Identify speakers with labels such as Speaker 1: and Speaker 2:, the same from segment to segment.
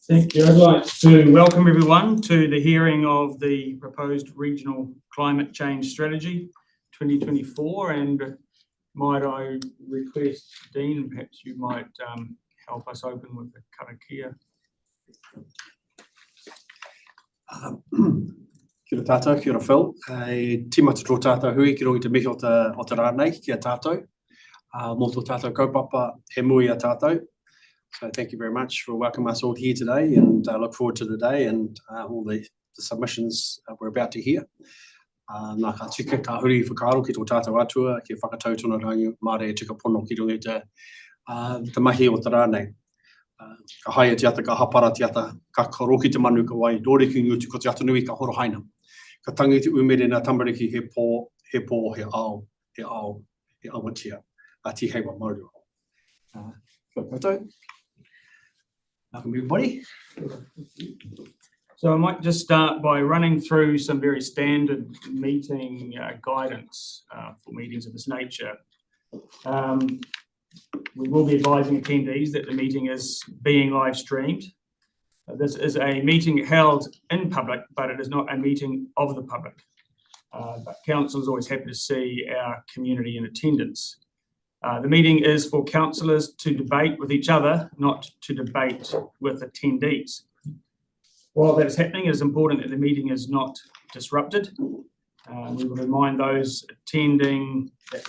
Speaker 1: Thank you. I'd like to welcome everyone to the hearing of the proposed Regional Climate Change Strategy 2024, and might I request, Dean, perhaps you might help us open with the karakia.
Speaker 2: Kia ora tātou, kia ora Phil. Tīmata tō tātou hui, ki rongi te mihi o te rānei, kia tātou. Mō tō tātou kaupapa, he mui a tātou. So thank you very much for welcoming us all here today, and look forward to the day and all the submissions we're about to hear. Nā ka tika ka huri whakaaro ki tō tātou atua, ki whakatau tōna rangi māre e tika pono ki rongi te mahi o te rānei. Ka haia te ata, ka hapara te ata, ka karoki te manu ka wai, dōre ki ngutu ko te ata nui ka horo haina. Ka tangi te umere nā tamariki he pō, he ao, he awatia, a ti hei wa mauru. Kia koutou. Welcome everybody.
Speaker 1: So I might just start by running through some very standard meeting guidance for meetings of this nature. We will be advising attendees that the meeting is being live streamed. This is a meeting held in public, but it is not a meeting of the public. But Council is always happy to see our community in attendance. The meeting is for councillors to debate with each other, not to debate with attendees. While that is happening, it is important that the meeting is not disrupted. We will remind those attending that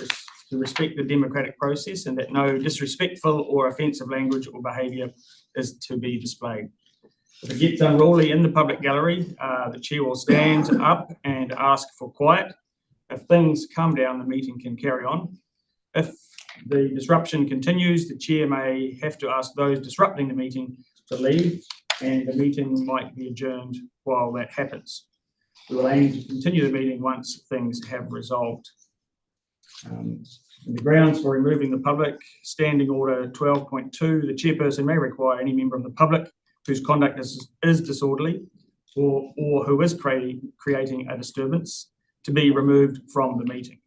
Speaker 1: to respect the democratic process and that no disrespectful or offensive language or behaviour is to be displayed. If it gets unruly in the public gallery, the chair will stand up and ask for quiet. If things calm down, the meeting can carry on. If the disruption continues, the chair may have to ask those disrupting the meeting to leave, and the meeting might be adjourned while that happens. We will aim to continue the meeting once things have resolved. The grounds for removing the public, Standing Order 12.2, the chairperson may require any member of the public whose conduct is disorderly or who is creating a disturbance to be removed from the meeting.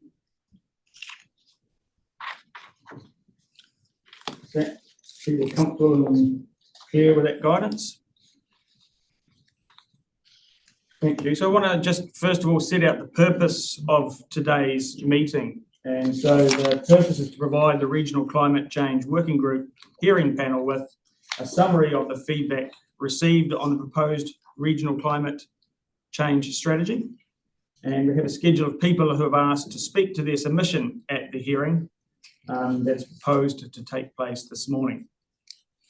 Speaker 1: People comfortable and clear with that guidance? Thank you. So I want to just first of all set out the purpose of today's meeting. And so the purpose is to provide the Regional Climate Change Working Group hearing panel with a summary of the feedback received on the proposed Regional Climate Change Strategy. And we have a schedule of people who have asked to speak to their submission at the hearing that's proposed to take place this morning.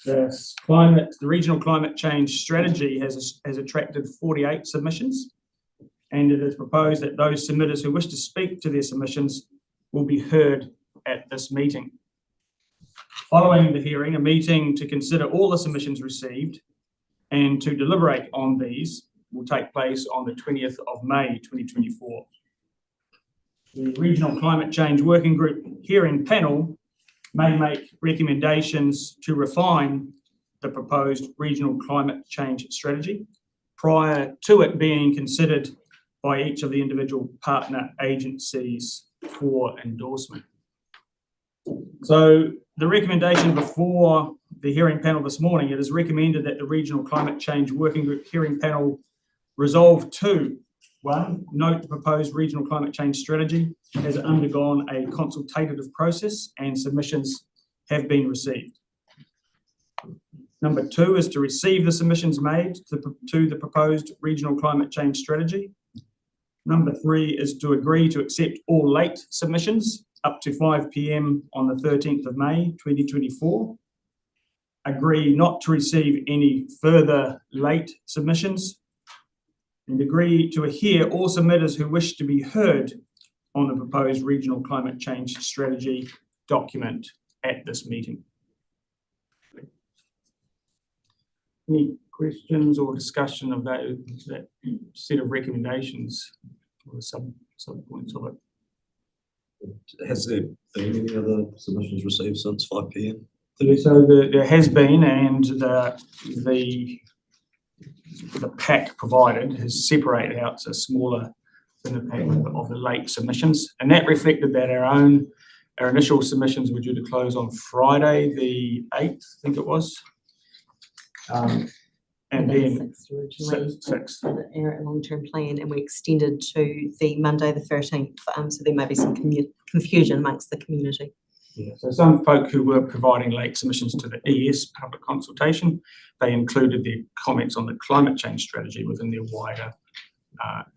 Speaker 1: The Regional Climate Change Strategy has attracted 48 submissions, and it is proposed that those submitters who wish to speak to their submissions will be heard at this meeting. Following the hearing, a meeting to consider all the submissions received and to deliberate on these will take place on the 20th of May 2024. The Regional Climate Change Working Group hearing panel may make recommendations to refine the proposed Regional Climate Change Strategy prior to it being considered by each of the individual partner agencies for endorsement. So the recommendation before the hearing panel this morning, it is recommended that the Regional Climate Change Working Group hearing panel resolve to: 1, note the proposed Regional Climate Change Strategy has undergone a consultative process and submissions have been received. Number 2 is to receive the submissions made to the proposed Regional Climate Change Strategy. Number 3 is to agree to accept all late submissions up to 5 p.m. on the 13th of May 2024. Agree not to receive any further late submissions, and agree to hear all submitters who wish to be heard on the proposed Regional Climate Change Strategy document at this meeting. Any questions or discussion of that set of recommendations or some points of it?
Speaker 3: Has there been any other submissions received since 5 p.m?
Speaker 1: So there has been, and the pack provided has separated out a smaller in the panel of the late submissions, and that reflected that our initial submissions were due to close on Friday, the 8th, I think it was. And then 6th.
Speaker 4: For the era and long-term plan, and we extended to the Monday the 13th. So there may be some confusion amongst the community.
Speaker 1: Yeah. So some folk who were providing late submissions to the ES public consultation, they included their comments on the climate change strategy within their wider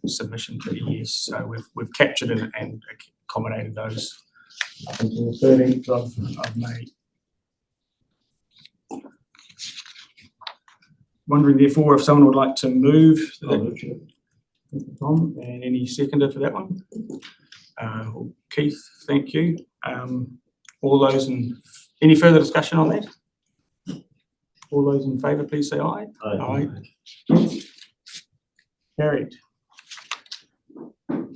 Speaker 1: submission to the ES. So we've captured and accommodated those up until the 13th of May. Wondering therefore if someone would like to move that. Tom, and any seconder for that one? Keith, thank you. All those any further discussion on that? All those in favour, please say aye.
Speaker 3: Aye.
Speaker 1: Aye. Carried.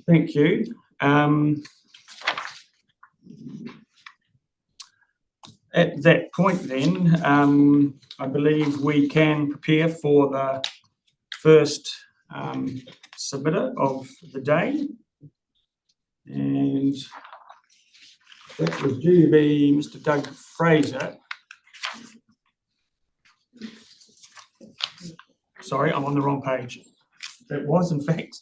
Speaker 1: Thank you. At that point then, I believe we can prepare for the first submitter of the day. And that was due to be Mr Doug Fraser. Sorry, I'm on the wrong page. It was, in fact,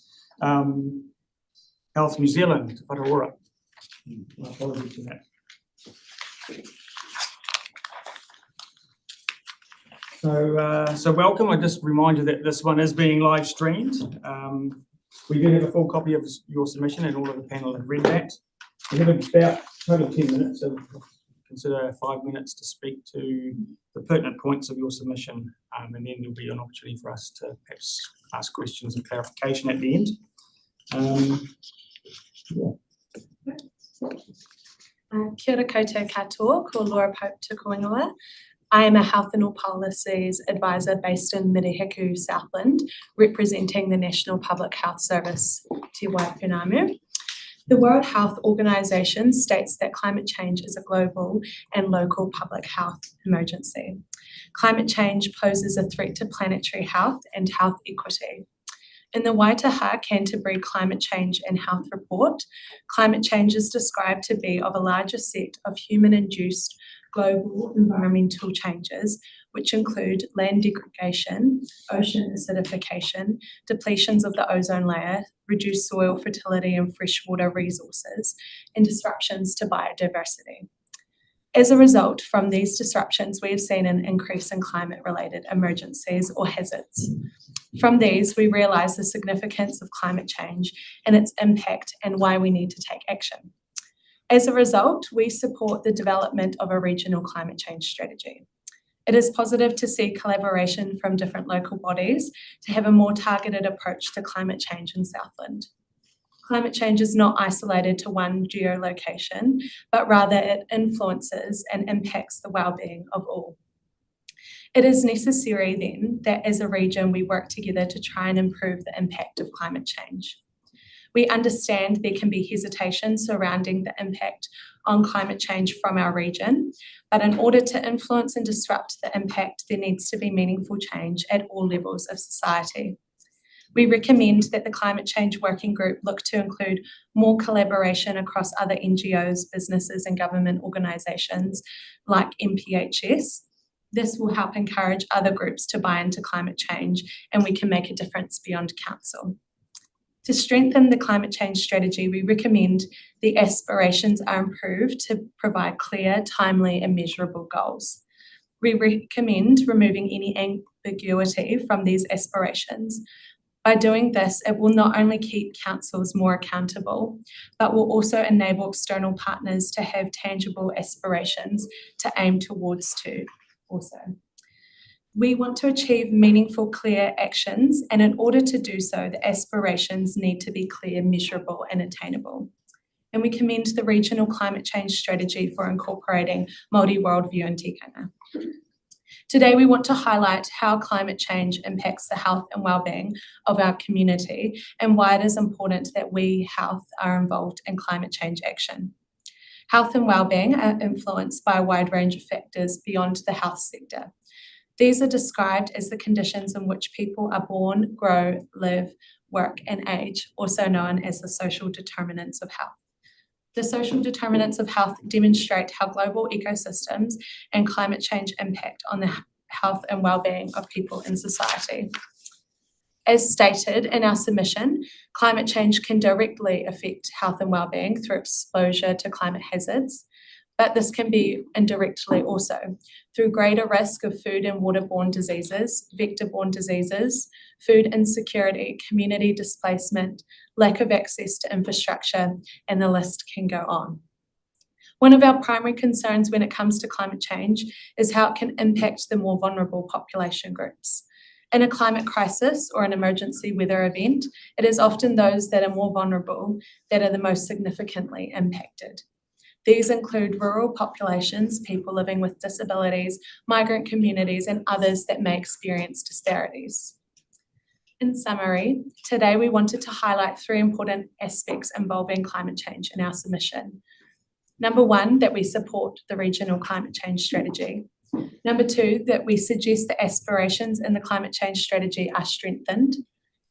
Speaker 1: Health New Zealand, Whatu. My apologies for that. So welcome. I just remind you that this one is being live streamed. We do have a full copy of your submission, and all of the panel have read that. We have about total 10 minutes, so consider 5 minutes to speak to the pertinent points of your submission, and then there'll be an opportunity for us to perhaps ask questions and clarification at the end.
Speaker 5: Kia ora koutou katoa, ko Laura Pope te Koingoa. I am a Health and All Policies Advisor based in Mirihiku, Southland, representing the National Public Health Service Te Waipounamu. The World Health Organization states that climate change is a global and local public health emergency. Climate change poses a threat to planetary health and health equity. In the Waitaha Canterbury Climate Change and Health Report, climate change is described to be of a larger set of human-induced global environmental changes, which include land degradation, ocean acidification, depletions of the ozone layer, reduced soil fertility and freshwater resources, and disruptions to biodiversity. As a result, from these disruptions, we have seen an increase in climate-related emergencies or hazards. From these, we realise the significance of climate change and its impact and why we need to take action. As a result, we support the development of a regional climate change strategy. It is positive to see collaboration from different local bodies to have a more targeted approach to climate change in Southland. Climate change is not isolated to one geolocation, but rather it influences and impacts the well-being of all. It is necessary then that as a region we work together to try and improve the impact of climate change. We understand there can be hesitation surrounding the impact on climate change from our region, but in order to influence and disrupt the impact, there needs to be meaningful change at all levels of society. We recommend that the Climate Change Working Group look to include more collaboration across other NGOs, businesses and government organisations like NPHS. This will help encourage other groups to buy into climate change, and we can make a difference beyond council. To strengthen the climate change strategy, we recommend the aspirations are improved to provide clear, timely and measurable goals. We recommend removing any ambiguity from these aspirations. By doing this, it will not only keep councils more accountable, but will also enable external partners to have tangible aspirations to aim towards too also. We want to achieve meaningful, clear actions, and in order to do so, the aspirations need to be clear, measurable and attainable. And we commend the regional climate change strategy for incorporating Māori worldview and tikanga. Today, we want to highlight how climate change impacts the health and well-being of our community and why it is important that we, health, are involved in climate change action. Health and well-being are influenced by a wide range of factors beyond the health sector. These are described as the conditions in which people are born, grow, live, work, and age, also known as the social determinants of health. The social determinants of health demonstrate how global ecosystems and climate change impact on the health and well-being of people in society. As stated in our submission, climate change can directly affect health and well-being through exposure to climate hazards, but this can be indirectly also through greater risk of food and waterborne diseases, vector-borne diseases, food insecurity, community displacement, lack of access to infrastructure, and the list can go on. One of our primary concerns when it comes to climate change is how it can impact the more vulnerable population groups. In a climate crisis or an emergency weather event, it is often those that are more vulnerable that are the most significantly impacted. These include rural populations, people living with disabilities, migrant communities, and others that may experience disparities. In summary, today we wanted to highlight 3 important aspects involving climate change in our submission. Number 1, that we support the regional climate change strategy. Number 2, that we suggest the aspirations in the climate change strategy are strengthened.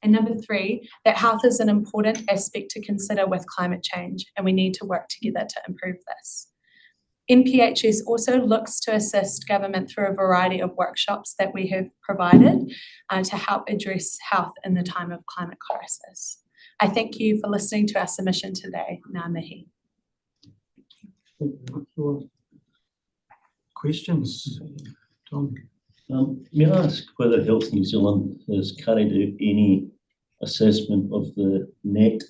Speaker 5: And number 3, that health is an important aspect to consider with climate change, and we need to work together to improve this. NPHS also looks to assist government through a variety of workshops that we have provided to help address health in the time of climate crisis. I thank you for listening to our submission today. Ngā mihi.
Speaker 1: Questions? Tom?
Speaker 3: May I ask whether Health New Zealand has carried out any assessment of the net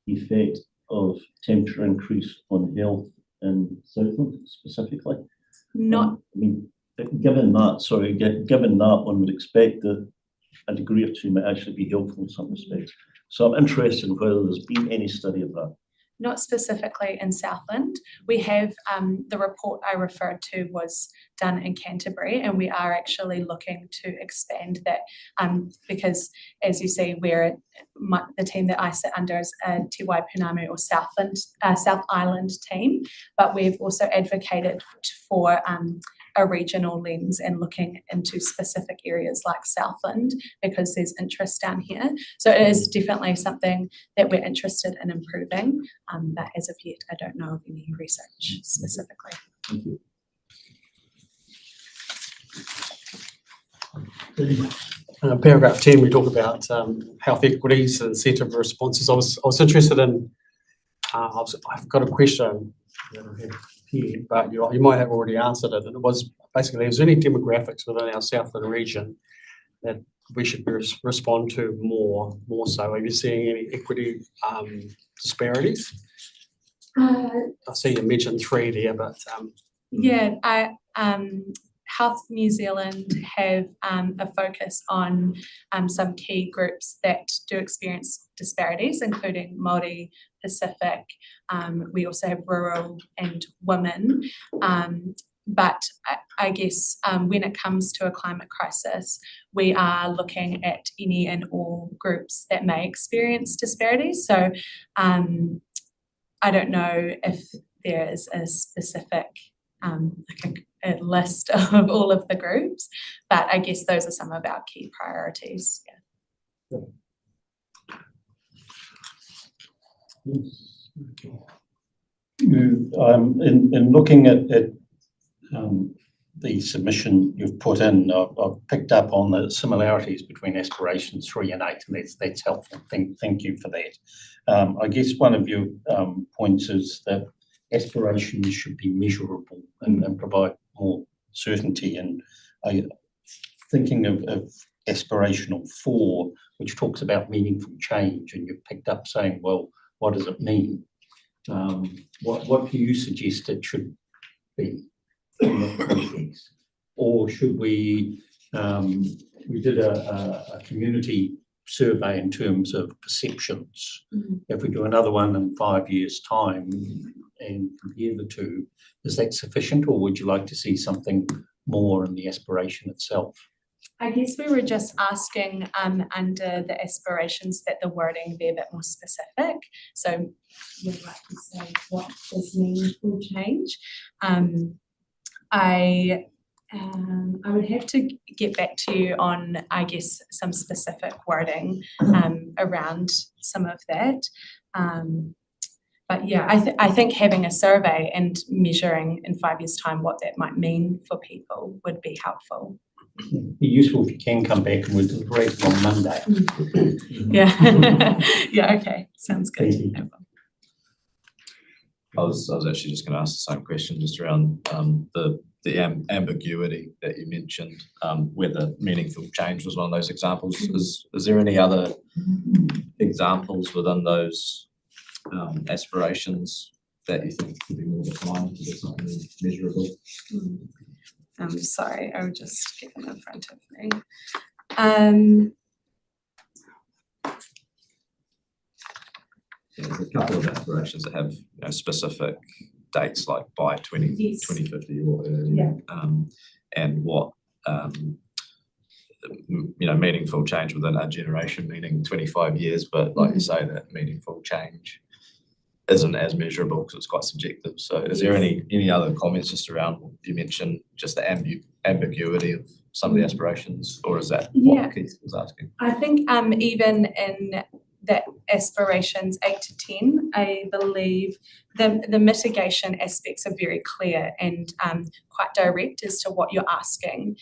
Speaker 3: effect of temperature increase on health in Southland specifically?
Speaker 5: Not
Speaker 3: I mean, given that, one would expect that a degree or two might actually be helpful in some respects. So I'm interested in whether there's been any study of that.
Speaker 5: Not specifically in Southland. We have the report I referred to was done in Canterbury, and we are actually looking to expand that because, as you see, the team that I sit under is a Te Waipounamu or South Island team, but we've also advocated for a regional lens and looking into specific areas like Southland because there's interest down here. So it is definitely something that we're interested in improving, but as of yet, I don't know of any research specifically.
Speaker 3: Thank you.
Speaker 2: Paragraph 10, we talk about health equities and incentive responses. I was interested in, I've got a question that I have here, but you might have already answered it. And it was basically, is there any demographics within our Southland region that we should respond to more so? Are you seeing any equity disparities? I see you mentioned 3 there, but
Speaker 5: Yeah, Health New Zealand have a focus on some key groups that do experience disparities, including Māori, Pacific. We also have rural and women. But I guess when it comes to a climate crisis, we are looking at any and all groups that may experience disparities. So I don't know if there is a specific like a list of all of the groups, but I guess those are some of our key priorities. Yeah.
Speaker 3: Okay. In looking at the submission you've put in, I've picked up on the similarities between aspirations 3 and 8, and that's helpful. Thank you for that. I guess one of your points is that aspirations should be measurable and provide more certainty. And thinking of aspirational 4, which talks about meaningful change, and you've picked up saying, well, what does it mean? What do you suggest it should be in that context? Or should we did a community survey in terms of perceptions.
Speaker 5: Mm-hmm.
Speaker 3: If we do another one in 5 years' time and compare the two, is that sufficient, or would you like to see something more in the aspiration itself?
Speaker 5: I guess we were just asking under the aspirations that the wording be a bit more specific. So we'd like to say what is meaningful change. I would have to get back to you on, I guess, some specific wording around some of that. But yeah, I think having a survey and measuring in 5 years' time what that might mean for people would be helpful.
Speaker 3: Be useful if you can come back and we'll deliberate it on Monday.
Speaker 5: Yeah, yeah, okay, sounds good.
Speaker 3: Thank you.
Speaker 6: I was actually just going to ask the same question, just around the ambiguity that you mentioned, whether meaningful change was one of those examples. Is there any other examples within those aspirations that you think could be more defined, to do something measurable?
Speaker 5: I'm sorry, I'll just get them in front of me.
Speaker 6: There's a couple of aspirations that have, you know, specific dates, like by 2050 or earlier, and what you know, meaningful change within our generation, meaning 25 years, but like you say, that meaningful change isn't as measurable because it's quite subjective. So is there any other comments just around, you mentioned just the ambiguity of some of the aspirations, or is that what Keith was asking?
Speaker 5: I think even in that aspirations 8 to 10, I believe the mitigation aspects are very clear and quite direct as to what you're asking.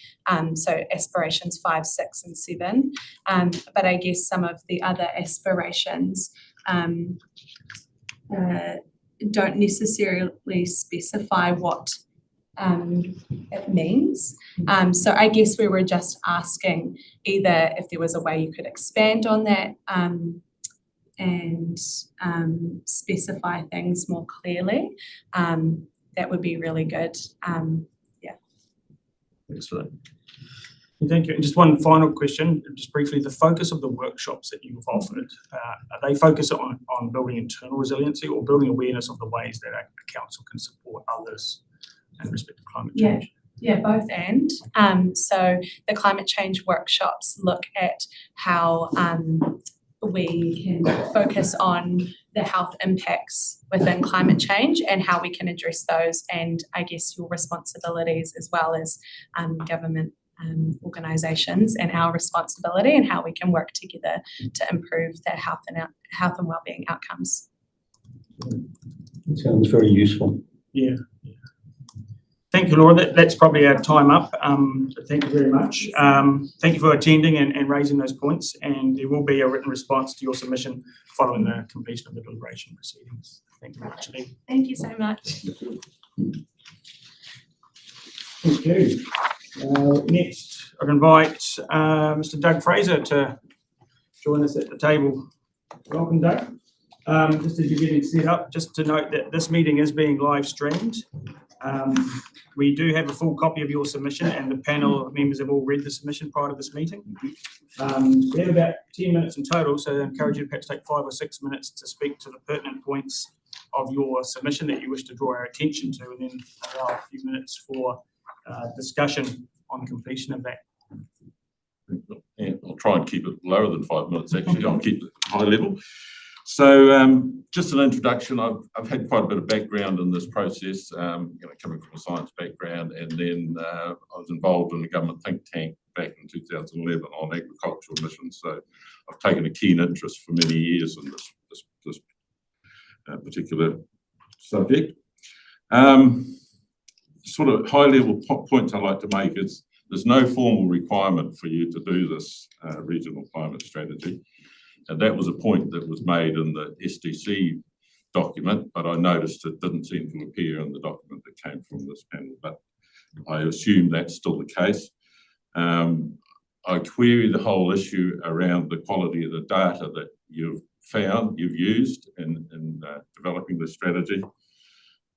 Speaker 5: So aspirations 5, 6 and 7. But I guess some of the other aspirations don't necessarily specify what it means. So I guess we were just asking either if there was a way you could expand on that and specify things more clearly. That would be really good. Yeah.
Speaker 6: Thanks for that.
Speaker 1: Thank you. And just one final question, just briefly, the focus of the workshops that you've offered, are they focused on building internal resiliency or building awareness of the ways that a council can support others in respect to climate change?
Speaker 5: Yeah, both and. So the climate change workshops look at how we can focus on the health impacts within climate change and how we can address those, and I guess your responsibilities as well as government organisations and our responsibility, and how we can work together to improve the health and wellbeing outcomes.
Speaker 3: It sounds very useful.
Speaker 1: Yeah. Thank you, Laura. That's probably our time up. So thank you very much. Thank you for attending and raising those points, and there will be a written response to your submission following the completion of the deliberation proceedings. Thank you very much, Lee.
Speaker 5: Thank you so much.
Speaker 1: Thank you. Next, I'd invite Mr Doug Fraser to join us at the table. Welcome, Doug. Just as you're getting set up, just to note that this meeting is being live streamed. We do have a full copy of your submission, and the panel members have all read the submission prior to this meeting. We have about 10 minutes in total, so I encourage you to perhaps take 5 or 6 minutes to speak to the pertinent points of your submission that you wish to draw our attention to, and then allow a few minutes for discussion on completion of that.
Speaker 7: Yeah, I'll try and keep it lower than 5 minutes, actually. I'll keep it high level. So just an introduction. I've had quite a bit of background in this process, you know, coming from a science background, and then I was involved in a government think tank back in 2011 on agricultural missions. So I've taken a keen interest for many years in this particular subject. Sort of high-level points I'd like to make is there's no formal requirement for you to do this regional climate strategy. And that was a point that was made in the SDC document, but I noticed it didn't seem to appear in the document that came from this panel, but I assume that's still the case. I query the whole issue around the quality of the data that you've used in developing the strategy.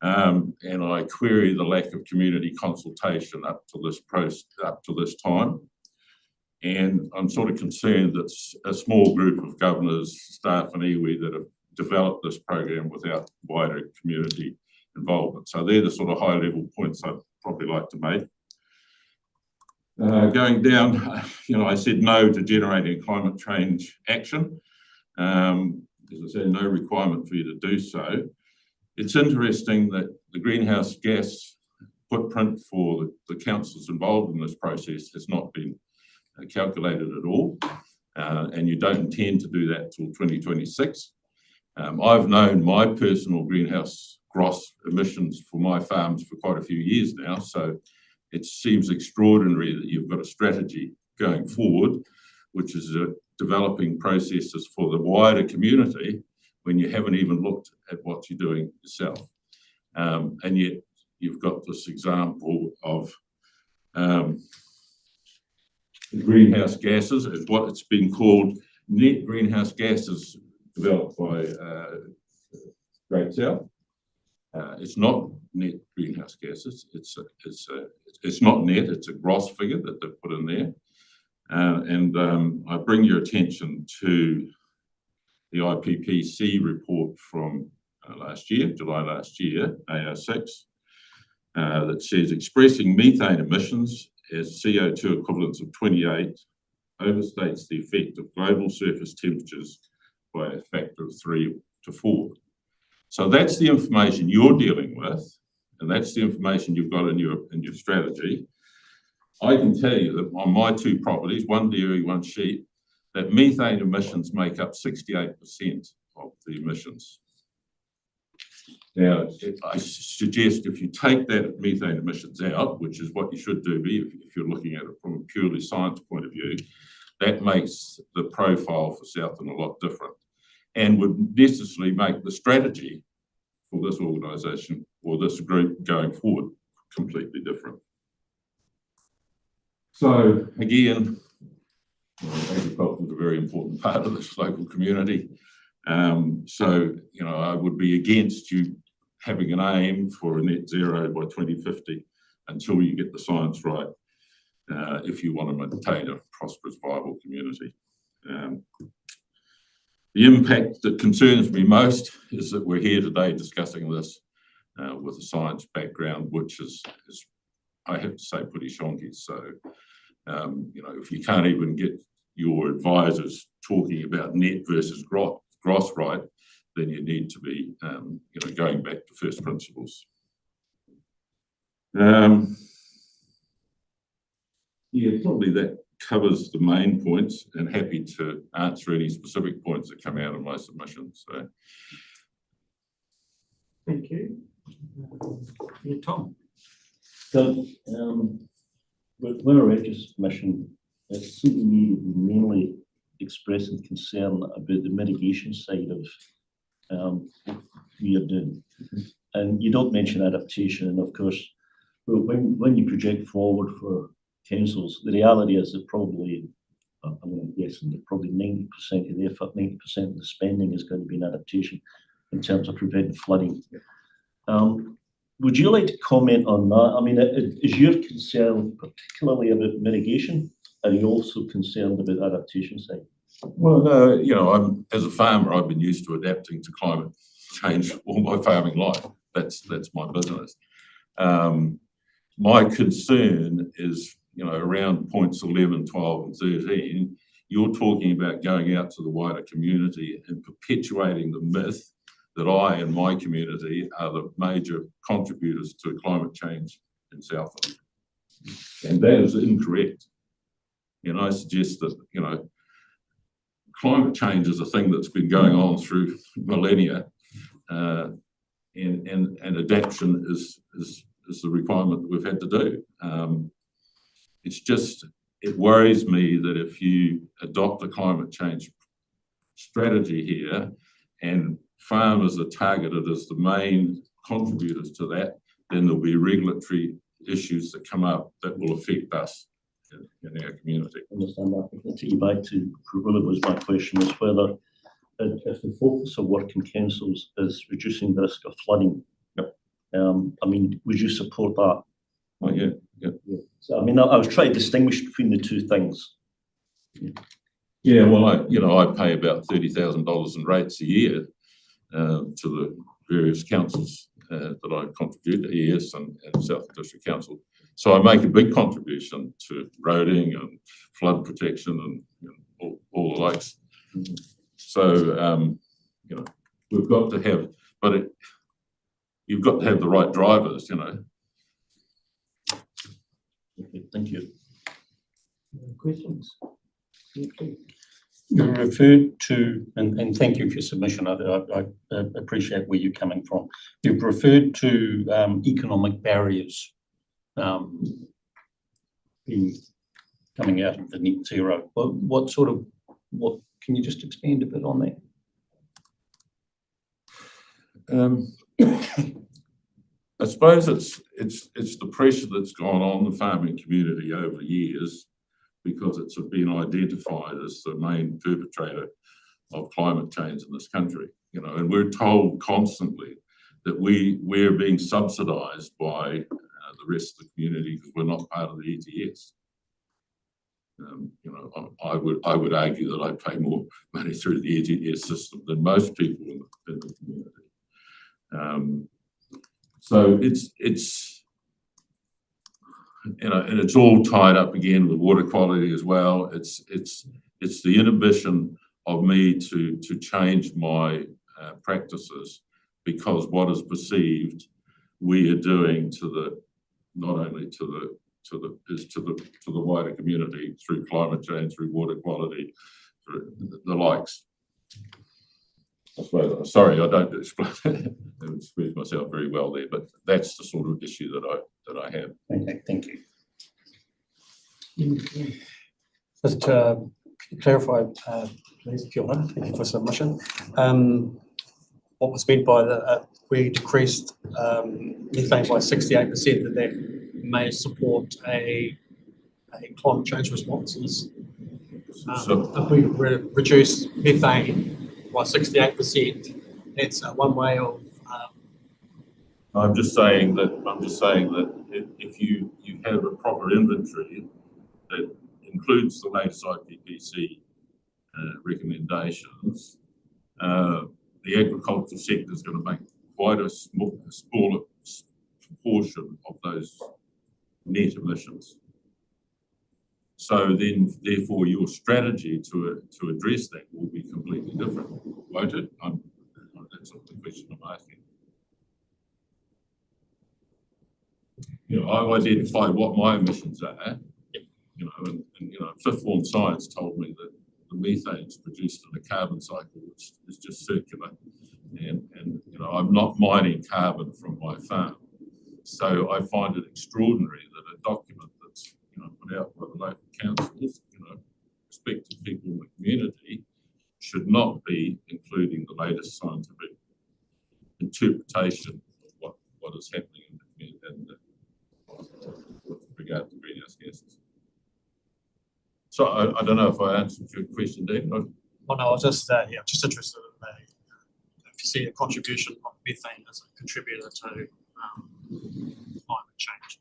Speaker 7: And I query the lack of community consultation up to this time. And I'm sort of concerned that a small group of governors, staff and iwi that have developed this program without wider community involvement. So they're the sort of high level points I'd probably like to make. Going down, you know, I said no to generating climate change action. As I said, no requirement for you to do so. It's interesting that the greenhouse gas footprint for the councils involved in this process has not been calculated at all, and you don't intend to do that till 2026. I've known my personal greenhouse gross emissions for my farms for quite a few years now, so it seems extraordinary that you've got a strategy going forward, which is developing processes for the wider community when you haven't even looked at what you're doing yourself. And yet you've got this example of greenhouse gases, as what it's been called, net greenhouse gases developed by Great South. It's not net greenhouse gases. It's not net. It's a gross figure that they've put in there. I bring your attention to the IPPC report from last year, July last year, AR6, that says expressing methane emissions as CO2 equivalents of 28 overstates the effect of global surface temperatures by a factor of 3 to 4. So that's the information you're dealing with, and that's the information you've got in your strategy. I can tell you that on my two properties, one dairy, one sheep, that methane emissions make up 68% of the emissions. Now, I suggest if you take that methane emissions out, which is what you should do if you're looking at it from a purely science point of view, that makes the profile for Southern a lot different and would necessarily make the strategy for this organisation or this group going forward completely different. So again, agriculture is a very important part of this local community. So, you know, I would be against you having an aim for a net zero by 2050 until you get the science right, if you want to maintain a prosperous, viable community. The impact that concerns me most is that we're here today discussing this with a science background, which is I have to say, pretty shonky. So, you know, if you can't even get your advisors talking about net versus gross right, then you need to be, you know, going back to first principles. Yeah, probably that covers the main points, and happy to answer any specific points that come out of my submission. So,
Speaker 1: Thank you. Yeah, Tom.
Speaker 3: So, with a Regis submission, it seemed to me to be mainly expressing concern about the mitigation side of what we are doing. And you don't mention adaptation, and of course, when you project forward for councils, the reality is that probably, I'm guessing that probably 90% of the effort, 90% of the spending is going to be in adaptation in terms of preventing flooding. Would you like to comment on that? I mean, is your concern particularly about mitigation? Are you also concerned about adaptation side?
Speaker 7: well, no, you know, as a farmer, I've been used to adapting to climate change all my farming life. That's my business. My concern is, you know, around points 11, 12 and 13, you're talking about going out to the wider community and perpetuating the myth that I and my community are the major contributors to climate change in Southland. And that is incorrect. And I suggest that, you know, climate change is a thing that's been going on through millennia, and adaptation is the requirement that we've had to do. It's just, it worries me that if you adopt a climate change strategy here and farmers are targeted as the main contributors to that, then there'll be regulatory issues that come up that will affect us in our community.
Speaker 3: I understand that. I'll take you back to what was my question, is whether if the focus of working councils is reducing the risk of flooding,
Speaker 7: yep.
Speaker 3: I mean, would you support that?
Speaker 7: Oh, yeah.
Speaker 3: So, I mean, I was trying to distinguish between the two things.
Speaker 7: Yeah, well, I pay about $30,000 in rates a year to the various councils that I contribute to, ES and South District Council. So I make a big contribution to roading and flood protection and all the likes.
Speaker 3: Mm-hmm.
Speaker 7: So, you know, we've got to have, but you've got to have the right drivers, you know.
Speaker 3: Okay, thank you.
Speaker 1: Questions?
Speaker 3: You referred to, and thank you for your submission. I appreciate where you're coming from. You've referred to economic barriers coming out of the net zero. What can you just expand a bit on that?
Speaker 7: I suppose it's the pressure that's gone on the farming community over the years, because it's been identified as the main perpetrator of climate change in this country. You know, and we're told constantly that we're being subsidised by the rest of the community because we're not part of the ETS. You know, I would argue that I pay more money through the ETS system than most people in the community. So it's you know, and it's all tied up again with water quality as well. It's the inhibition of me to change my practices, because what is perceived we are doing to the, not only to the wider community through climate change, through water quality, through the likes. I suppose, sorry, I don't express myself very well there, but that's the sort of issue that I have.
Speaker 3: Okay, thank you.
Speaker 2: Just to clarify, please, Kia ora, thank you for submission. What was meant by the, we decreased methane by 68%, that may support a climate change responses. If we reduce methane by 68%, it's one way of.
Speaker 7: I'm just saying that if you have a proper inventory that includes the latest IPPC recommendations, the agricultural sector is going to make quite a smaller proportion of those net emissions. So then, therefore, your strategy to address that will be completely different, won't it? That's not the question I'm asking. You know, I've identified what my emissions are. You know, and you know, fifth form science told me that the methane is produced in a carbon cycle, which is just circular, and you know, I'm not mining carbon from my farm, so I find it extraordinary that a document that's, you know, put out by the local councils, you know, respected people in the community, should not be including the latest scientific interpretation of what is happening in the community and with regard to greenhouse gases. So I don't know if I answered your question, Dave.
Speaker 2: Oh no, I was just just interested in if you see a contribution of methane as a contributor to climate change.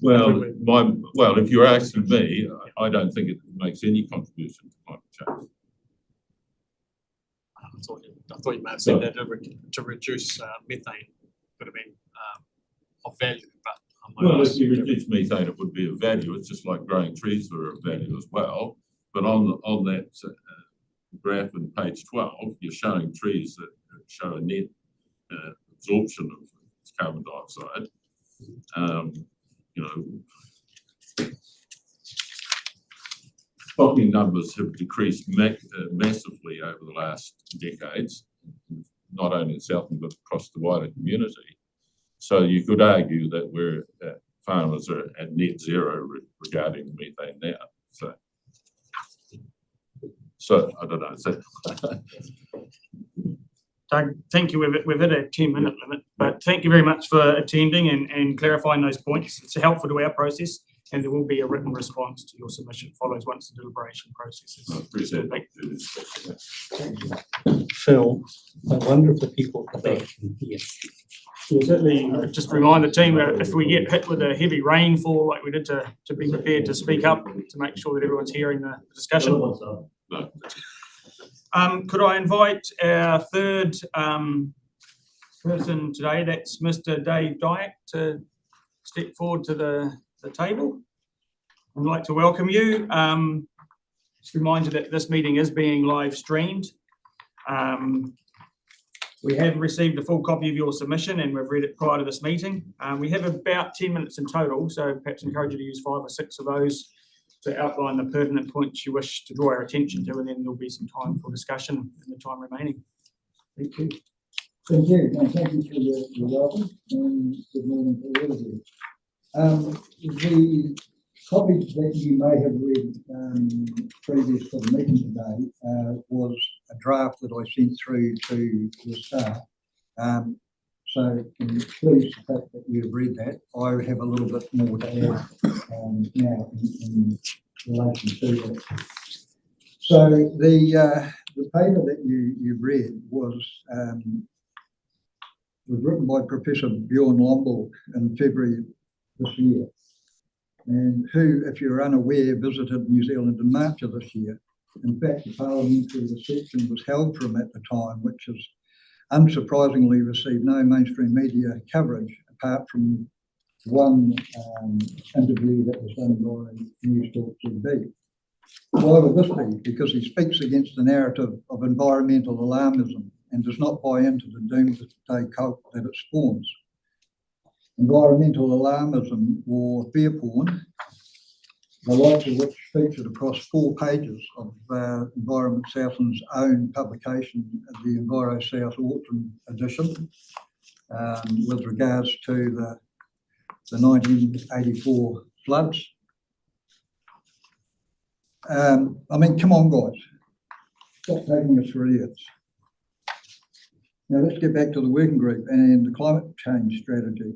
Speaker 7: Well, if you're asking me, I don't think it makes any contribution to climate change.
Speaker 2: I thought you may have said that to reduce methane would have been of value, but
Speaker 7: well, if you reduce methane, it would be of value. It's just like growing trees are of value as well. But on that graph in page 12, you're showing trees that show a net absorption of carbon dioxide. You know, stocking numbers have decreased massively over the last decades, not only in Southland but across the wider community. So you could argue that farmers are at net zero regarding methane now. So I don't know.
Speaker 1: Doug, thank you. We've hit a 10-minute limit, but thank you very much for attending and clarifying those points. It's helpful to our process, and there will be a written response to your submission follows once the deliberation process is.
Speaker 7: I appreciate
Speaker 3: it. Phil, I wonder if the people at the back can hear.
Speaker 1: We'll certainly just remind the team that if we get hit with a heavy rainfall like we did to be prepared to speak up to make sure that everyone's hearing the discussion.
Speaker 7: No.
Speaker 1: Could I invite our third person today, that's Mr Dave Diack, to step forward to the table. I'd like to welcome you. Just remind you that this meeting is being live streamed. We have received a full copy of your submission and we've read it prior to this meeting. We have about 10 minutes in total, so perhaps encourage you to use 5 or 6 of those to outline the pertinent points you wish to draw our attention to, and then there'll be some time for discussion in the time remaining. Thank you.
Speaker 8: Thank you, and thank you for your welcome, and good morning to all of you. The copies that you may have read previous to the meeting today was a draft that I sent through to the staff. So I'm pleased the fact that you've read that. I have a little bit more to add now in relation to that. So the paper that you've read was written by Professor Bjorn Lomborg in February this year, and who, if you're unaware, visited New Zealand in March of this year. In fact, the parliamentary reception was held for him at the time, which has unsurprisingly received no mainstream media coverage apart from one interview that was done by News Talk TV. Why would this be? Because he speaks against the narrative of environmental alarmism and does not buy into the doomsday cult that it spawns. Environmental alarmism or fear porn, the likes of which featured across 4 pages of Environment Southland's own publication, the Enviro South Autumn edition, with regards to the 1984 floods. I mean, come on, guys, stop taking us for idiots. Now let's get back to the working group and the climate change strategy.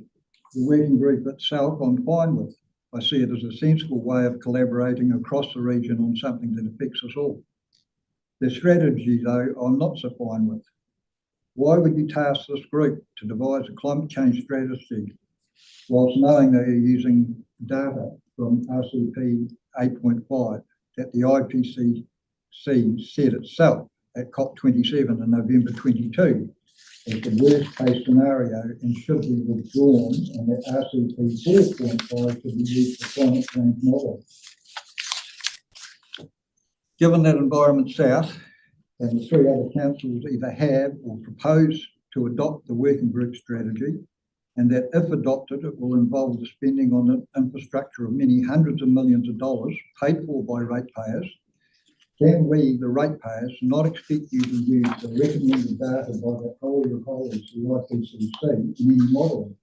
Speaker 8: The working group itself I'm fine with. I see it as a sensible way of collaborating across the region on something that affects us all. The strategy, though, I'm not so fine with. Why would you task this group to devise a climate change strategy whilst knowing they are using data from RCP 8.5 that the IPCC said itself at COP27 in November 22 as the worst case scenario and should be withdrawn, and that RCP 4.5 should be used for climate change model. Given that Environment South and the 3 other councils either have or propose to adopt the working group strategy, and that if adopted, it will involve the spending on an infrastructure of many hundreds of millions of dollars paid for by ratepayers, can we, the ratepayers, not expect you to use the recommended data by the holy of holies, the IPCC, in any modelling?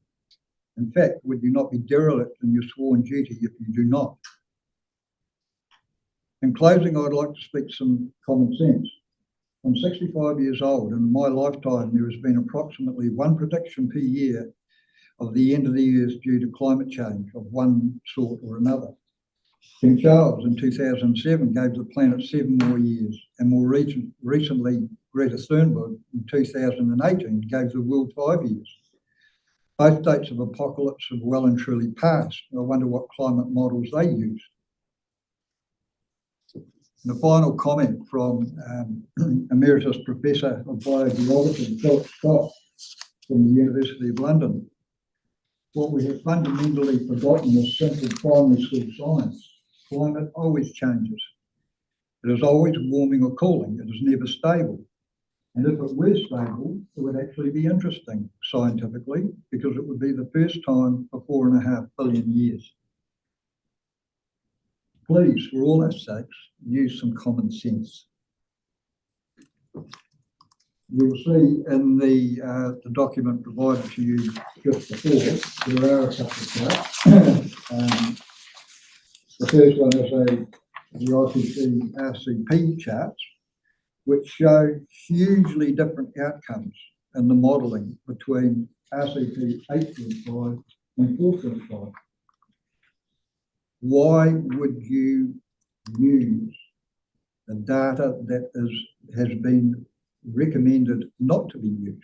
Speaker 8: In fact, would you not be derelict in your sworn duty if you do not? In closing, I'd like to speak some common sense. I'm 65 years old, and in my lifetime there has been approximately 1 prediction per year of the end of the years due to climate change of one sort or another. King Charles in 2007 gave the planet 7 more years, and more recently Greta Thunberg in 2018 gave the world 5 years. Both dates of apocalypse have well and truly passed. I wonder what climate models they use. And a final comment from Emeritus Professor of Biogeology, Geoff Scott from the University of London. What we have fundamentally forgotten is simple primary school science. Climate always changes. It is always warming or cooling. It is never stable. And if it were stable, it would actually be interesting scientifically, because it would be the first time for 4.5 billion years. Please, for all our sakes, use some common sense. You'll see in the document provided to you just before, there are a couple of charts. The first one is the IPC RCP charts, which show hugely different outcomes in the modelling between RCP 8.5 and 4.5. Why would you use the data that has been recommended not to be used?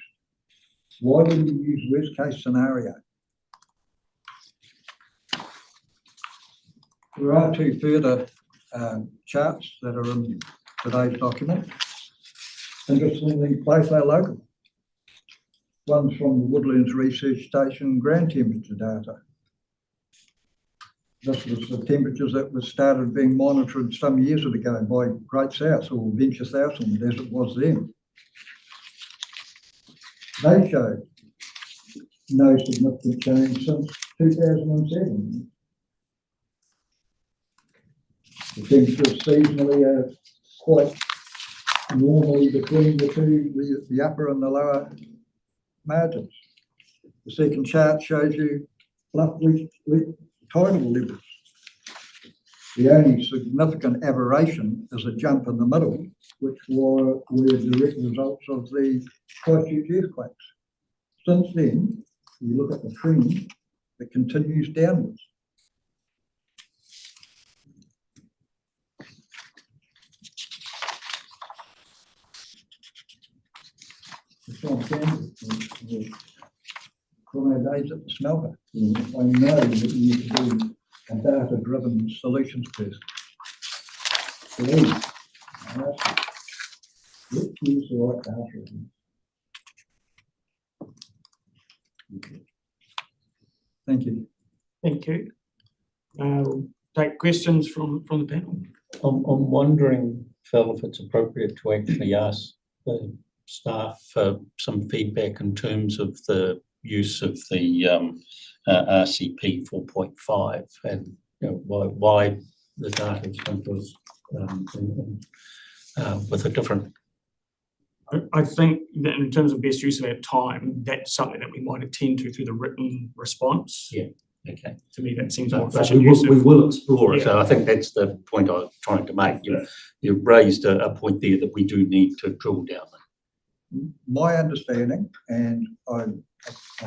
Speaker 8: Why wouldn't you use worst case scenario? There are 2 further charts that are in today's document. Interestingly, both are local. One's from the Woodlands Research Station ground temperature data. This was the temperatures that was started being monitored some years ago by Great South or Venture Southland as it was then. they showed no significant change since 2007. The temperatures seasonally are quite normally between the two, the upper and the lower margins. The second chart shows you bluff tidal levels. The only significant aberration is a jump in the middle, which were direct results of the Christchurch earthquakes. Since then, you look at the trend, it continues downwards. Sean Campbell, Chrono Days at the smelter. I know that you need to be a data-driven solutions person. Please, let's use the right data. Thank you.
Speaker 1: Thank you. We'll take questions from the panel.
Speaker 3: I'm wondering, Phil, if it's appropriate to actually ask the staff for some feedback in terms of the use of the RCP 4.5 and why the data was with a different.
Speaker 1: I think that in terms of best use of our time, that's something that we might attend to through the written response.
Speaker 3: Yeah. Okay.
Speaker 1: To me, that seems more
Speaker 3: But
Speaker 1: efficient.
Speaker 3: we will explore it.
Speaker 1: Yeah.
Speaker 3: So I think that's the point I was trying to make. You raised a point there that we do need to drill down.
Speaker 8: My understanding, and I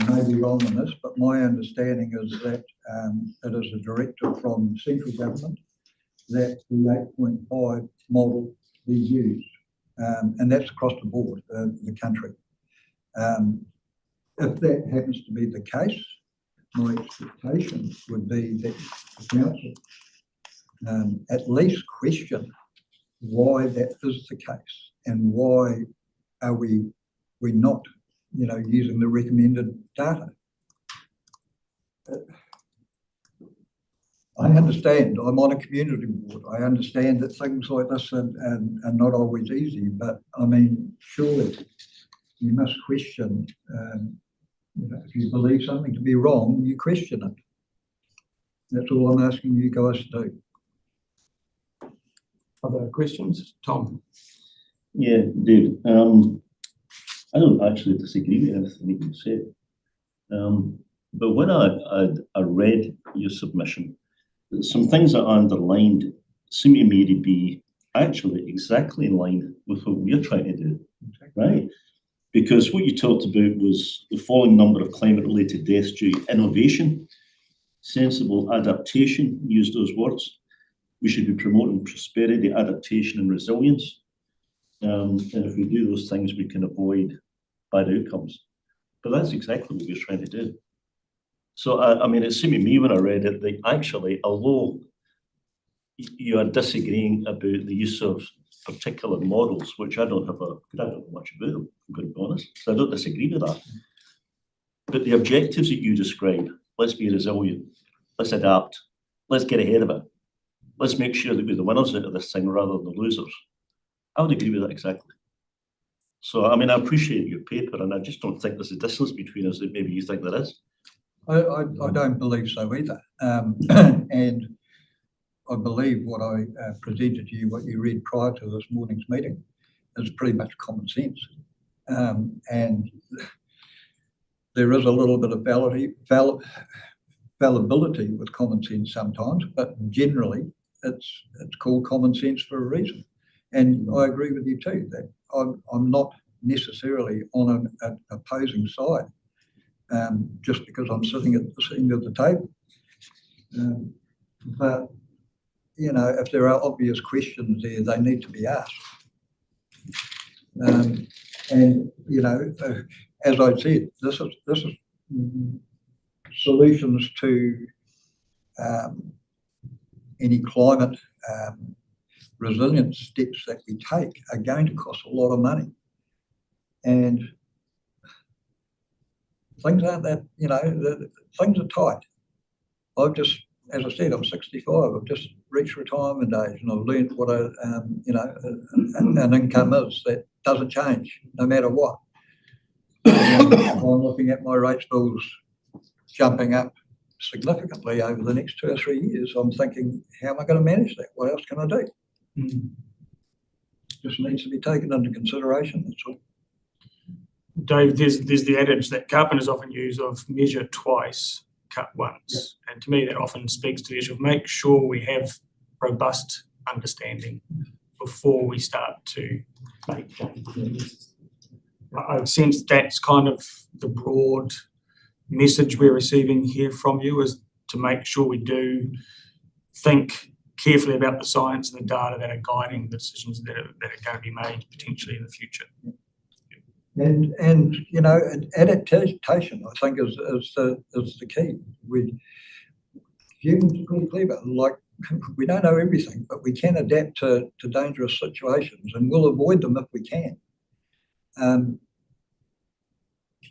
Speaker 8: may be wrong on this, but my understanding is that it is a directive from central government that the 8.5 model be used, and that's across the board, the country. If that happens to be the case, my expectation would be that the council at least question why that is the case and why are we're not, using the recommended data. I understand, I'm on a community board. I understand that things like this are not always easy, but I mean, surely you must question, if you believe something to be wrong, you question it. That's all I'm asking you guys to do.
Speaker 1: Other questions? Tom?
Speaker 9: Yeah, David. I don't actually disagree with anything you said. But when I read your submission, some things that I underlined seem to me to be actually exactly in line with what we're trying to do, right? Because what you talked about was the falling number of climate-related deaths due to innovation, sensible adaptation, use those words. We should be promoting prosperity, adaptation, and resilience. And if we do those things, we can avoid bad outcomes. But that's exactly what we're trying to do. So, I mean, it seemed to me when I read it that actually, although you are disagreeing about the use of particular models, which I don't know much about them, I'm going to be honest, so I don't disagree with that. But the objectives that you describe, let's be resilient, let's adapt, let's get ahead of it, let's make sure that we're the winners out of this thing rather than the losers. I would agree with that exactly. So, I mean, I appreciate your paper, and I just don't think there's a distance between us that maybe you think there is.
Speaker 8: I don't believe so either. And I believe what I presented to you, what you read prior to this morning's meeting, is pretty much common sense. And there is a little bit of fallibility with common sense sometimes, but generally it's called common sense for a reason. And I agree with you too, that I'm not necessarily on an opposing side just because I'm sitting at this end of the table. But, if there are obvious questions there, they need to be asked. And, as I said, this is solutions to any climate resilience steps that we take are going to cost a lot of money. And things aren't that, things are tight. I've just, as I said, I'm 65. I've just reached retirement age, and I've learned what an income is that doesn't change no matter what. I'm looking at my rates bills jumping up significantly over the next 2 or 3 years. I'm thinking, how am I going to manage that? What else can I do? Just needs to be taken into consideration, that's all.
Speaker 1: Dave, there's the adage that carpenters often use of measure twice, cut once. And to me, that often speaks to the issue of make sure we have robust understanding before we start to make changes. I sense that's kind of the broad message we're receiving here from you, is to make sure we do think carefully about the science and the data that are guiding the decisions that are going to be made potentially in the future.
Speaker 8: And you know, adaptation, I think, is the key. Humans are pretty clever. Like, we don't know everything, but we can adapt to dangerous situations, and we'll avoid them if we can.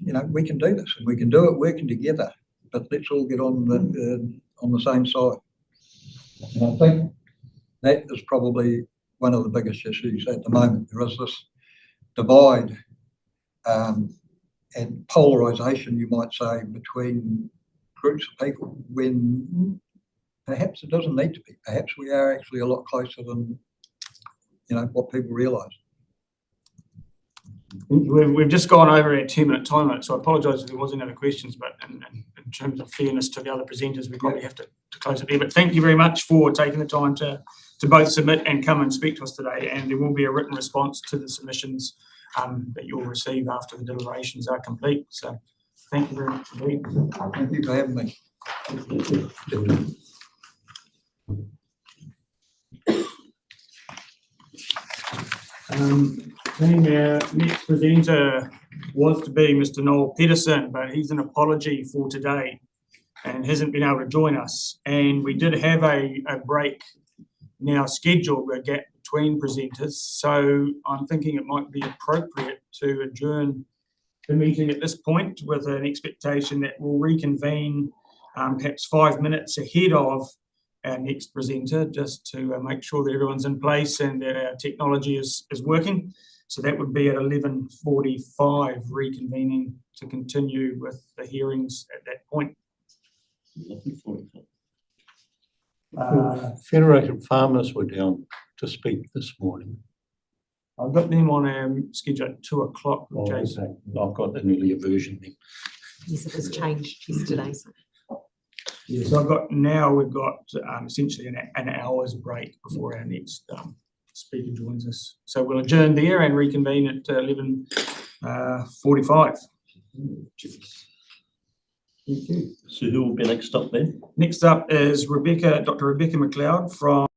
Speaker 8: You know, we can do this, and we can do it working together. But let's all get on the same side. And I think that is probably one of the biggest issues at the moment. There is this divide and polarisation, you might say, between groups of people, when perhaps it doesn't need to be. Perhaps we are actually a lot closer than, you know, what people realise.
Speaker 1: We've just gone over our 2-minute time limit, so I apologise if there was any other questions, but in terms of fairness to the other presenters, we probably have to close it there. But thank you very much for taking the time to both submit and come and speak to us today, and there will be a written response to the submissions that you'll receive after the deliberations are complete. So thank you very much indeed.
Speaker 8: Thank you for having me.
Speaker 1: Our next presenter was to be Mr Noel Pedersen, but he's an apology for today and hasn't been able to join us. And we did have a break now scheduled, a gap between presenters. So I'm thinking it might be appropriate to adjourn the meeting at this point with an expectation that we'll reconvene perhaps 5 minutes ahead of our next presenter, just to make sure that everyone's in place and that our technology is working. So that would be at 11:45, reconvening to continue with the hearings at that point.
Speaker 3: Federated Farmers were down to speak this morning.
Speaker 1: I've got them on our schedule at 2 o'clock. Jason.
Speaker 3: I've got an earlier version then.
Speaker 4: Yes, it was changed yesterday. So.
Speaker 1: Yes, we've got essentially an hour's break before our next speaker joins us. So we'll adjourn there and reconvene at 11:45. Thank you.
Speaker 9: So who will be next up then?
Speaker 1: Next up is Dr. Rebecca McLeod from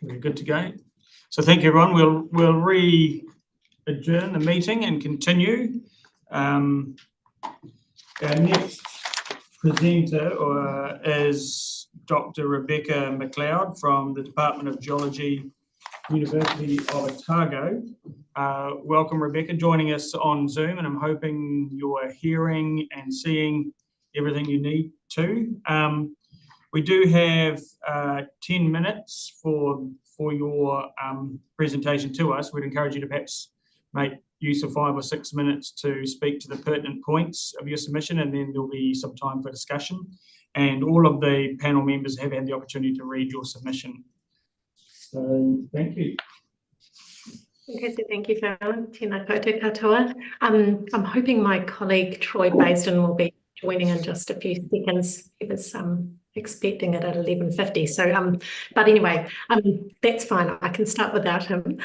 Speaker 1: We're good to go. So thank you, everyone. We'll re-adjourn the meeting and continue. Our next presenter is Dr. Rebecca McLeod from the Department of Geology, University of Otago. Welcome, Rebecca, joining us on Zoom, and I'm hoping you're hearing and seeing everything you need to. We do have 10 minutes for your presentation to us. We'd encourage you to perhaps make use of 5 or 6 minutes to speak to the pertinent points of your submission, and then there'll be some time for discussion. And all of the panel members have had the opportunity to read your submission. So thank you.
Speaker 10: Okay, so thank you, Phil. Tēnā koutou katoa. I'm hoping my colleague Troy Baisden will be joining in just a few seconds. He was expecting it at 11:50. So, but anyway, that's fine. I can start without him.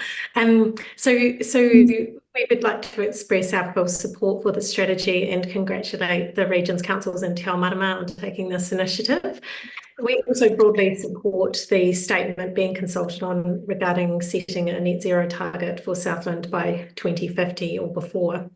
Speaker 10: So we would like to express our full support for the strategy and congratulate the Regions Councils and Te Ao Marama on taking this initiative. We also broadly support the statement being consulted on regarding setting a net zero target for Southland by 2050 or before.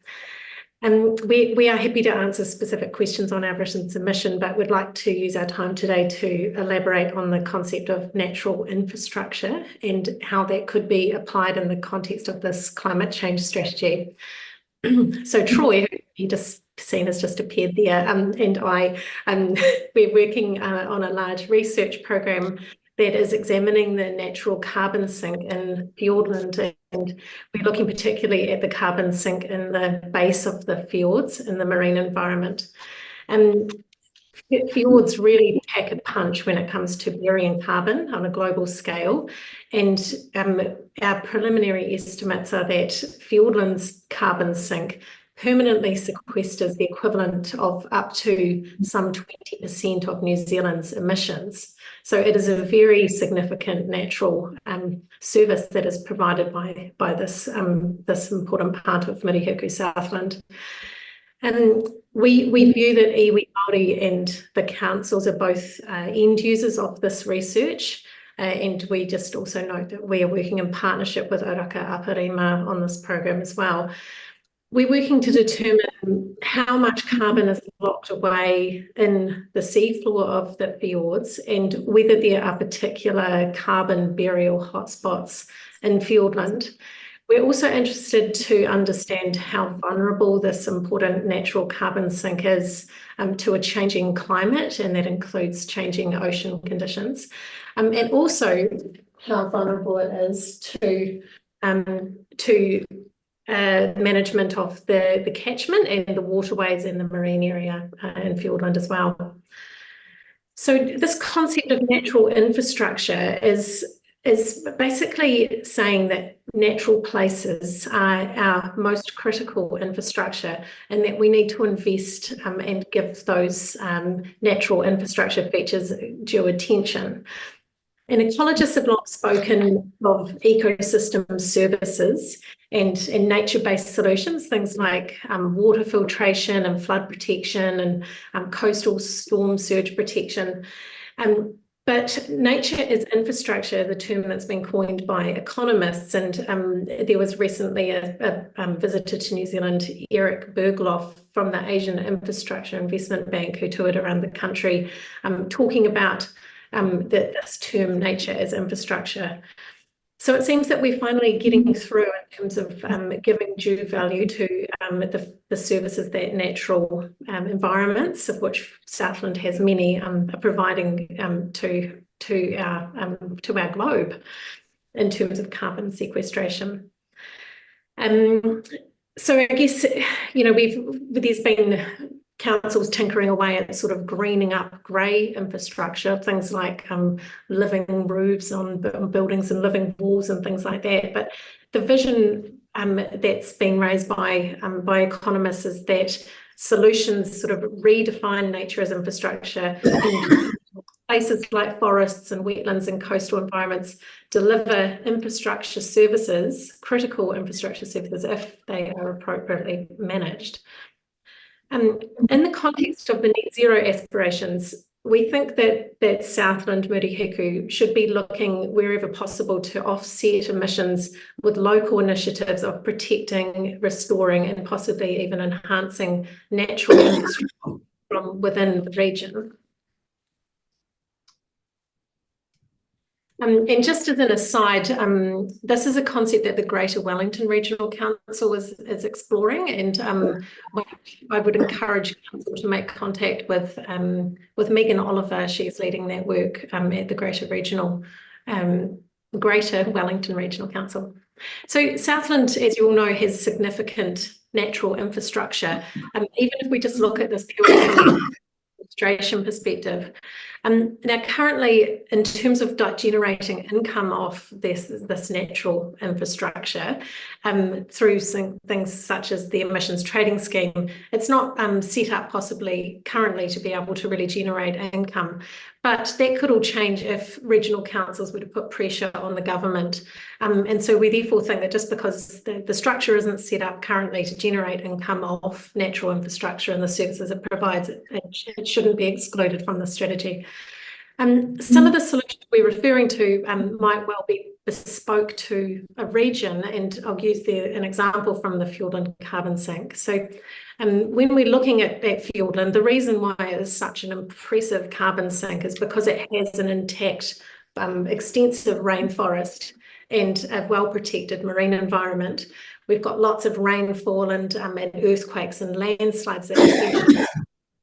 Speaker 10: We are happy to answer specific questions on our written submission, but would like to use our time today to elaborate on the concept of natural infrastructure and how that could be applied in the context of this climate change strategy. So Troy, who you just seen has just appeared there, and I, we're working on a large research program that is examining the natural carbon sink in Fiordland, and we're looking particularly at the carbon sink in the base of the fjords in the marine environment. Fjords really pack a punch when it comes to burying carbon on a global scale, and our preliminary estimates are that Fiordland's carbon sink permanently sequesters the equivalent of up to some 20% of New Zealand's emissions. So it is a very significant natural service that is provided by this important part of Murihiku Southland. We view that iwi Māori and the councils are both end users of this research, and we just also note that we are working in partnership with Oraka Aparima on this program as well. We're working to determine how much carbon is locked away in the seafloor of the fjords and whether there are particular carbon burial hotspots in Fiordland. We're also interested to understand how vulnerable this important natural carbon sink is to a changing climate, and that includes changing ocean conditions, and also how vulnerable it is to management of the catchment and the waterways in the marine area in Fiordland as well. So this concept of natural infrastructure is basically saying that natural places are our most critical infrastructure, and that we need to invest and give those natural infrastructure features due attention. And ecologists have long spoken of ecosystem services and nature-based solutions, things like water filtration and flood protection and coastal storm surge protection. But nature as infrastructure, the term that's been coined by economists, and there was recently a visitor to New Zealand, Herrick from the Asian Infrastructure Investment Bank, who toured around the country talking about this term nature as infrastructure. So it seems that we're finally getting through in terms of giving due value to the services that natural environments, of which Southland has many, are providing to our globe in terms of carbon sequestration. So I guess, you know, there's been councils tinkering away at sort of greening up grey infrastructure, things like living roofs on buildings and living walls and things like that. But the vision that's been raised by economists is that solutions sort of redefine nature as infrastructure, and places like forests and wetlands and coastal environments deliver infrastructure services, critical infrastructure services, if they are appropriately managed. In the context of the net zero aspirations, we think that Southland Murihiku should be looking wherever possible to offset emissions with local initiatives of protecting, restoring, and possibly even enhancing natural infrastructure from within the region. And just as an aside, this is a concept that the Greater Wellington Regional Council is exploring, and I would encourage council to make contact with Megan Oliver. She's leading that work at the Greater Wellington Regional Council. So Southland, as you all know, has significant natural infrastructure. Even if we just look at this purely from an administration perspective. Now, currently, in terms of generating income off this natural infrastructure, through things such as the emissions trading scheme, it's not set up possibly currently to be able to really generate income. But that could all change if regional councils were to put pressure on the government. And so we therefore think that just because the structure isn't set up currently to generate income off natural infrastructure and the services it provides, it shouldn't be excluded from the strategy. Some of the solutions we're referring to might well be bespoke to a region, and I'll use an example from the Fiordland carbon sink. So when we're looking at Fiordland, the reason why it is such an impressive carbon sink is because it has an intact, extensive rainforest and a well-protected marine environment. We've got lots of rainfall and earthquakes and landslides that are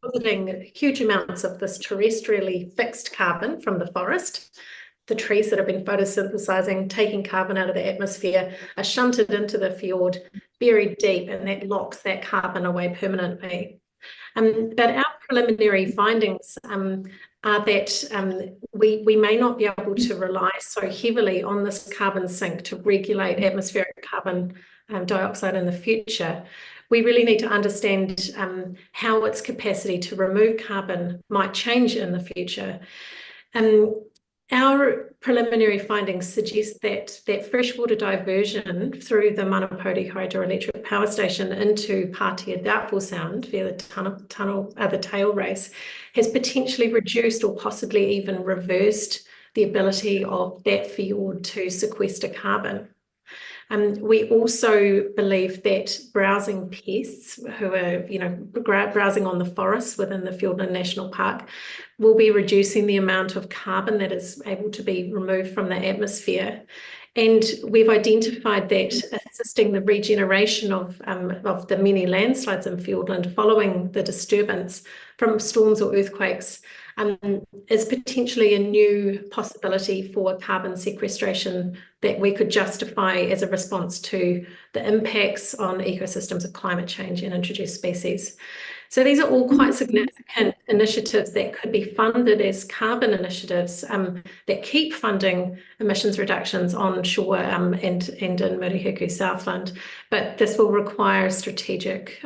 Speaker 10: depositing huge amounts of this terrestrially fixed carbon from the forest. The trees that have been photosynthesizing, taking carbon out of the atmosphere, are shunted into the fjord, buried deep, and that locks that carbon away permanently. But our preliminary findings are that we may not be able to rely so heavily on this carbon sink to regulate atmospheric carbon dioxide in the future. We really need to understand how its capacity to remove carbon might change in the future. Our preliminary findings suggest that freshwater diversion through the Manapoti hydroelectric power station into Patea Doubtful Sound via the tail race has potentially reduced or possibly even reversed the ability of that fjord to sequester carbon. We also believe that browsing pests who are, browsing on the forests within the Fiordland National Park will be reducing the amount of carbon that is able to be removed from the atmosphere. And we've identified that assisting the regeneration of the many landslides in Fiordland following the disturbance from storms or earthquakes is potentially a new possibility for carbon sequestration that we could justify as a response to the impacts on ecosystems of climate change and introduced species. So these are all quite significant initiatives that could be funded as carbon initiatives that keep funding emissions reductions onshore and in Murihiku Southland. But this will require strategic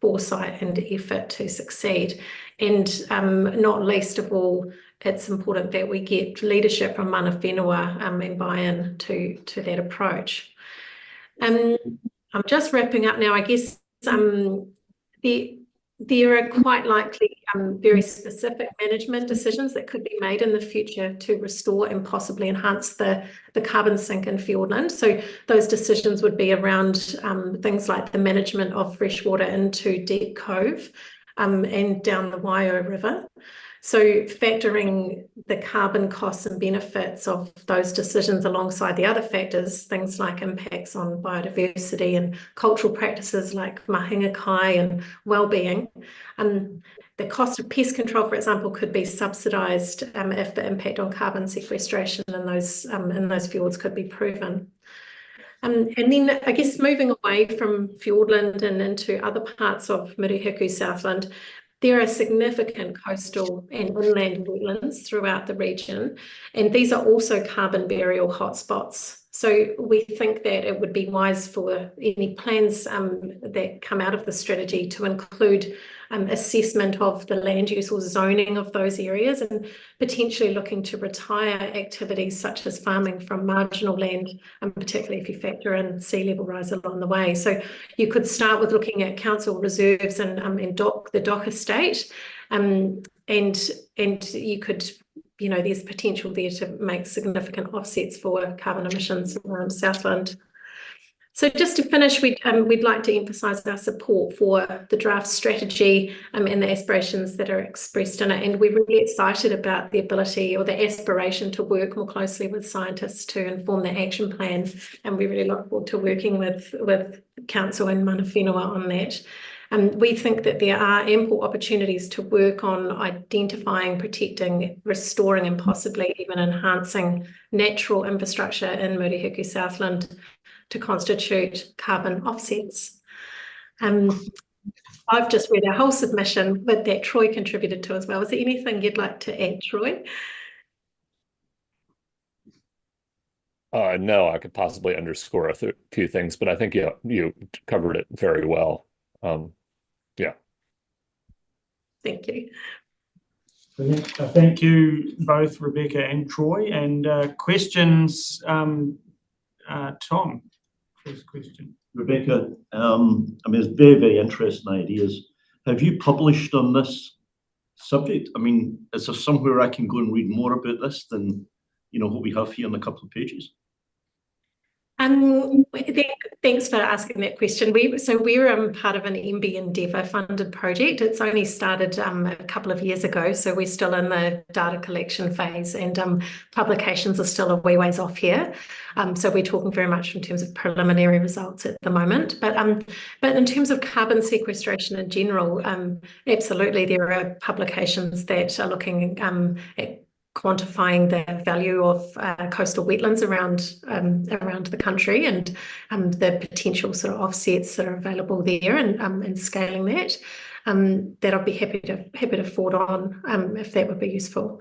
Speaker 10: foresight and effort to succeed. And not least of all, it's important that we get leadership from mana whenua and buy-in to that approach. I'm just wrapping up now. I guess there are quite likely very specific management decisions that could be made in the future to restore and possibly enhance the carbon sink in Fiordland. So those decisions would be around things like the management of freshwater into Deep Cove and down the Waipounamu River. So factoring the carbon costs and benefits of those decisions alongside the other factors, things like impacts on biodiversity and cultural practices like mahinga kai and well-being. The cost of pest control, for example, could be subsidised if the impact on carbon sequestration in those fjords could be proven. And then I guess moving away from Fiordland and into other parts of Murihiku Southland, there are significant coastal and inland wetlands throughout the region, and these are also carbon burial hotspots. So we think that it would be wise for any plans that come out of the strategy to include assessment of the land use or zoning of those areas, and potentially looking to retire activities such as farming from marginal land, and particularly if you factor in sea level rise along the way. So you could start with looking at council reserves and the dock estate, and you could, there's potential there to make significant offsets for carbon emissions around Southland. So just to finish, we'd like to emphasise our support for the draft strategy and the aspirations that are expressed in it. And we're really excited about the ability or the aspiration to work more closely with scientists to inform the action plan. And we really look forward to working with Council and mana whenua on that. We think that there are ample opportunities to work on identifying, protecting, restoring, and possibly even enhancing natural infrastructure in Murihiku Southland to constitute carbon offsets. I've just read our whole submission, but that Troy contributed to as well. Is there anything you'd like to add, Troy?
Speaker 11: No, I could possibly underscore a few things, but I think you covered it very well. Yeah.
Speaker 10: Thank you.
Speaker 1: Thank you both, Rebecca and Troy. And questions, Tom, first question.
Speaker 9: Rebecca, I mean, it's very, very interesting ideas. Have you published on this subject? I mean, is there somewhere I can go and read more about this than, you know, what we have here on a couple of pages?
Speaker 10: Thanks for asking that question. We're part of an MB Endeavour funded project. It's only started a couple of years ago, so we're still in the data collection phase, and publications are still a wee ways off here. So we're talking very much in terms of preliminary results at the moment. But in terms of carbon sequestration in general, absolutely there are publications that are looking at quantifying the value of coastal wetlands around the country, and the potential sort of offsets that are available there, and scaling that. That I'd be happy to forward on if that would be useful.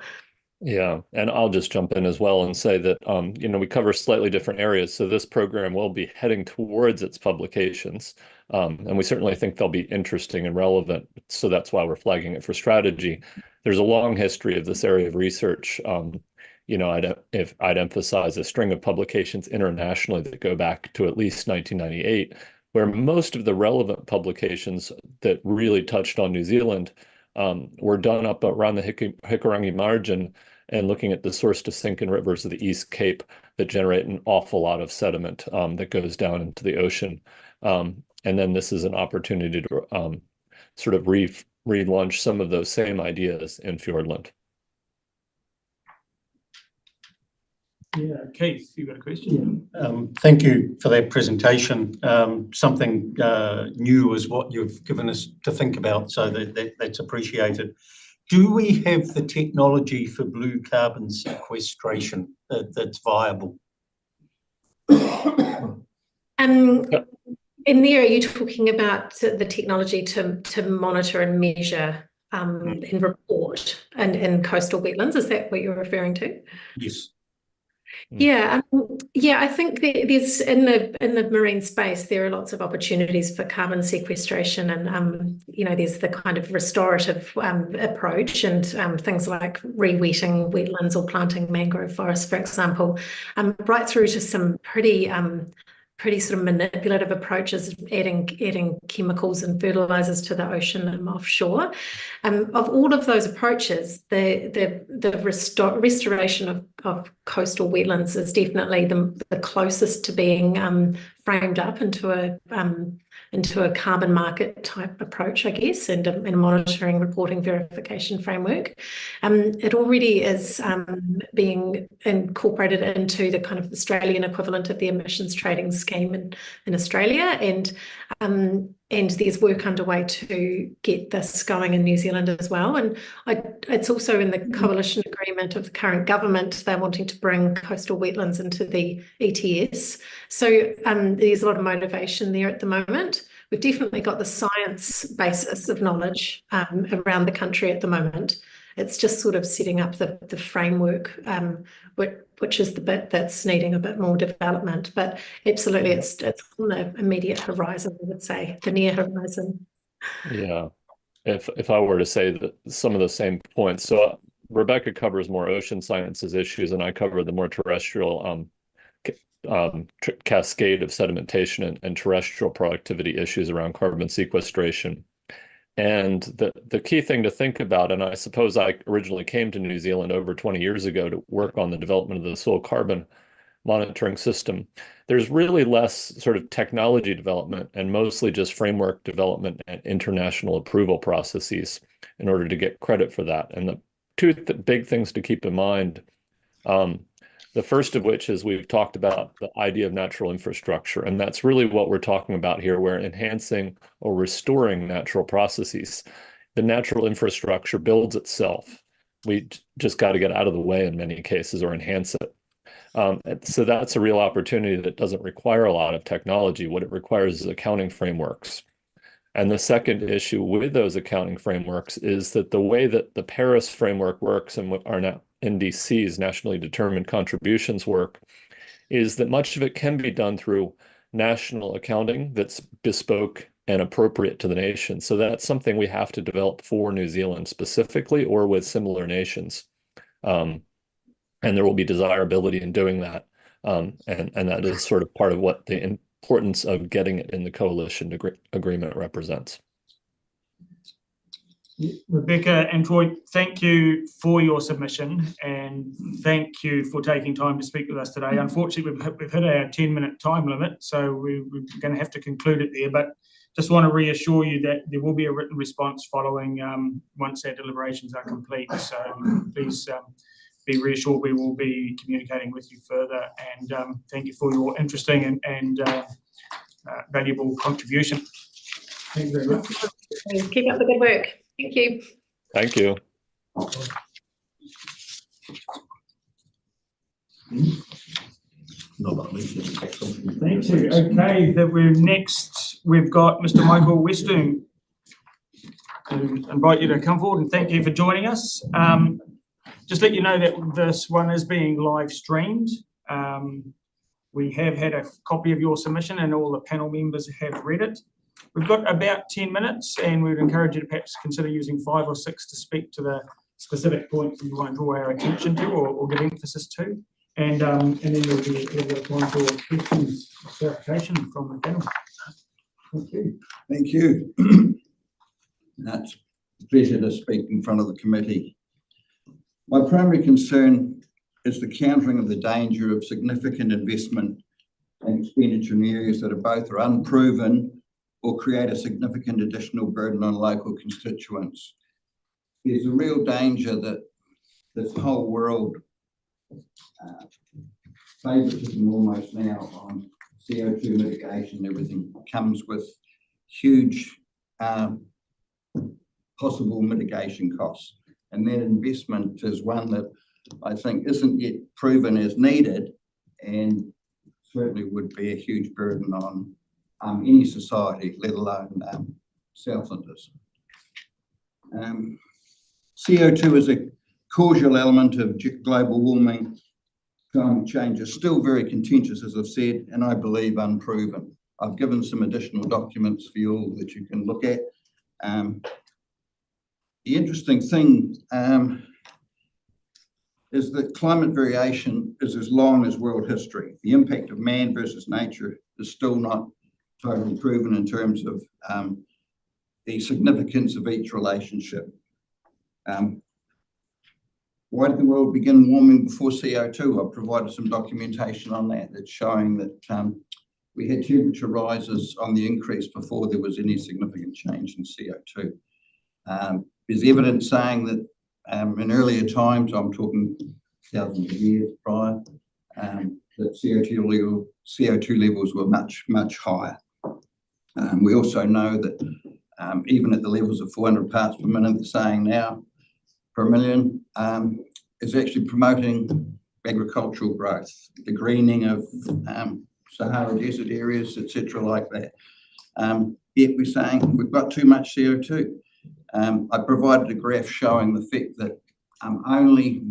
Speaker 11: Yeah, and I'll just jump in as well and say that you know, we cover slightly different areas, so this program will be heading towards its publications, and we certainly think they'll be interesting and relevant. So that's why we're flagging it for strategy. There's a long history of this area of research. You know, I'd emphasize a string of publications internationally that go back to at least 1998, where most of the relevant publications that really touched on New Zealand were done up around the Hikurangi margin, and looking at the source to sink in rivers of the East Cape that generate an awful lot of sediment that goes down into the ocean. And then this is an opportunity to sort of relaunch some of those same ideas in Fiordland.
Speaker 1: Yeah, Keith, you got a question?
Speaker 3: Thank you for that presentation. Something new is what you've given us to think about, so that's appreciated. Do we have the technology for blue carbon sequestration that's viable?
Speaker 10: In there, are you talking about the technology to monitor and measure and report in coastal wetlands? Is that what you're referring to?
Speaker 3: Yes.
Speaker 10: Yeah, I think there's in the marine space there are lots of opportunities for carbon sequestration, and you know, there's the kind of restorative approach, and things like re-wetting wetlands or planting mangrove forests, for example, right through to some pretty sort of manipulative approaches, adding chemicals and fertilizers to the ocean and offshore. Of all of those approaches, the restoration of coastal wetlands is definitely the closest to being framed up into a carbon market type approach, I guess, and a monitoring, reporting, verification framework. It already is being incorporated into the kind of Australian equivalent of the emissions trading scheme in Australia, and there's work underway to get this going in New Zealand as well. And it's also in the coalition agreement of the current government. They're wanting to bring coastal wetlands into the ETS. So there's a lot of motivation there at the moment. We've definitely got the science basis of knowledge around the country at the moment. It's just sort of setting up the framework, which is the bit that's needing a bit more development. But absolutely, it's on the immediate horizon, I would say, the near horizon.
Speaker 11: Yeah, if I were to say that some of the same points, so Rebecca covers more ocean sciences issues, and I cover the more terrestrial cascade of sedimentation and terrestrial productivity issues around carbon sequestration. And the key thing to think about, and I suppose I originally came to New Zealand over 20 years ago to work on the development of the soil carbon monitoring system, there's really less sort of technology development and mostly just framework development and international approval processes in order to get credit for that. And the two big things to keep in mind, the first of which is we've talked about the idea of natural infrastructure, and that's really what we're talking about here. We're enhancing or restoring natural processes. The natural infrastructure builds itself. We just got to get out of the way in many cases or enhance it. So that's a real opportunity that doesn't require a lot of technology. What it requires is accounting frameworks. And the second issue with those accounting frameworks is that the way that the Paris framework works and what our NDCs, nationally determined contributions, work, is that much of it can be done through national accounting that's bespoke and appropriate to the nation. So that's something we have to develop for New Zealand specifically, or with similar nations. And there will be desirability in doing that. And that is sort of part of what the importance of getting it in the coalition agreement represents.
Speaker 1: Rebecca and Troy, thank you for your submission, and thank you for taking time to speak with us today. Unfortunately, we've hit our 10-minute time limit, so we're going to have to conclude it there, but just want to reassure you that there will be a written response following once our deliberations are complete. So please be reassured we will be communicating with you further, and thank you for your interesting and valuable contribution. Thank you very much.
Speaker 10: Keep up the good work. Thank you.
Speaker 11: Thank you.
Speaker 1: Thank you. Okay, we've got Mr Michael Weusten. I invite you to come forward, and thank you for joining us. Just let you know that this one is being live streamed. We have had a copy of your submission and all the panel members have read it. We've got about 10 minutes, and we'd encourage you to perhaps consider using 5 or 6 to speak to the specific points that you want to draw our attention to or give emphasis to. And then there'll be a bit of time for questions, clarification from the panel. Thank you.
Speaker 12: Thank you. It's a pleasure to speak in front of the committee. My primary concern is the countering of the danger of significant investment and expenditure in areas that are both unproven or create a significant additional burden on local constituents. There's a real danger that this whole world favouritism almost now on CO2 mitigation and everything comes with huge possible mitigation costs. And that investment is one that I think isn't yet proven as needed, and certainly would be a huge burden on any society, let alone Southlanders. CO2 is a causal element of global warming. Climate change is still very contentious, as I've said, and I believe unproven. I've given some additional documents for you all that you can look at. The interesting thing is that climate variation is as long as world history. The impact of man versus nature is still not totally proven in terms of the significance of each relationship. Why did the world begin warming before CO2? I've provided some documentation on that that's showing that we had temperature rises on the increase before there was any significant change in CO2. There's evidence saying that in earlier times, I'm talking thousands of years prior, that CO2 levels were much, much higher. We also know that even at the levels of 400 parts per minute, they're saying now per million, is actually promoting agricultural growth, the greening of Sahara desert areas, etc., like that. Yet we're saying we've got too much CO2. I provided a graph showing the fact that only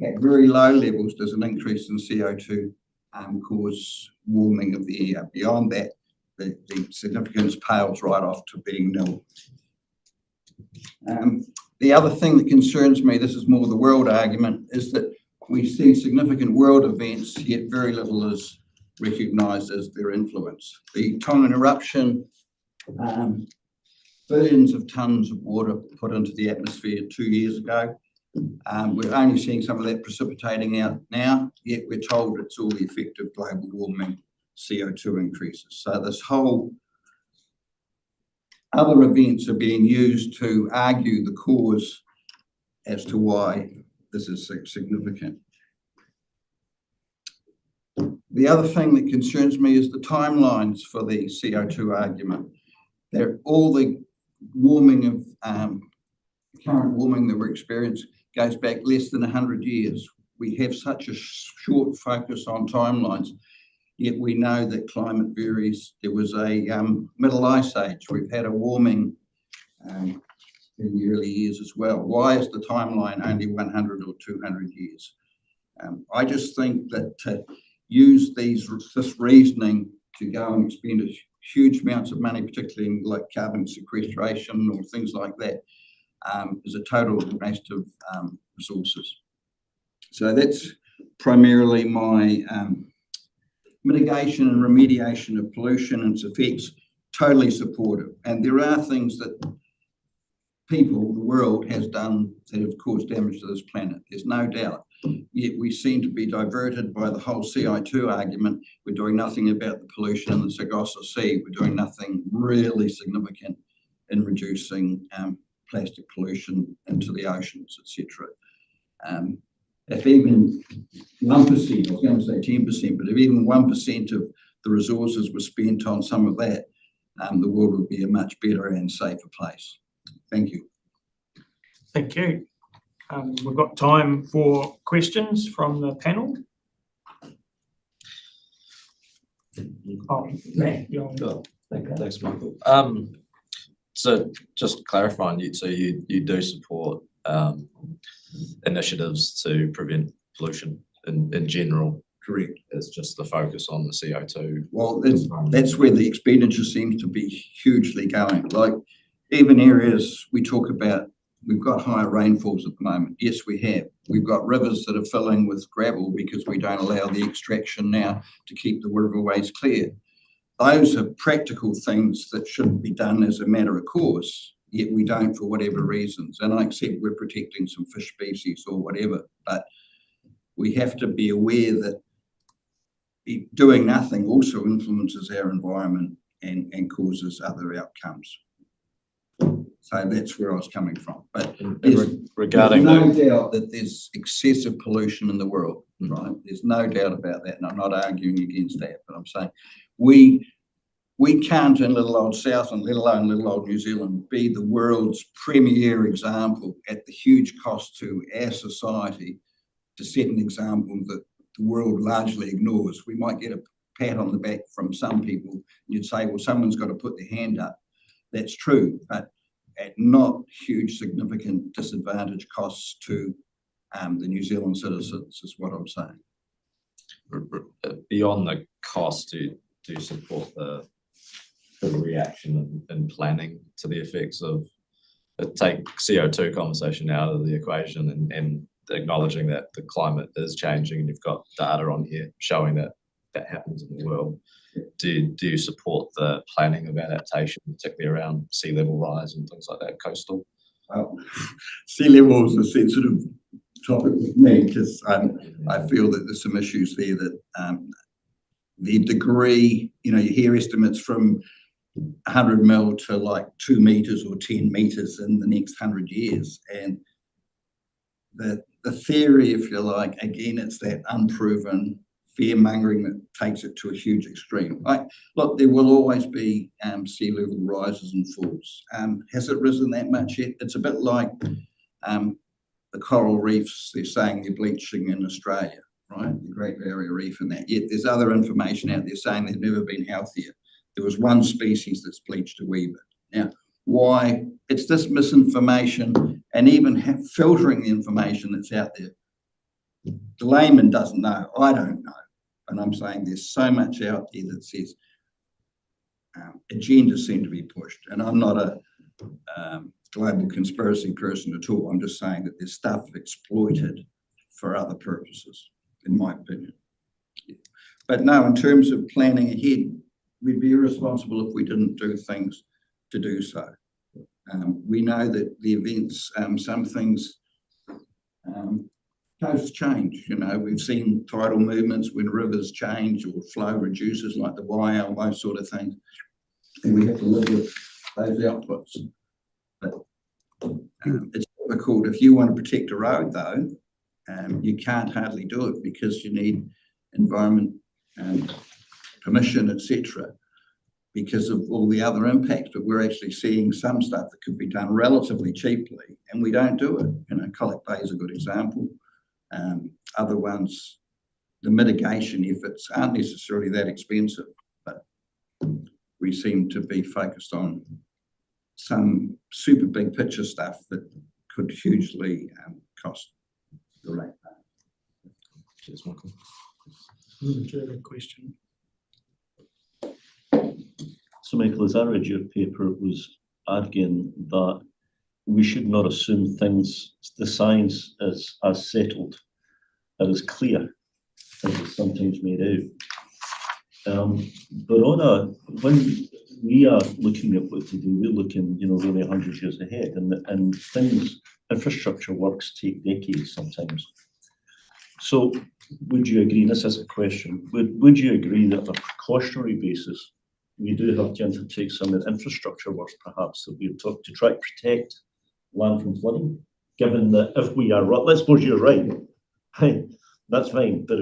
Speaker 12: at very low levels does an increase in CO2 cause warming of the air. Beyond that, the significance pales right off to being nil. The other thing that concerns me, this is more the world argument, is that we see significant world events, yet very little is recognised as their influence. The Tongan eruption, billions of tonnes of water put into the atmosphere 2 years ago. We're only seeing some of that precipitating out now, yet we're told it's all the effect of global warming, CO2 increases. So this whole other events are being used to argue the cause as to why this is significant. The other thing that concerns me is the timelines for the CO2 argument. All the warming of current warming that we're experiencing goes back less than 100 years. we have such a short focus on timelines, yet we know that climate varies. There was a middle ice age. We've had a warming in the early years as well. Why is the timeline only 100 or 200 years? I just think that to use this reasoning to go and expend huge amounts of money, particularly in like carbon sequestration or things like that, is a total waste of resources. So that's primarily my mitigation and remediation of pollution and its effects, totally supportive. And there are things that people, the world has done that have caused damage to this planet. There's no doubt. Yet we seem to be diverted by the whole CO2 argument. We're doing nothing about the pollution in the Sargasso Sea. We're doing nothing really significant in reducing plastic pollution into the oceans, etc. If even 1%, I was going to say 10%, but if even 1% of the resources were spent on some of that, the world would be a much better and safer place. Thank you.
Speaker 1: Thank you. We've got time for questions from the panel. Matt, you're on.
Speaker 6: Sure. Thanks, Michael. So just clarifying, so you do support initiatives to prevent pollution in general?
Speaker 12: Correct.
Speaker 6: It's just the focus on the CO2.
Speaker 12: Well, that's where the expenditure seems to be hugely going. Like even areas we talk about, we've got higher rainfalls at the moment. Yes, we have. We've got rivers that are filling with gravel because we don't allow the extraction now to keep the riverways clear. Those are practical things that shouldn't be done as a matter of course, yet we don't for whatever reasons. And I accept we're protecting some fish species or whatever, but we have to be aware that doing nothing also influences our environment and causes other outcomes. So that's where I was coming from. But
Speaker 6: regarding
Speaker 12: there's no doubt that there's excessive pollution in the world, right? There's no doubt about that, and I'm not arguing against that, but I'm saying we can't in little old Southland, let alone little old New Zealand, be the world's premier example at the huge cost to our society to set an example that the world largely ignores. We might get a pat on the back from some people, and you'd say, well, someone's got to put their hand up. That's true, but at not huge significant disadvantage costs to the New Zealand citizens is what I'm saying.
Speaker 6: Beyond the cost, do you support the reaction and planning to the effects of take CO2 conversation out of the equation and acknowledging that the climate is changing and you've got data on here showing that that happens in the world? Do you support the planning of adaptation, particularly around sea level rise and things like that, coastal?
Speaker 12: Sea level is a sensitive topic with me because I feel that there's some issues there that the degree, you hear estimates from 100 mil to like 2 meters or 10 meters in the next 100 years. And the theory, if you like, again, it's that unproven fear-mongering that takes it to a huge extreme. Look, there will always be sea level rises and falls. Has it risen that much yet? It's a bit like the coral reefs, they're saying they're bleaching in Australia, right? The Great Barrier Reef and that. Yet there's other information out there saying they've never been healthier. There was one species that's bleached a wee bit. Now, why? It's this misinformation and even filtering the information that's out there. The layman doesn't know. I don't know. And I'm saying there's so much out there that says agendas seem to be pushed. And I'm not a global conspiracy person at all. I'm just saying that there's stuff exploited for other purposes, in my opinion. But no, in terms of planning ahead, we'd be irresponsible if we didn't do things to do so. We know that the events, some things, coasts change. We've seen tidal movements when rivers change or flow reduces, like the Waipounamu, those sort of things. And we have to live with those outputs. But it's difficult. If you want to protect a road, though, you can't hardly do it because you need environment permission, etc., because of all the other impacts. But we're actually seeing some stuff that could be done relatively cheaply, and we don't do it. Colic Bay is a good example. Other ones, the mitigation efforts aren't necessarily that expensive, but we seem to be focused on some super big picture stuff that could hugely cost the rate.
Speaker 6: Cheers, Michael.
Speaker 1: Question.
Speaker 9: So Michael, as I read your paper, it was arguing that we should not assume things, the science is as settled, that is clear, as it's sometimes made out. But when we are looking at what to do, we're looking, really 100 years ahead, and things, infrastructure works take decades sometimes. So would you agree, and this is a question, would you agree that on a precautionary basis, we do have to undertake some of the infrastructure works perhaps that we've talked to try to protect land from flooding, given that if we are right, let's suppose you're right, that's fine, but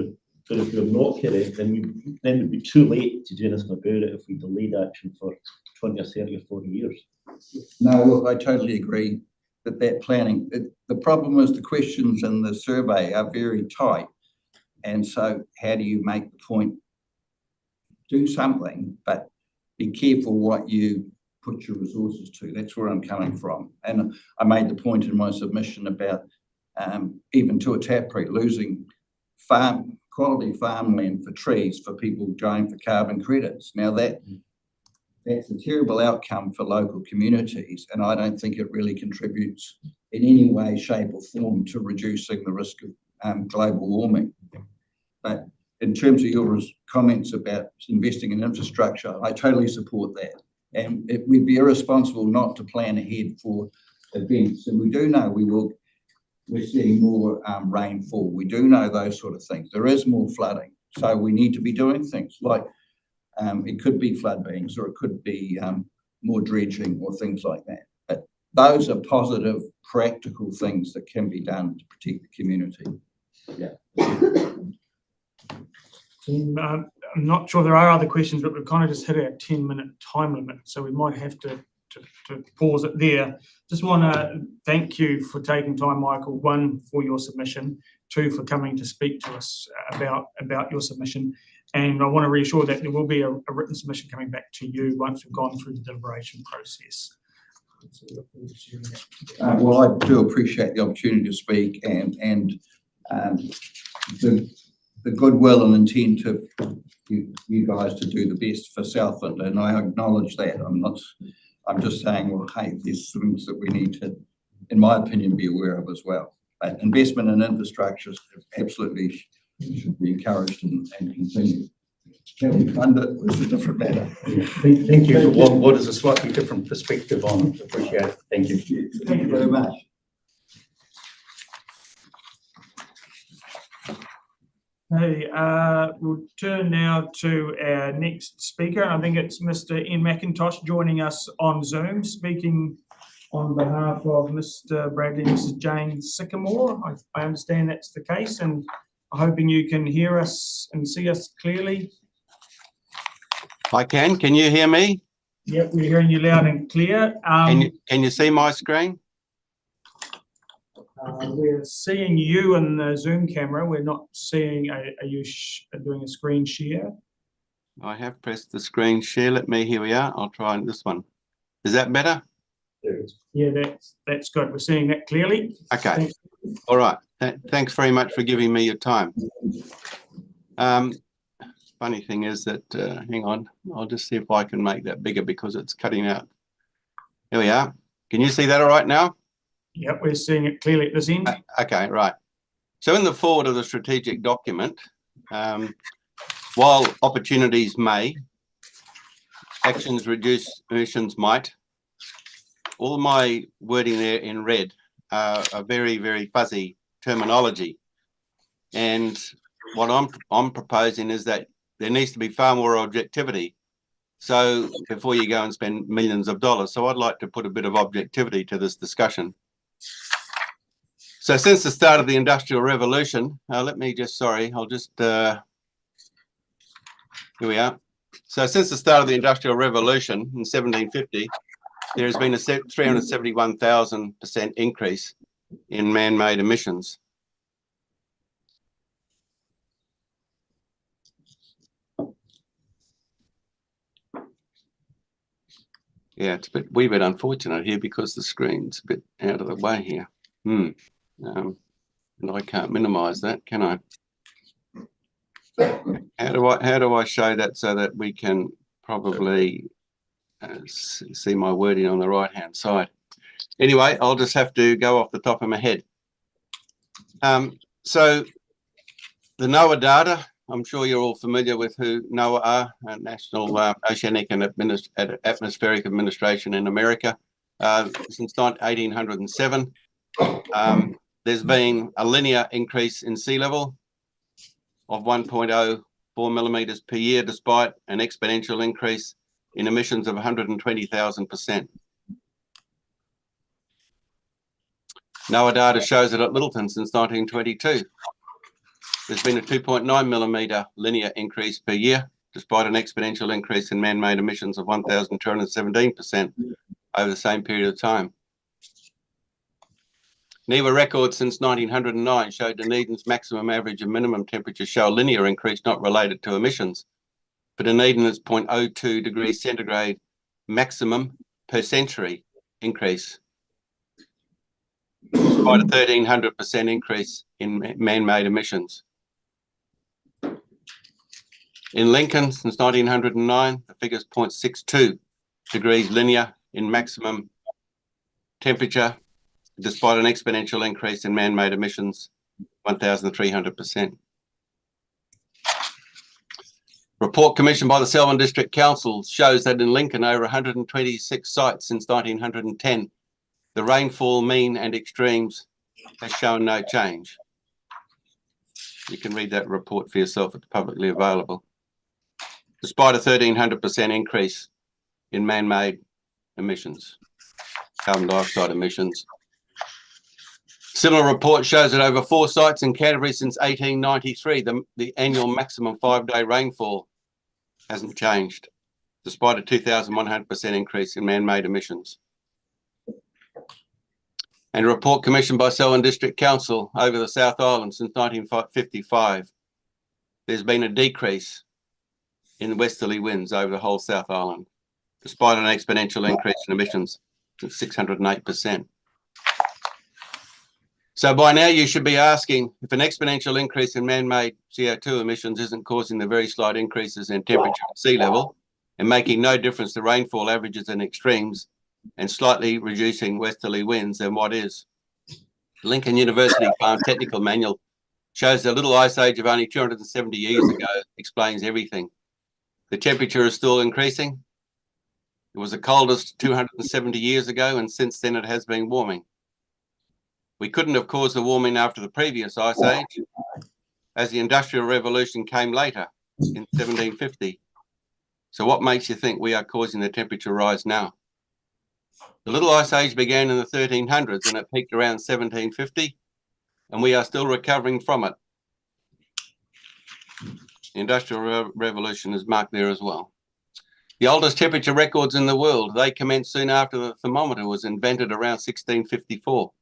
Speaker 9: if you're not correct, then it'd be too late to do anything about it if we delayed action for 20 or 30 or 40 years.
Speaker 12: No, look, I totally agree that planning, the problem is the questions in the survey are very tight. And so how do you make the point? Do something, but be careful what you put your resources to. That's where I'm coming from. And I made the point in my submission about even to a taproot, losing quality farmland for trees for people going for carbon credits. Now that's a terrible outcome for local communities, and I don't think it really contributes in any way, shape or form to reducing the risk of global warming. But in terms of your comments about investing in infrastructure, I totally support that. And it would be irresponsible not to plan ahead for events. And we do know we're seeing more rainfall. We do know those sort of things. There is more flooding. So we need to be doing things like it could be flood banks, or it could be more dredging or things like that. But those are positive, practical things that can be done to protect the community. Yeah.
Speaker 1: I'm not sure there are other questions, but we've kind of just hit our 10-minute time limit, so we might have to pause it there. Just want to thank you for taking time, Michael, one, for your submission, two, for coming to speak to us about your submission. And I want to reassure that there will be a written submission coming back to you once we've gone through the deliberation process.
Speaker 12: Well, I do appreciate the opportunity to speak and the goodwill and intent of you guys to do the best for Southland, and I acknowledge that. I'm just saying, well, hey, there's things that we need to, in my opinion, be aware of as well. But investment in infrastructure absolutely should be encouraged and continued. Can we fund it? It's a different matter.
Speaker 3: Thank you. What is a slightly different perspective on it? Appreciate it. Thank you.
Speaker 12: Thank you very much.
Speaker 1: Hey, we'll turn now to our next speaker. I think it's Mr. Ian McIntosh joining us on Zoom, speaking on behalf of Mr. Bradley and Mrs. Jane Sycamore. I understand that's the case, and I'm hoping you can hear us and see us clearly.
Speaker 13: I can. Can you hear me?
Speaker 1: Yep, we're hearing you loud and clear.
Speaker 13: Can you see my screen?
Speaker 1: We're seeing you in the Zoom camera. We're not seeing, are you doing a screen share?
Speaker 13: I have pressed the screen share. Here we are. I'll try this one. Is that better?
Speaker 1: Yeah, that's good. We're seeing that clearly.
Speaker 13: Okay. All right. Thanks very much for giving me your time. Funny thing is that, hang on, I'll just see if I can make that bigger because it's cutting out. Here we are. Can you see that all right now?
Speaker 1: Yep, we're seeing it clearly at this end.
Speaker 13: Okay, right. So in the forward of the strategic document, while opportunities may, actions reduce emissions might, all my wording there in red are very, very fuzzy terminology. And what I'm proposing is that there needs to be far more objectivity. So before you go and spend millions of dollars. So I'd like to put a bit of objectivity to this discussion. So since the start of the Industrial Revolution, here we are. So since the start of the Industrial Revolution in 1750, there has been a 371,000% increase in man-made emissions. Yeah, it's a wee bit unfortunate here because the screen's a bit out of the way here. And I can't minimize that, can I? How do I show that so that we can probably see my wording on the right hand side? Anyway, I'll just have to go off the top of my head. So the NOAA data, I'm sure you're all familiar with who NOAA are, National Oceanic and Atmospheric Administration in America. Since 1807, there's been a linear increase in sea level of 1.04 millimeters per year, despite an exponential increase in emissions of 120,000%. NOAA data shows that at Littleton since 1922, there's been a 2.9 millimeter linear increase per year, despite an exponential increase in man-made emissions of 1,217% over the same period of time. NIWA records since 1909 showed Dunedin's maximum average and minimum temperature show a linear increase not related to emissions. For Dunedin, it's 0.02 degrees centigrade maximum per century increase, despite a 1,300% increase in man-made emissions. In Lincoln, since 1909, the figure's 0.62 degrees linear in maximum temperature, despite an exponential increase in man-made emissions, 1,300%. Report commissioned by the Selwyn District Council shows that in Lincoln, over 126 sites since 1910, the rainfall mean and extremes has shown no change. You can read that report for yourself. It's publicly available. Despite a 1,300% increase in man-made emissions, carbon dioxide emissions. Similar report shows that over 4 sites in Canterbury since 1893, the annual maximum 5-day rainfall hasn't changed, despite a 2,100% increase in man-made emissions. And a report commissioned by Selwyn District Council over the South Island since 1955, there's been a decrease in westerly winds over the whole South Island, despite an exponential increase in emissions of 608%. So by now you should be asking if an exponential increase in man-made CO2 emissions isn't causing the very slight increases in temperature and sea level and making no difference to rainfall averages and extremes and slightly reducing westerly winds, then what is? Lincoln University Farm Technical Manual shows the little ice age of only 270 years ago explains everything. The temperature is still increasing. It was the coldest 270 years ago, and since then it has been warming. We couldn't have caused the warming after the previous ice age, as the Industrial Revolution came later in 1750. So what makes you think we are causing the temperature rise now? The little ice age began in the 1300s and it peaked around 1750, and we are still recovering from it. The Industrial Revolution is marked there as well. The oldest temperature records in the world, they commenced soon after the thermometer was invented around 1654.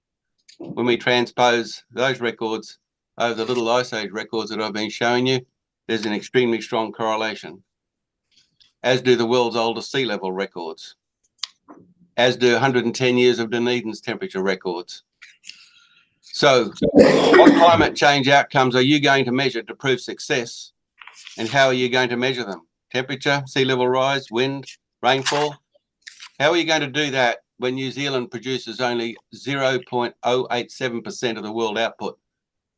Speaker 13: When we transpose those records over the little ice age records that I've been showing you, there's an extremely strong correlation, as do the world's oldest sea level records, as do 110 years of Dunedin's temperature records. So what climate change outcomes are you going to measure to prove success, and how are you going to measure them? Temperature, sea level rise, wind, rainfall? How are you going to do that when New Zealand produces only 0.087% of the world output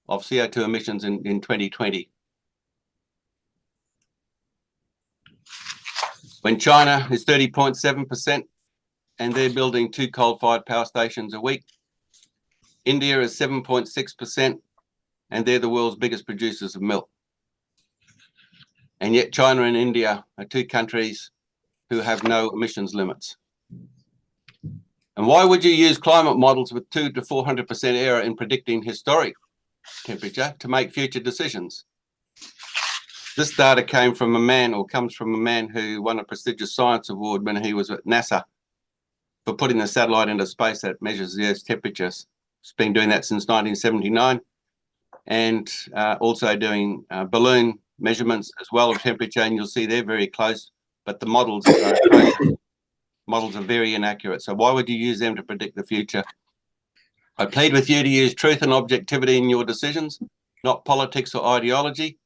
Speaker 13: of CO2 emissions in 2020? When China is 30.7% and they're building 2 coal-fired power stations a week. India is 7.6% and they're the world's biggest producers of milk. And yet China and India are 2 countries who have no emissions limits. And why would you use climate models with 200 to 400% error in predicting historic temperature to make future decisions? This data came from a man, or comes from a man who won a prestigious science award when he was at NASA for putting the satellite into space that measures the Earth's temperatures. He's been doing that since 1979, and also doing balloon measurements as well of temperature, and you'll see they're very close, but the models are closer. Models are very inaccurate. So why would you use them to predict the future? I plead with you to use truth and objectivity in your decisions, not politics or ideology.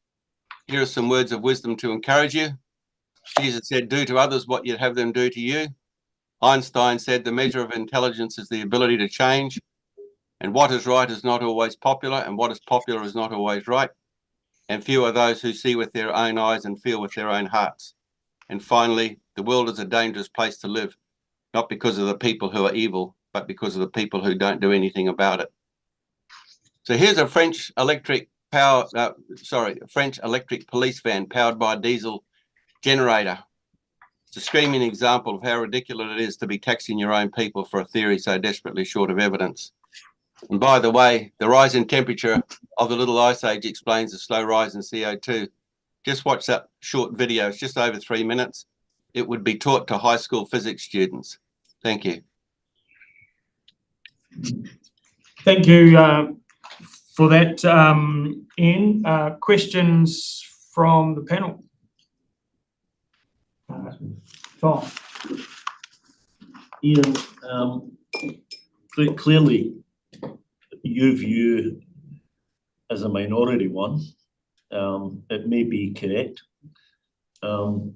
Speaker 13: Here are some words of wisdom to encourage you. Jesus said, do to others what you'd have them do to you. Einstein said, the measure of intelligence is the ability to change. And what is right is not always popular, and what is popular is not always right. And few are those who see with their own eyes and feel with their own hearts. And finally, the world is a dangerous place to live, not because of the people who are evil, but because of the people who don't do anything about it. So here's a French electric police van powered by a diesel generator. It's a screaming example of how ridiculous it is to be taxing your own people for a theory so desperately short of evidence. And by the way, the rise in temperature of the Little Ice Age explains the slow rise in CO2. Just watch that short video. It's just over 3 minutes. It would be taught to high school physics students. Thank you.
Speaker 1: Thank you for that, Ian. Questions from the panel? Tom.
Speaker 9: Ian, clearly your view as a minority one, it may be correct, and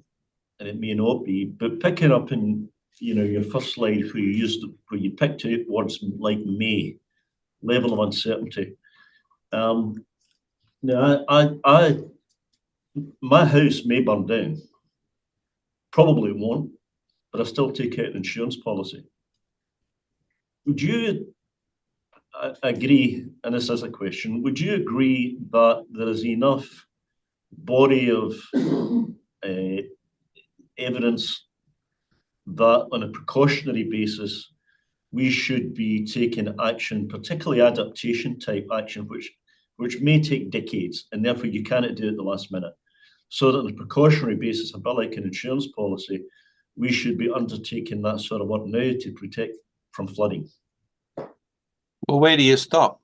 Speaker 9: it may not be, but picking up in your first slide where you picked out words like may, level of uncertainty. Now my house may burn down, probably won't, but I still take out an insurance policy. Would you agree, and this is a question, would you agree that there is enough body of evidence that on a precautionary basis we should be taking action, particularly adaptation type action, which may take decades, and therefore you cannot do it at the last minute, so that on a precautionary basis, a bit like an insurance policy, we should be undertaking that sort of work now to protect from flooding?
Speaker 13: Well, where do you stop?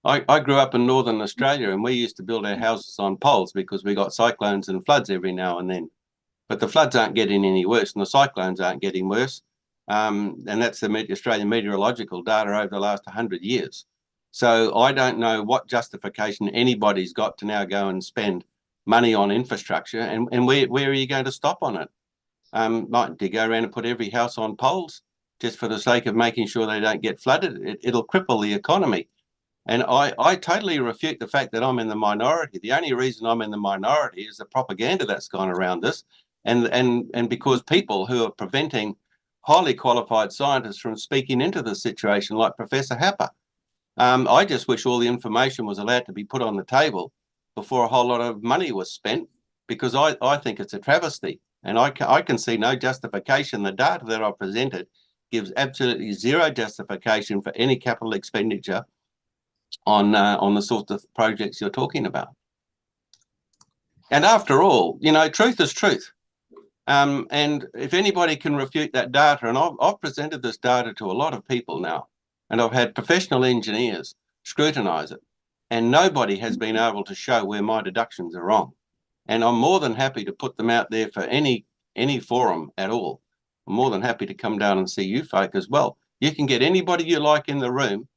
Speaker 13: I grew up in Northern Australia, and we used to build our houses on poles because we got cyclones and floods every now and then. But the floods aren't getting any worse, and the cyclones aren't getting worse. And that's the Australian meteorological data over the last 100 years. So I don't know what justification anybody's got to now go and spend money on infrastructure, and where are you going to stop on it? Like, to go around and put every house on poles just for the sake of making sure they don't get flooded? It'll cripple the economy. And I totally refute the fact that I'm in the minority. The only reason I'm in the minority is the propaganda that's gone around this, and because people who are preventing highly qualified scientists from speaking into the situation, like Professor Happer. I just wish all the information was allowed to be put on the table before a whole lot of money was spent, because I think it's a travesty, and I can see no justification. The data that I presented gives absolutely zero justification for any capital expenditure on the sort of projects you're talking about. And after all, truth is truth. And if anybody can refute that data, and I've presented this data to a lot of people now, and I've had professional engineers scrutinise it, and nobody has been able to show where my deductions are wrong. And I'm more than happy to put them out there for any forum at all. I'm more than happy to come down and see you folk as well. You can get anybody you like in the room,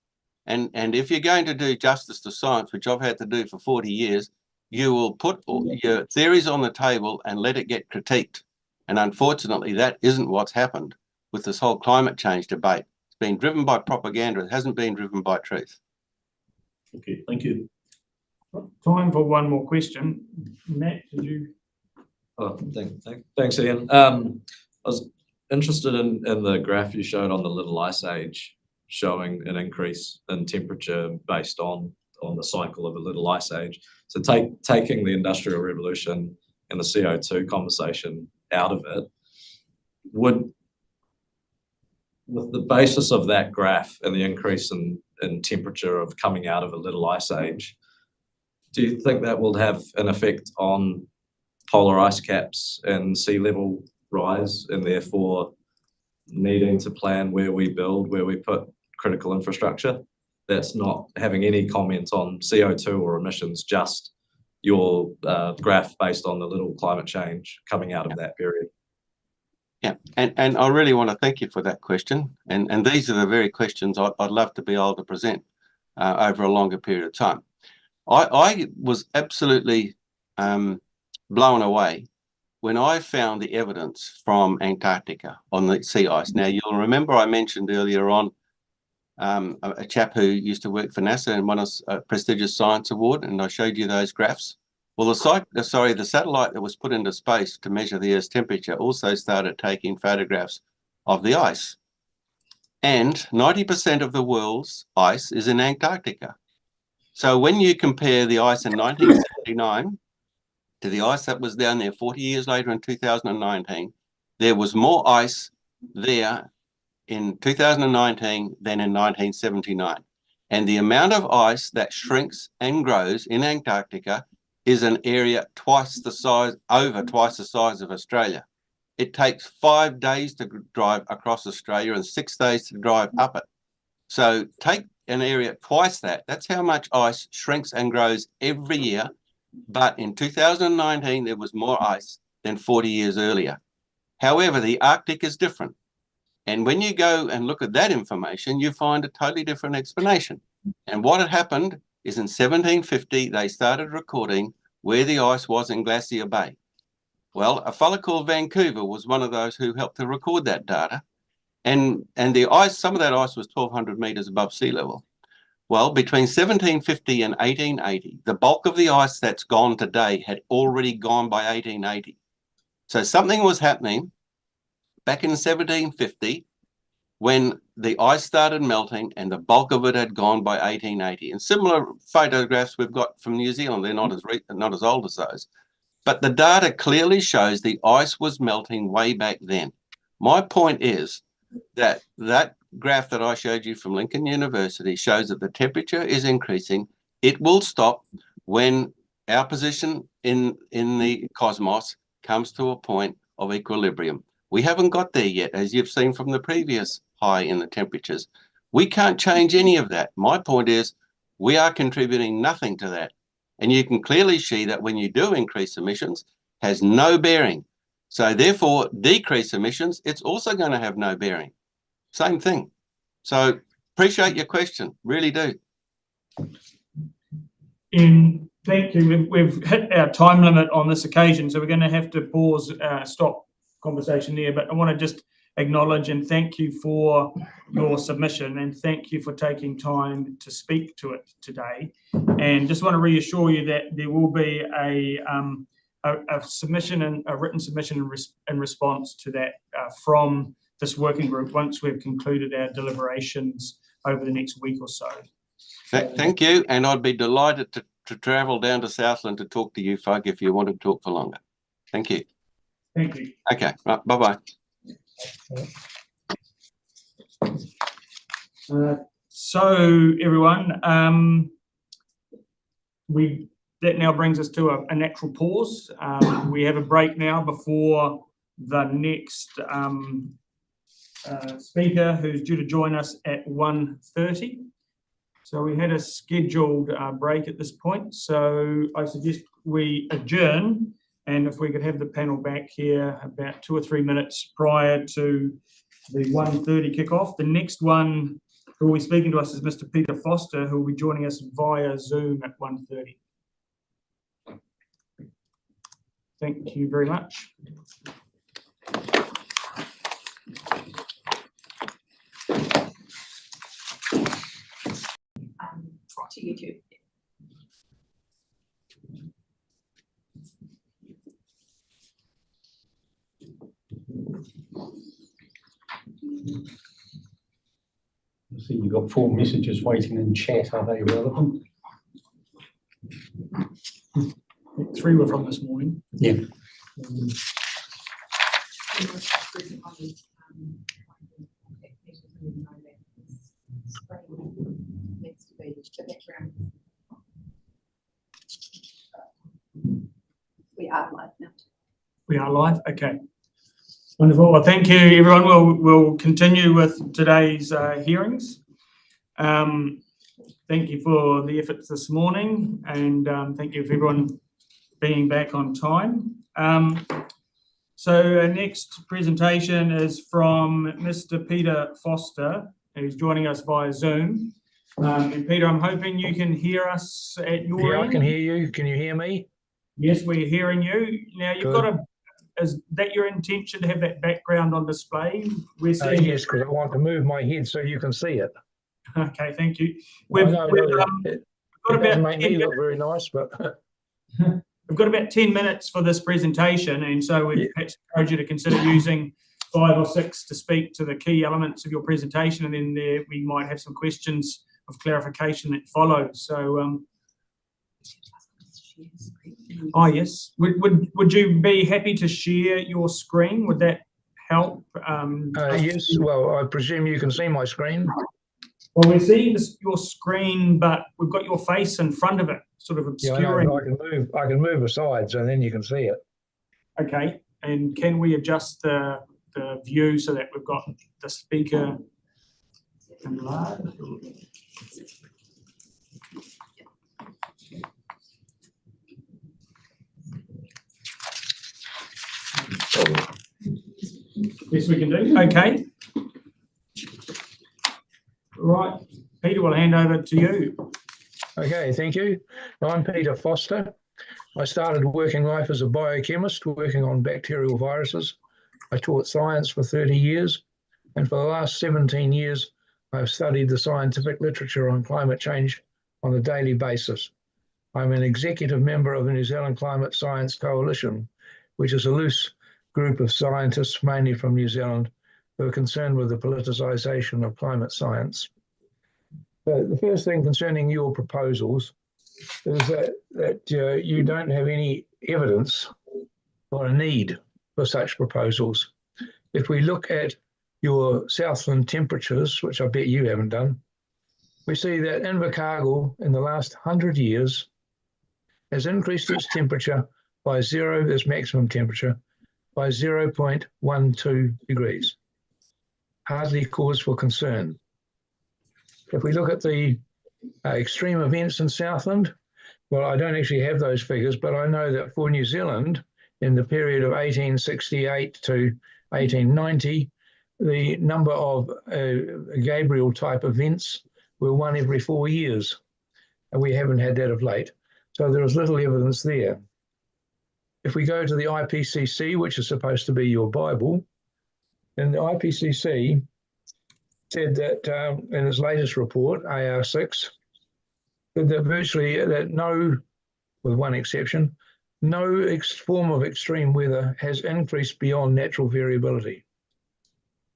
Speaker 13: and if you're going to do justice to science, which I've had to do for 40 years, you will put all your theories on the table and let it get critiqued. And unfortunately, that isn't what's happened with this whole climate change debate. It's been driven by propaganda. It hasn't been driven by truth.
Speaker 9: Okay, thank you.
Speaker 1: Time for one more question. Matt, did you?
Speaker 6: Oh, thanks, Ian. I was interested in the graph you showed on the Little Ice Age, showing an increase in temperature based on the cycle of a Little Ice Age. So taking the Industrial Revolution and the CO2 conversation out of it, with the basis of that graph and the increase in temperature of coming out of a Little Ice Age, do you think that will have an effect on polar ice caps and sea level rise, and therefore needing to plan where we build, where we put critical infrastructure? That's not having any comment on CO2 or emissions, just your graph based on the little climate change coming out of that period.
Speaker 13: Yeah, and I really want to thank you for that question. And these are the very questions I'd love to be able to present over a longer period of time. I was absolutely blown away when I found the evidence from Antarctica on the sea ice. Now, you'll remember I mentioned earlier on a chap who used to work for NASA and won a prestigious science award, and I showed you those graphs. Well, the satellite that was put into space to measure the Earth's temperature also started taking photographs of the ice. And 90% of the world's ice is in Antarctica. So when you compare the ice in 1979 to the ice that was down there 40 years later in 2019, there was more ice there in 2019 than in 1979. And the amount of ice that shrinks and grows in Antarctica is an area twice the size of Australia. It takes 5 days to drive across Australia and 6 days to drive up it. So take an area twice that. That's how much ice shrinks and grows every year. But in 2019, there was more ice than 40 years earlier. However, the Arctic is different. And when you go and look at that information, you find a totally different explanation. And what had happened is in 1750, they started recording where the ice was in Glacier Bay. Well, a fellow called Vancouver was one of those who helped to record that data. And the ice, some of that ice was 1,200 meters above sea level. Well, between 1750 and 1880, the bulk of the ice that's gone today had already gone by 1880. So something was happening back in 1750 when the ice started melting and the bulk of it had gone by 1880. And similar photographs we've got from New Zealand, they're not as old as those. But the data clearly shows the ice was melting way back then. My point is that graph that I showed you from Lincoln University shows that the temperature is increasing. It will stop when our position in the cosmos comes to a point of equilibrium. We haven't got there yet, as you've seen from the previous high in the temperatures. We can't change any of that. My point is we are contributing nothing to that. And you can clearly see that when you do increase emissions, has no bearing. So therefore, decrease emissions, it's also going to have no bearing. Same thing. So appreciate your question, really do.
Speaker 1: And thank you. We've hit our time limit on this occasion, so we're going to have to pause, stop conversation there. But I want to just acknowledge and thank you for your submission, and thank you for taking time to speak to it today. And just want to reassure you that there will be a submission, and a written submission in response to that from this working group once we've concluded our deliberations over the next week or so.
Speaker 13: Thank you, and I'd be delighted to travel down to Southland to talk to you folk if you want to talk for longer. Thank you.
Speaker 1: Thank you.
Speaker 13: Okay, right, bye-bye.
Speaker 1: So everyone, that now brings us to a natural pause. We have a break now before the next speaker, who's due to join us at 1:30. So we had a scheduled break at this point. So I suggest we adjourn, and if we could have the panel back here about 2 or 3 minutes prior to the 1:30 kickoff. The next one who will be speaking to us is Mr. Peter Foster, who will be joining us via Zoom at 1:30. Thank you very much.
Speaker 14: To YouTube.
Speaker 3: I see you've got 4 messages waiting in chat. Are they relevant?
Speaker 1: 3 were from this morning.
Speaker 3: Yeah.
Speaker 14: We are live now.
Speaker 1: We are live? Okay. Wonderful. Well, thank you, everyone. We'll continue with today's hearings. Thank you for the efforts this morning, and thank you for everyone being back on time. So our next presentation is from Mr Peter Foster, who's joining us via Zoom. And Peter, I'm hoping you can hear us at your end.
Speaker 15: I can hear you. Can you hear me?
Speaker 1: Yes, we're hearing you. Now you've got is that your intention to have that background on display? We're seeing
Speaker 15: yes, because I want to move my head so you can see it.
Speaker 1: Okay, thank you.
Speaker 15: It doesn't make me look very nice, but
Speaker 1: we've got about 10 minutes for this presentation, and so we perhaps encourage you to consider using 5 or 6 to speak to the key elements of your presentation, and then there we might have some questions of clarification that follow. So, yes, would you be happy to share your screen? Would that help?
Speaker 15: yes. Well, I presume you can see my screen.
Speaker 1: Well, we're seeing your screen, but we've got your face in front of it, sort of obscuring.
Speaker 15: Yeah, I can move aside, so then you can see it.
Speaker 1: Okay, and can we adjust the view so that we've got the speaker enlarged? Yes, we can do. Okay. Right, Peter, we'll hand over to you.
Speaker 15: Okay, thank you. I'm Peter Foster. I started working life as a biochemist, working on bacterial viruses. I taught science for 30 years, and for the last 17 years, I've studied the scientific literature on climate change on a daily basis. I'm an executive member of the New Zealand Climate Science Coalition, which is a loose group of scientists, mainly from New Zealand, who are concerned with the politicisation of climate science. So the first thing concerning your proposals is that you don't have any evidence or a need for such proposals. If we look at your Southland temperatures, which I bet you haven't done, we see that Invercargill in the last 100 years has increased its temperature by its maximum temperature, by 0.12 degrees. Hardly cause for concern. If we look at the extreme events in Southland, well, I don't actually have those figures, but I know that for New Zealand, in the period of 1868 to 1890, the number of Gabriel-type events were 1 every 4 years, and we haven't had that of late. So there is little evidence there. If we go to the IPCC, which is supposed to be your Bible, then the IPCC said that in its latest report, AR6, that virtually no, with one exception, no form of extreme weather has increased beyond natural variability.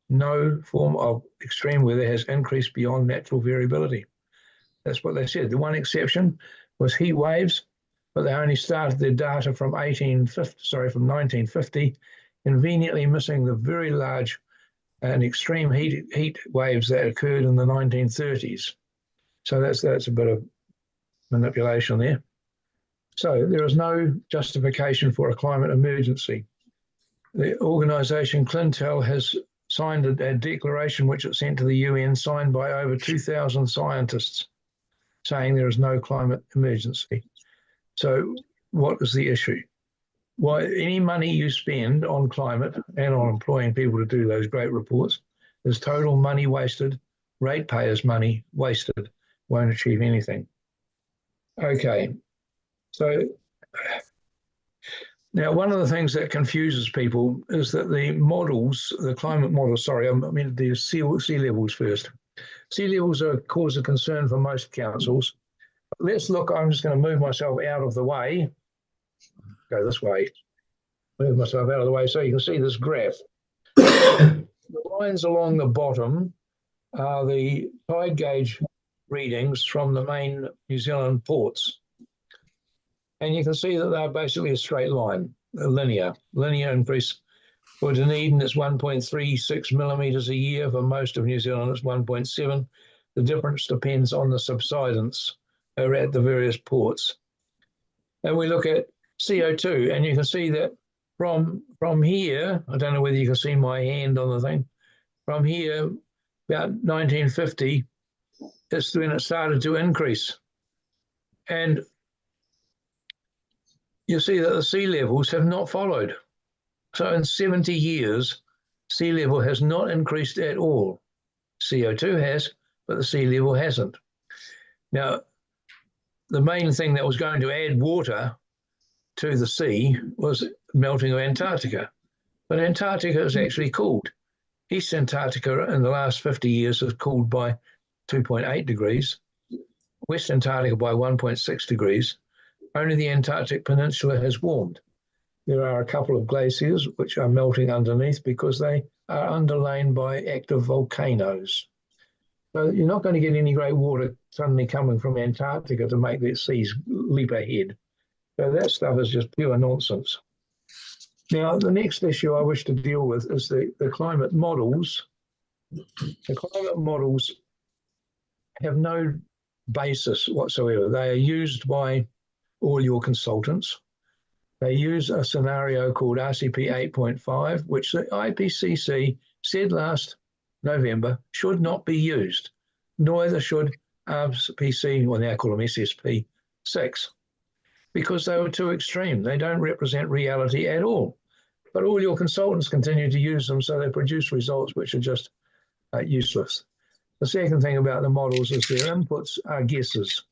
Speaker 15: No form of extreme weather has increased beyond natural variability. That's what they said. The one exception was heat waves, but they only started their data from 1950, conveniently missing the very large and extreme heat waves that occurred in the 1930s. So that's a bit of manipulation there. So there is no justification for a climate emergency. The organisation Clintel has signed a declaration which it sent to the UN, signed by over 2,000 scientists, saying there is no climate emergency. So what is the issue? Why any money you spend on climate and on employing people to do those great reports is total money wasted, ratepayers' money wasted, won't achieve anything. Okay, so now one of the things that confuses people is that the models, the climate models, sorry, I mean the sea levels first. Sea levels are a cause of concern for most councils. Let's look, I'm just going to move myself out of the way. Go this way, move myself out of the way so you can see this graph. The lines along the bottom are the tide gauge readings from the main New Zealand ports. And you can see that they're basically a straight line, a linear increase. For Dunedin, it's 1.36 millimetres a year. For most of New Zealand, it's 1.7. The difference depends on the subsidence at the various ports. And we look at CO2, and you can see that from here, I don't know whether you can see my hand on the thing, from here, about 1950, is when it started to increase. And you see that the sea levels have not followed. So in 70 years, sea level has not increased at all. CO2 has, but the sea level hasn't. Now, the main thing that was going to add water to the sea was melting of Antarctica. But Antarctica is actually cooled. East Antarctica in the last 50 years has cooled by 2.8 degrees, West Antarctica by 1.6 degrees. Only the Antarctic Peninsula has warmed. There are a couple of glaciers which are melting underneath because they are underlain by active volcanoes. So you're not going to get any great water suddenly coming from Antarctica to make the seas leap ahead. So that stuff is just pure nonsense. Now, the next issue I wish to deal with is the climate models. The climate models have no basis whatsoever. They are used by all your consultants. They use a scenario called RCP 8.5, which the IPCC said last November should not be used. Neither should RCPC, well, now I call them SSP 6, because they were too extreme. They don't represent reality at all. But all your consultants continue to use them, so they produce results which are just useless. The second thing about the models is their inputs are guesses.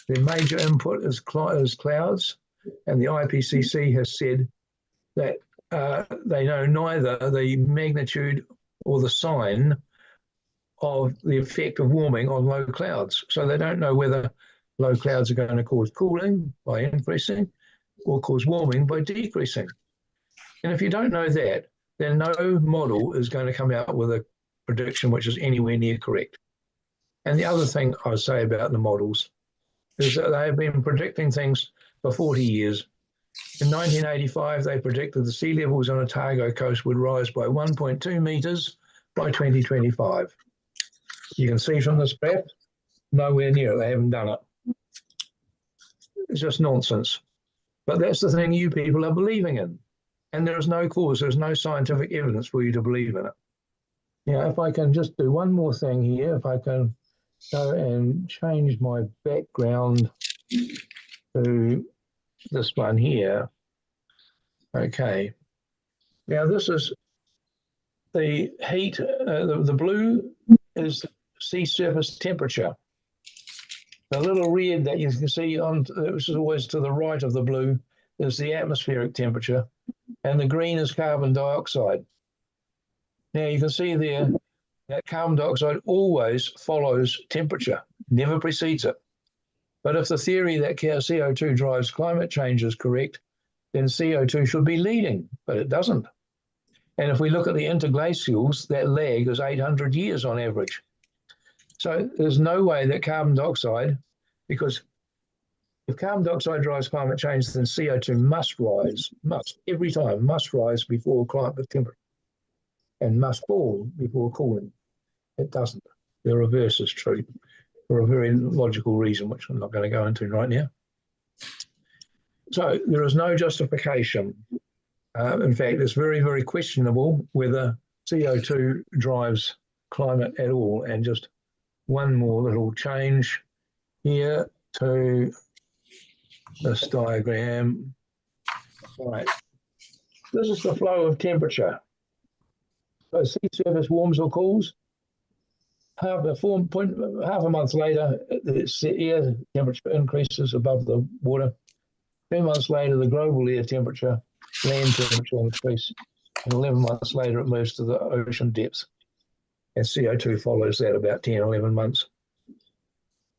Speaker 15: Their major input is clouds, and the IPCC has said that they know neither the magnitude or the sign of the effect of warming on low clouds. So they don't know whether low clouds are going to cause cooling by increasing or cause warming by decreasing. And if you don't know that, then no model is going to come out with a prediction which is anywhere near correct. And the other thing I say about the models is that they have been predicting things for 40 years. In 1985, they predicted the sea levels on Otago coast would rise by 1.2 metres by 2025. You can see from this graph, nowhere near it. They haven't done it. It's just nonsense. But that's the thing you people are believing in. And there is no cause, there's no scientific evidence for you to believe in it. Now, if I can just do one more thing here, if I can go and change my background to this one here. Okay. Now, this is the heat, the blue is sea surface temperature. The little red that you can see on, which is always to the right of the blue, is the atmospheric temperature, and the green is carbon dioxide. Now you can see there that carbon dioxide always follows temperature, never precedes it. But if the theory that CO2 drives climate change is correct, then CO2 should be leading, but it doesn't. And if we look at the interglacials, that lag is 800 years on average. So there's no way that carbon dioxide, because if carbon dioxide drives climate change, then CO2 must rise, every time, must rise before climate temperature and must fall before cooling. It doesn't. The reverse is true for a very logical reason, which I'm not going to go into right now. So there is no justification. In fact, it's very, very questionable whether CO2 drives climate at all. And just one more little change here to this diagram. Right. This is the flow of temperature. So sea surface warms or cools. Half a month later, the air temperature increases above the water. 2 months later, the global air temperature, land temperature increase, and 11 months later, it moves to the ocean depths. And CO2 follows that about 10, 11 months.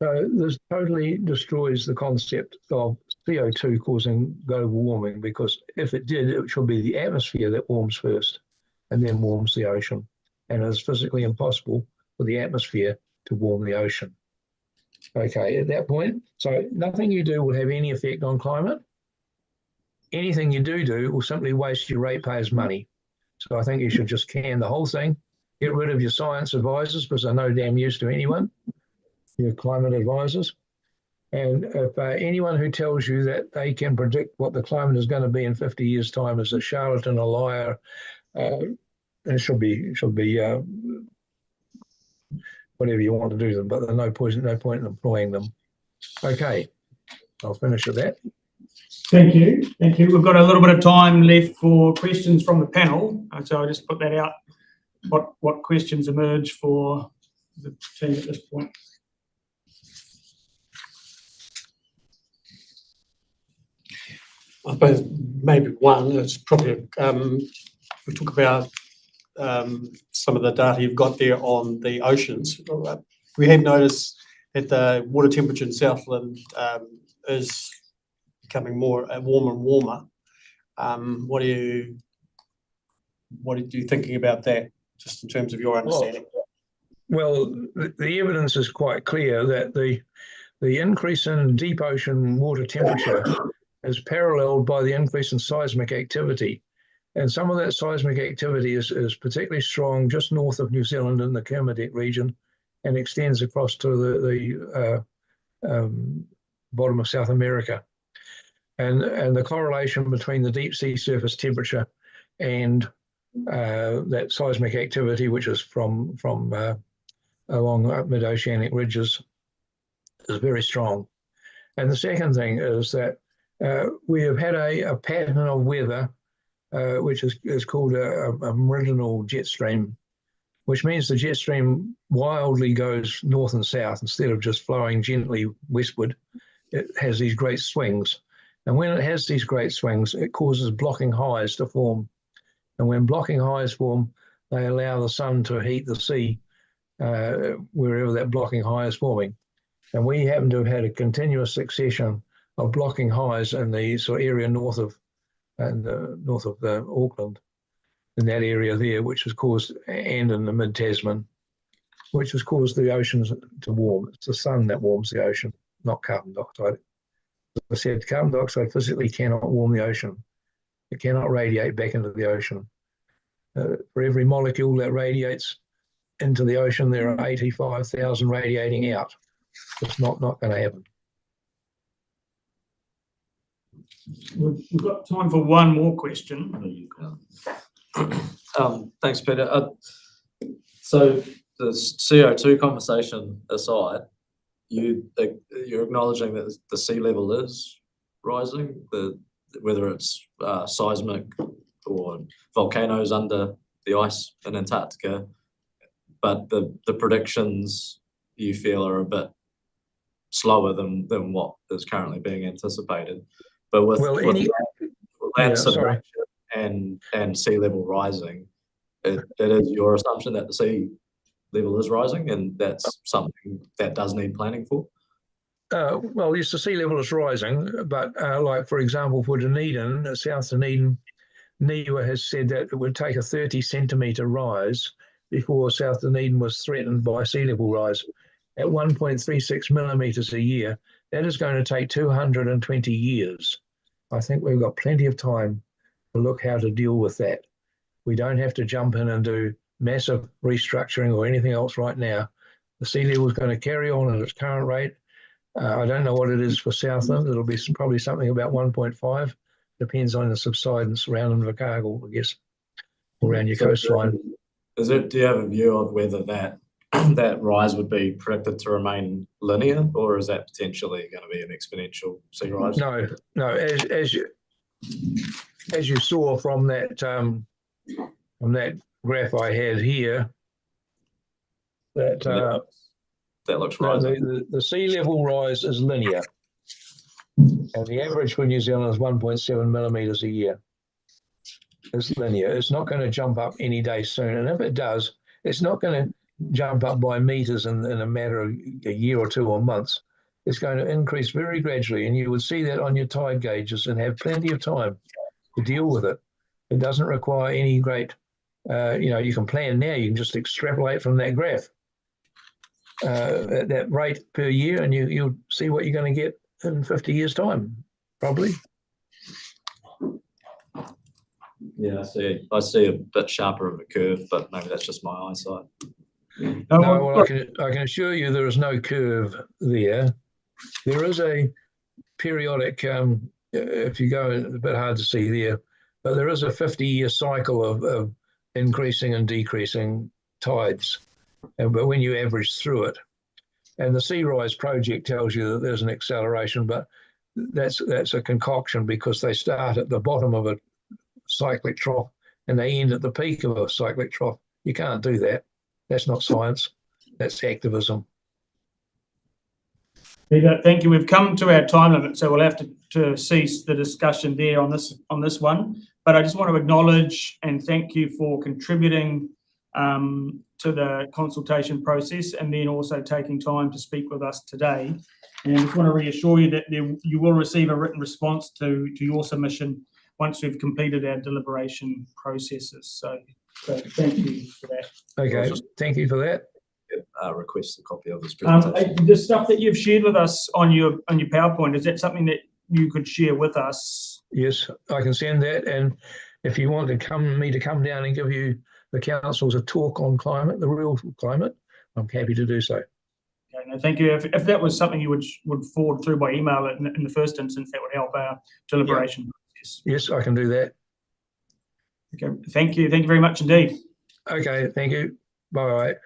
Speaker 15: So this totally destroys the concept of CO2 causing global warming, because if it did, it should be the atmosphere that warms first and then warms the ocean. And it's physically impossible for the atmosphere to warm the ocean. Okay, at that point, so nothing you do will have any effect on climate. Anything you do will simply waste your ratepayers' money. So I think you should just can the whole thing, get rid of your science advisors, because they're no damn use to anyone, your climate advisors. And if anyone who tells you that they can predict what the climate is going to be in 50 years' time is a charlatan, a liar, it should be whatever you want to do them, but there's no point in employing them. Okay, I'll finish with that.
Speaker 1: Thank you. Thank you. We've got a little bit of time left for questions from the panel. So I'll just put that out. What questions emerge for the team at this point?
Speaker 2: I suppose maybe one is probably we talk about some of the data you've got there on the oceans. We have noticed that the water temperature in Southland is becoming more warmer and warmer. What are you thinking about that, just in terms of your understanding?
Speaker 15: Well, the evidence is quite clear that the increase in deep ocean water temperature is paralleled by the increase in seismic activity. And some of that seismic activity is particularly strong just north of New Zealand in the Kermadec region and extends across to the bottom of South America. And the correlation between the deep sea surface temperature and that seismic activity, which is from along mid-oceanic ridges, is very strong. And the second thing is that we have had a pattern of weather which is called a meridional jet stream, which means the jet stream wildly goes north and south instead of just flowing gently westward. It has these great swings. And when it has these great swings, it causes blocking highs to form. And when blocking highs form, they allow the sun to heat the sea wherever that blocking high is forming. And we happen to have had a continuous succession of blocking highs in the sort of area north of Auckland, in that area there, which has caused, and in the mid-Tasman, which has caused the oceans to warm. It's the sun that warms the ocean, not carbon dioxide. As I said, carbon dioxide physically cannot warm the ocean. It cannot radiate back into the ocean. For every molecule that radiates into the ocean, there are 85,000 radiating out. It's not going to happen.
Speaker 1: We've got time for one more question.
Speaker 6: Thanks, Peter. So the CO2 conversation aside, you're acknowledging that the sea level is rising, whether it's seismic or volcanoes under the ice in Antarctica, but the predictions you feel are a bit slower than what is currently being anticipated. But with land submersion and sea level rising, it is your assumption that the sea level is rising, and that's something that does need planning for?
Speaker 15: Well, yes, the sea level is rising, but like, for example, for Dunedin, south Dunedin, NIWA has said that it would take a 30 centimetre rise before South Dunedin was threatened by sea level rise. At 1.36 millimetres a year, that is going to take 220 years. I think we've got plenty of time to look how to deal with that. We don't have to jump in and do massive restructuring or anything else right now. The sea level is going to carry on at its current rate. I don't know what it is for Southland. It'll be probably something about 1.5. Depends on the subsidence around Invercargill, I guess, around your coastline.
Speaker 6: Do you have a view of whether that rise would be predicted to remain linear, or is that potentially going to be an exponential sea rise?
Speaker 15: No. As you saw from that graph I had here, that
Speaker 6: looks rising.
Speaker 15: The sea level rise is linear, and the average for New Zealand is 1.7 millimetres a year. It's linear. It's not going to jump up any day soon, and if it does, it's not going to jump up by metres in a matter of a year or two or months. It's going to increase very gradually, and you would see that on your tide gauges and have plenty of time to deal with it. It doesn't require any great, you can plan now. You can just extrapolate from that graph at that rate per year, and you'll see what you're going to get in 50 years' time, probably.
Speaker 6: Yeah, I see a bit sharper of a curve, but maybe that's just my eyesight.
Speaker 15: No, well, I can assure you there is no curve there. There is a periodic, if you go, it's a bit hard to see there, but there is a 50-year cycle of increasing and decreasing tides, but when you average through it, and the Sea Rise project tells you that there's an acceleration, but that's a concoction because they start at the bottom of a cyclic trough and they end at the peak of a cyclic trough. You can't do that. That's not science. That's activism.
Speaker 1: Peter, thank you. We've come to our time limit, so we'll have to cease the discussion there on this one. But I just want to acknowledge and thank you for contributing to the consultation process and then also taking time to speak with us today. And I just want to reassure you that you will receive a written response to your submission once we've completed our deliberation processes. So thank you for that.
Speaker 15: Okay, thank you for that.
Speaker 6: Request a copy of this presentation.
Speaker 1: The stuff that you've shared with us on your PowerPoint, is that something that you could share with us?
Speaker 15: Yes, I can send that. And if you want to come down and give you the councils a talk on climate, the real climate, I'm happy to do so.
Speaker 1: Okay, no, thank you. If that was something you would forward through by email in the first instance, that would help our deliberation process.
Speaker 15: Yes, I can do that.
Speaker 1: Okay, thank you. Thank you very much indeed.
Speaker 15: Okay, thank you. Bye.
Speaker 1: Right.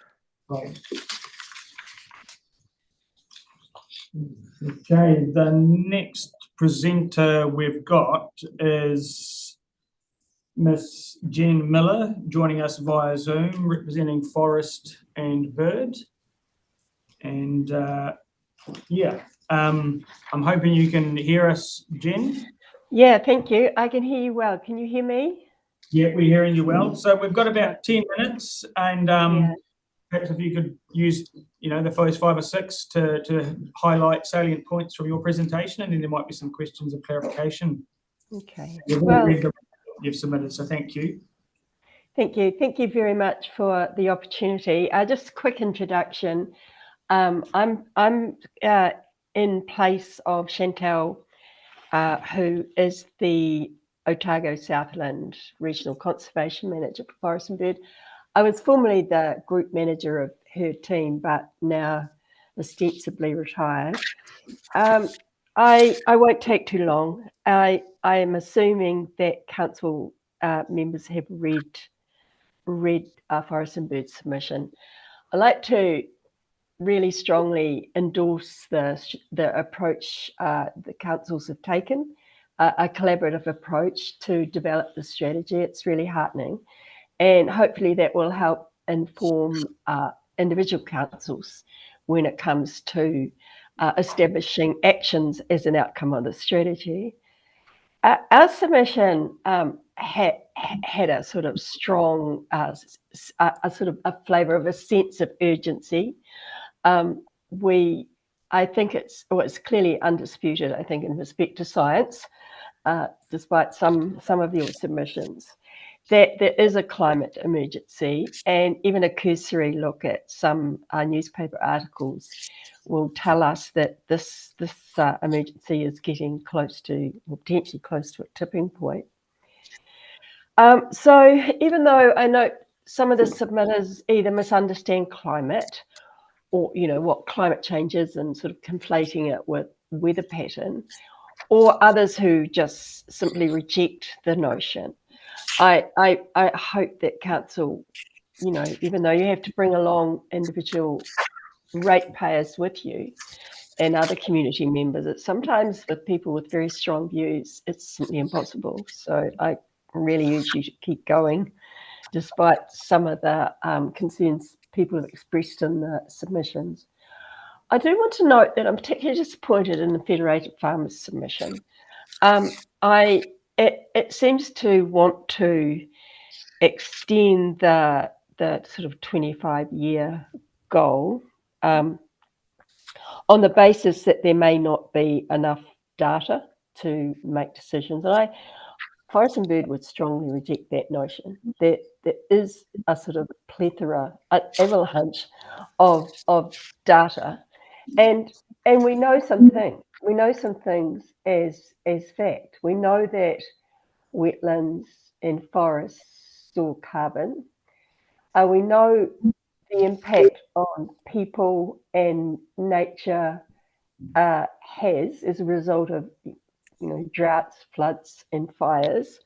Speaker 1: Okay, the next presenter we've got is Miss Jen Miller, joining us via Zoom, representing Forrest and Bird. And I'm hoping you can hear us, Jen.
Speaker 16: Yeah, thank you. I can hear you well. Can you hear me?
Speaker 1: Yeah, we're hearing you well. So we've got about 10 minutes and perhaps if you could use, the first 5 or 6 to highlight salient points from your presentation, and then there might be some questions of clarification.
Speaker 16: Okay.
Speaker 1: You've submitted, so thank you.
Speaker 16: Thank you. Thank you very much for the opportunity. Just a quick introduction. I'm in place of Chantal, who is the Otago Southland Regional Conservation Manager for Forest and Bird. I was formerly the group manager of her team, but now ostensibly retired. I won't take too long. I am assuming that council members have read Forest and Bird submission. I'd like to really strongly endorse the approach the councils have taken, a collaborative approach to develop the strategy. It's really heartening. And hopefully that will help inform individual councils when it comes to establishing actions as an outcome of the strategy. Our submission had a sort of strong, a sort of a flavour of a sense of urgency. I think it's clearly undisputed, I think, in respect to science, despite some of your submissions, that there is a climate emergency, and even a cursory look at some newspaper articles will tell us that this emergency is getting close to, or potentially close to, a tipping point. So even though I know some of the submitters either misunderstand climate or, what climate change is and sort of conflating it with weather pattern, or others who just simply reject the notion, I hope that council, even though you have to bring along individual ratepayers with you and other community members, that sometimes with people with very strong views, it's simply impossible. So I really urge you to keep going, despite some of the concerns people have expressed in the submissions. I do want to note that I'm particularly disappointed in the Federated Farmers submission. It seems to want to extend the sort of 25-year goal on the basis that there may not be enough data to make decisions. And Forest and Bird would strongly reject that notion. There is a sort of plethora, an avalanche of data, and we know some things. We know some things as fact. We know that wetlands and forests store carbon. We know the impact on people and nature has as a result of droughts, floods, and fires.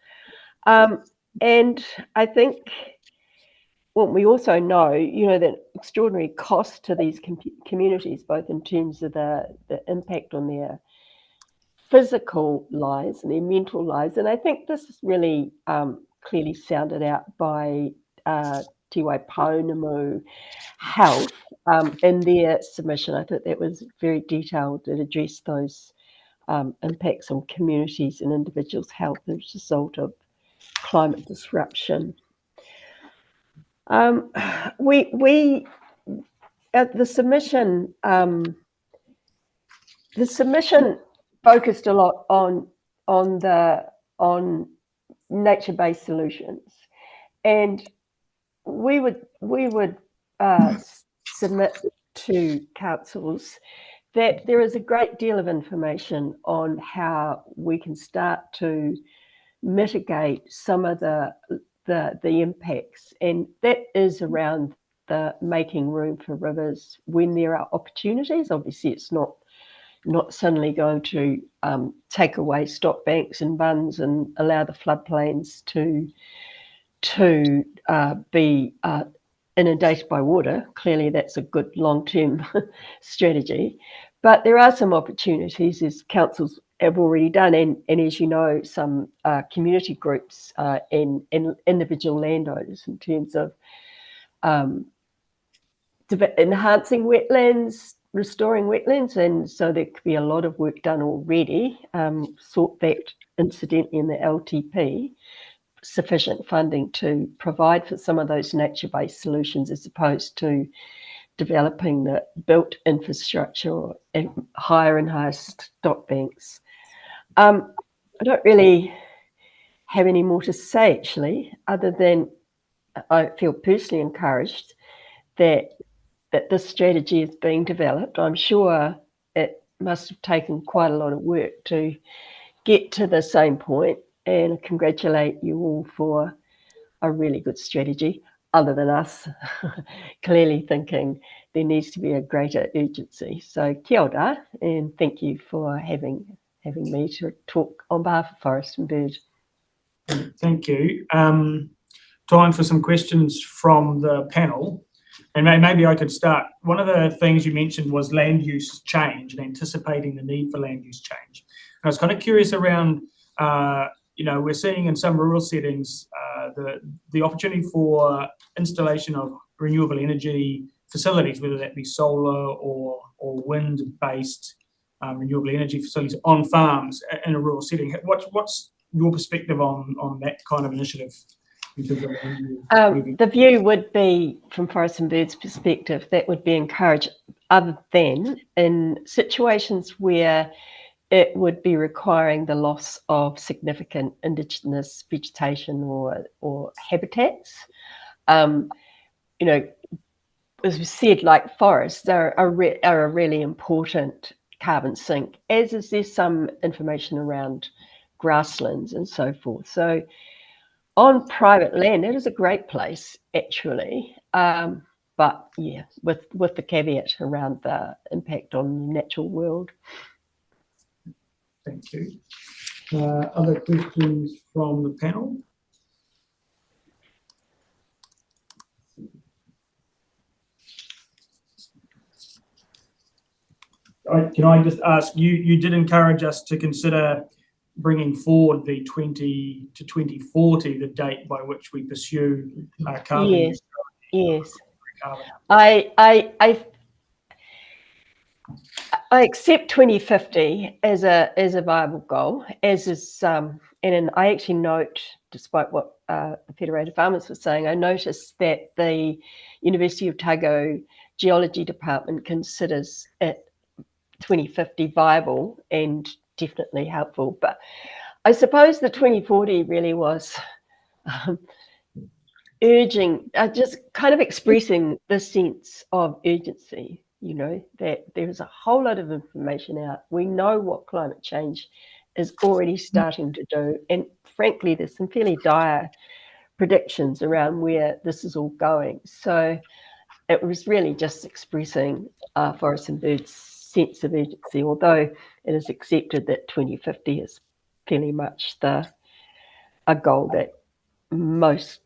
Speaker 16: And I think what we also know, that extraordinary cost to these communities, both in terms of the impact on their physical lives and their mental lives. And I think this is really clearly sounded out by Te Waipounamu Health in their submission. I thought that was very detailed. It addressed those impacts on communities and individuals' health as a result of climate disruption. The submission focused a lot on nature-based solutions, and we would submit to councils that there is a great deal of information on how we can start to mitigate some of the impacts, and that is around the making room for rivers when there are opportunities. Obviously, it's not suddenly going to take away stock banks and bunds and allow the floodplains to be inundated by water. Clearly, that's a good long-term strategy. But there are some opportunities, as councils have already done, and as you know, some community groups and individual landowners in terms of enhancing wetlands, restoring wetlands, and so there could be a lot of work done already. Sought that incidentally in the LTP, sufficient funding to provide for some of those nature-based solutions as opposed to developing the built infrastructure and higher and higher stock banks. I don't really have any more to say actually, other than I feel personally encouraged that this strategy is being developed. I'm sure it must have taken quite a lot of work to get to the same point, and I congratulate you all for a really good strategy, other than us clearly thinking there needs to be a greater urgency. So kia ora, and thank you for having me to talk on behalf of Forest and Bird.
Speaker 1: Thank you. Time for some questions from the panel. And maybe I could start. One of the things you mentioned was land use change and anticipating the need for land use change. And I was kind of curious around, we're seeing in some rural settings the opportunity for installation of renewable energy facilities, whether that be solar or wind-based renewable energy facilities on farms in a rural setting. What's your perspective on that kind of initiative?
Speaker 16: The view would be, from Forest and Bird's perspective, that would be encouraged, other than in situations where it would be requiring the loss of significant indigenous vegetation or habitats. As we said, like forests are a really important carbon sink, as is there some information around grasslands and so forth. So on private land, it is a great place, actually. But yeah, with the caveat around the impact on the natural world.
Speaker 1: Thank you. Other questions from the panel? Can I just ask, you did encourage us to consider bringing forward the 20 to 2040, the date by which we pursue carbon.
Speaker 16: Yes. I accept 2050 as a viable goal, as is, and I actually note, despite what the Federated Farmers was saying, I noticed that the University of Otago Geology Department considers it 2050 viable and definitely helpful. But I suppose the 2040 really was urging, just kind of expressing the sense of urgency, that there's a whole lot of information out. We know what climate change is already starting to do. And frankly, there's some fairly dire predictions around where this is all going. So it was really just expressing Forest and Bird's sense of urgency, although it is accepted that 2050 is fairly much a goal that most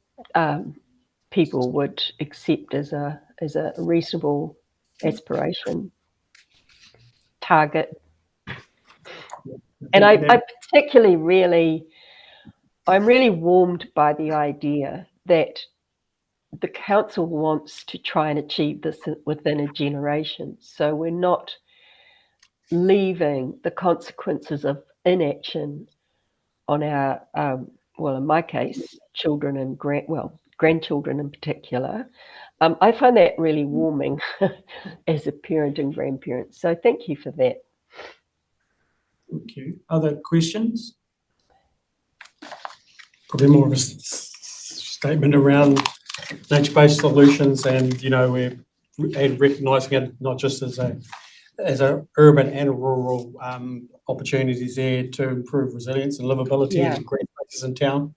Speaker 16: people would accept as a reasonable aspiration target. And I particularly I'm really warmed by the idea that the council wants to try and achieve this within a generation. So we're not leaving the consequences of inaction on our, well, in my case, children and grandchildren in particular. I find that really warming as a parent and grandparent. So thank you for that.
Speaker 1: Thank you. Other questions?
Speaker 2: Probably more of a statement around nature-based solutions, and we're recognising it not just as a urban and rural opportunities there to improve resilience and livability in green places in town.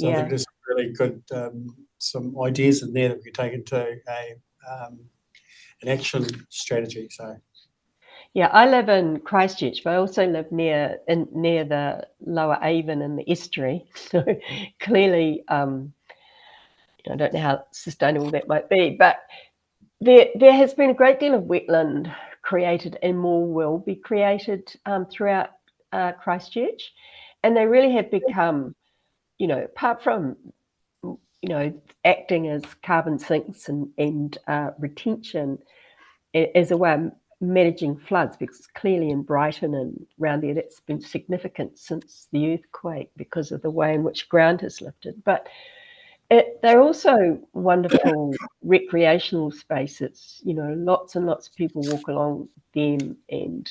Speaker 2: So I think there's really good some ideas in there that we could take into an action strategy. So. Yeah,
Speaker 16: I live in Christchurch, but I also live near the Lower Avon and the estuary. So clearly, I don't know how sustainable that might be, but there has been a great deal of wetland created, and more will be created throughout Christchurch, and they really have become, apart from acting as carbon sinks and retention as a way of managing floods, because clearly in Brighton and around there that's been significant since the earthquake because of the way in which ground has lifted. But they're also wonderful recreational spaces. Lots and lots of people walk along them, and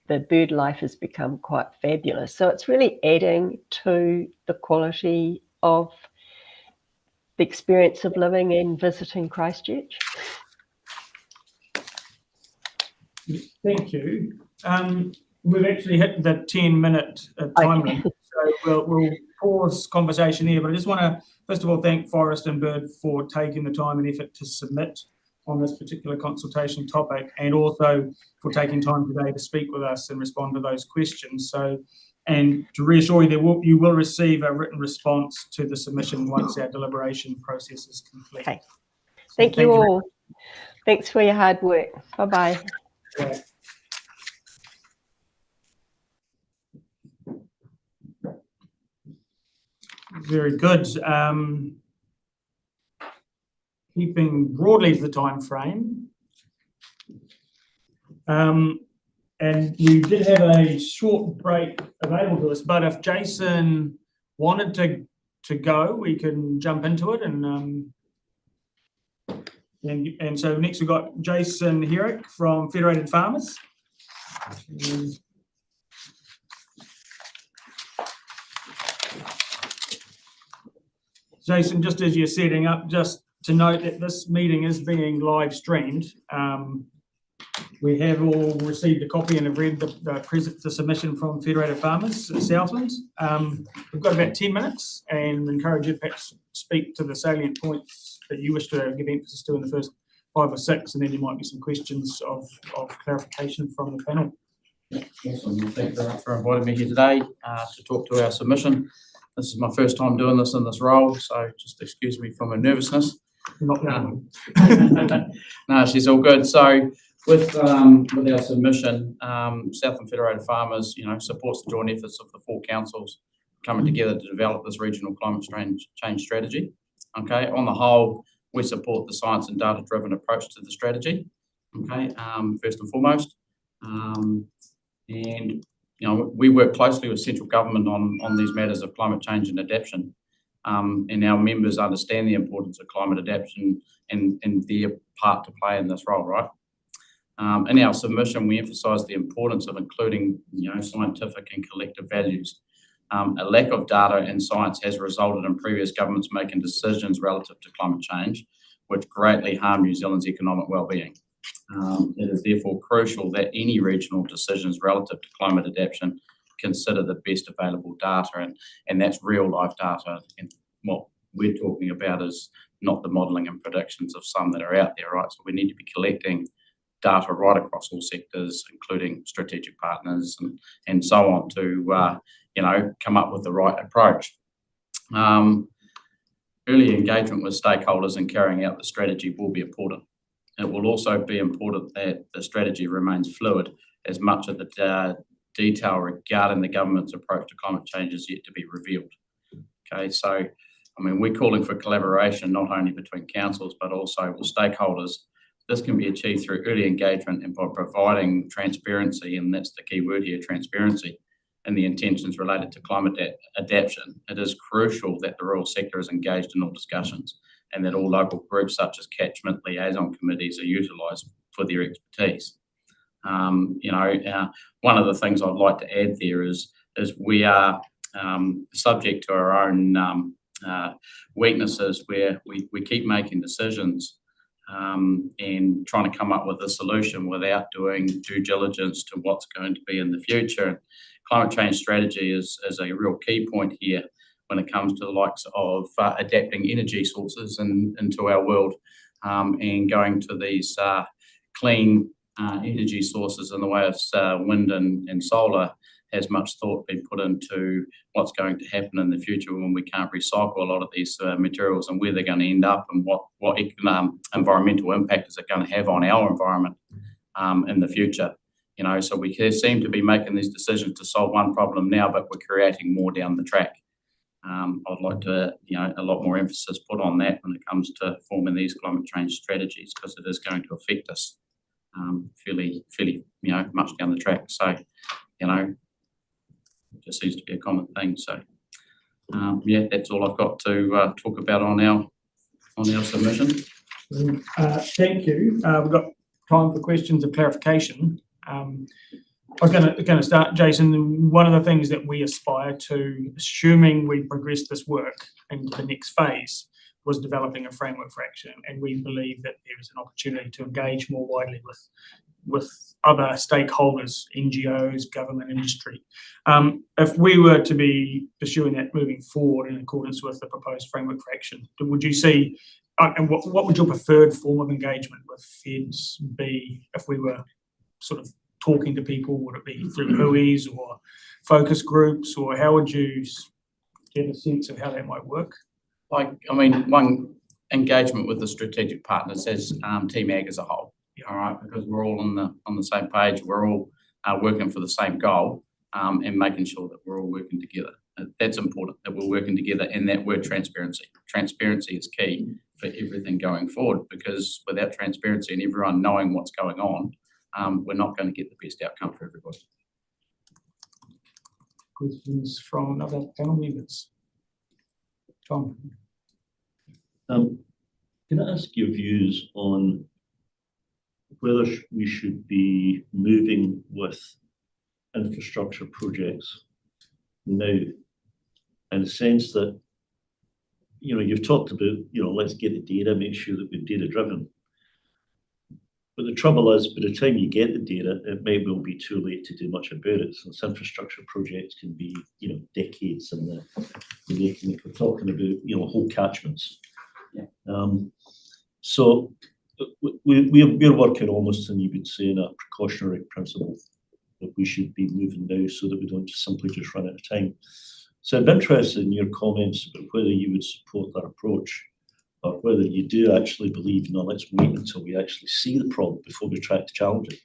Speaker 16: the bird life has become quite fabulous. So it's really adding to the quality of the experience of living and visiting Christchurch.
Speaker 1: Thank you. We've actually hit the 10-minute time limit, so we'll pause conversation here. But I just want to, first of all, thank Forrest and Bird for taking the time and effort to submit on this particular consultation topic, and also for taking time today to speak with us and respond to those questions. So, and to reassure you, you will receive a written response to the submission once our deliberation process is complete.
Speaker 16: Okay. Thank you all. Thanks for your hard work. Bye-bye.
Speaker 1: Yeah. Very good. Keeping broadly to the time frame, and we did have a short break available to us, but if Jason wanted to go, we can jump into it. And so next we've got Jason Herrick from Federated Farmers. Jason, just as you're setting up, just to note that this meeting is being live streamed. We have all received a copy and have read the submission from Federated Farmers Southland. We've got about 10 minutes, and encourage you to perhaps speak to the salient points that you wish to give emphasis to in the first 5 or 6, and then there might be some questions of clarification from the panel.
Speaker 17: Awesome. Thank you very much for inviting me here today to talk to our submission. This is my first time doing this in this role, so just excuse me for my nervousness.
Speaker 1: Not that
Speaker 17: No, she's all good. So with our submission, Southland Federated Farmers, supports the joint efforts of the 4 councils coming together to develop this regional climate change strategy. Okay, on the whole, we support the science and data-driven approach to the strategy. Okay, first and foremost, and we work closely with central government on these matters of climate change and adaptation. And our members understand the importance of climate adaptation and their part to play in this role, right? In our submission, we emphasise the importance of including, scientific and collective values. A lack of data and science has resulted in previous governments making decisions relative to climate change, which greatly harm New Zealand's economic well-being. It is therefore crucial that any regional decisions relative to climate adaptation consider the best available data, and that's real life data. And what we're talking about is not the modelling and predictions of some that are out there, right? So we need to be collecting data right across all sectors, including strategic partners and so on, to come up with the right approach. Early engagement with stakeholders in carrying out the strategy will be important. It will also be important that the strategy remains fluid, as much of the detail regarding the government's approach to climate change is yet to be revealed. Okay, so I mean, we're calling for collaboration not only between councils but also with stakeholders. This can be achieved through early engagement and by providing transparency, and that's the key word here, transparency, and the intentions related to climate adaptation. It is crucial that the rural sector is engaged in all discussions and that all local groups such as catchment liaison committees are utilised for their expertise. One of the things I'd like to add there is we are subject to our own weaknesses where we keep making decisions and trying to come up with a solution without doing due diligence to what's going to be in the future. Climate change strategy is a real key point here when it comes to the likes of adapting energy sources into our world and going to these clean energy sources in the way of wind and solar. Has much thought been put into what's going to happen in the future when we can't recycle a lot of these materials and where they're going to end up and what environmental impact is it going to have on our environment in the future. So we seem to be making these decisions to solve one problem now, but we're creating more down the track. I'd like to, a lot more emphasis put on that when it comes to forming these climate change strategies, because it is going to affect us fairly, much down the track. So, it just seems to be a common thing. So, that's all I've got to talk about on our submission.
Speaker 1: Thank you. We've got time for questions of clarification. I was going to start, Jason. One of the things that we aspire to, assuming we progress this work into the next phase, was developing a framework for action, and we believe that there is an opportunity to engage more widely with other stakeholders, NGOs, government, industry. If we were to be pursuing that moving forward in accordance with the proposed framework for action, would you see, and what would your preferred form of engagement with Feds be if we were sort of talking to people? Would it be through HUIs or focus groups, or how would you get a sense of how that might work?
Speaker 17: One engagement with the strategic partners as Team Ag as a whole. All right, because we're all on the same page, we're all working for the same goal, and making sure that we're all working together. That's important, that we're working together, and that word transparency. Transparency is key for everything going forward, because without transparency and everyone knowing what's going on, we're not going to get the best outcome for everybody.
Speaker 1: Questions from other panel members? Tom?
Speaker 9: Can I ask your views on whether we should be moving with infrastructure projects now, in the sense that, you've talked about, let's get the data, make sure that we're data driven. But the trouble is, by the time you get the data, it may well be too late to do much about it. Since infrastructure projects can be, decades in the making. We're talking about, whole catchments.
Speaker 17: Yeah.
Speaker 9: So we're working almost, and you would say, in a precautionary principle, that we should be moving now so that we don't simply just run out of time. So I'm interested in your comments about whether you would support that approach, or whether you do actually believe, let's wait until we actually see the problem before we try to challenge it.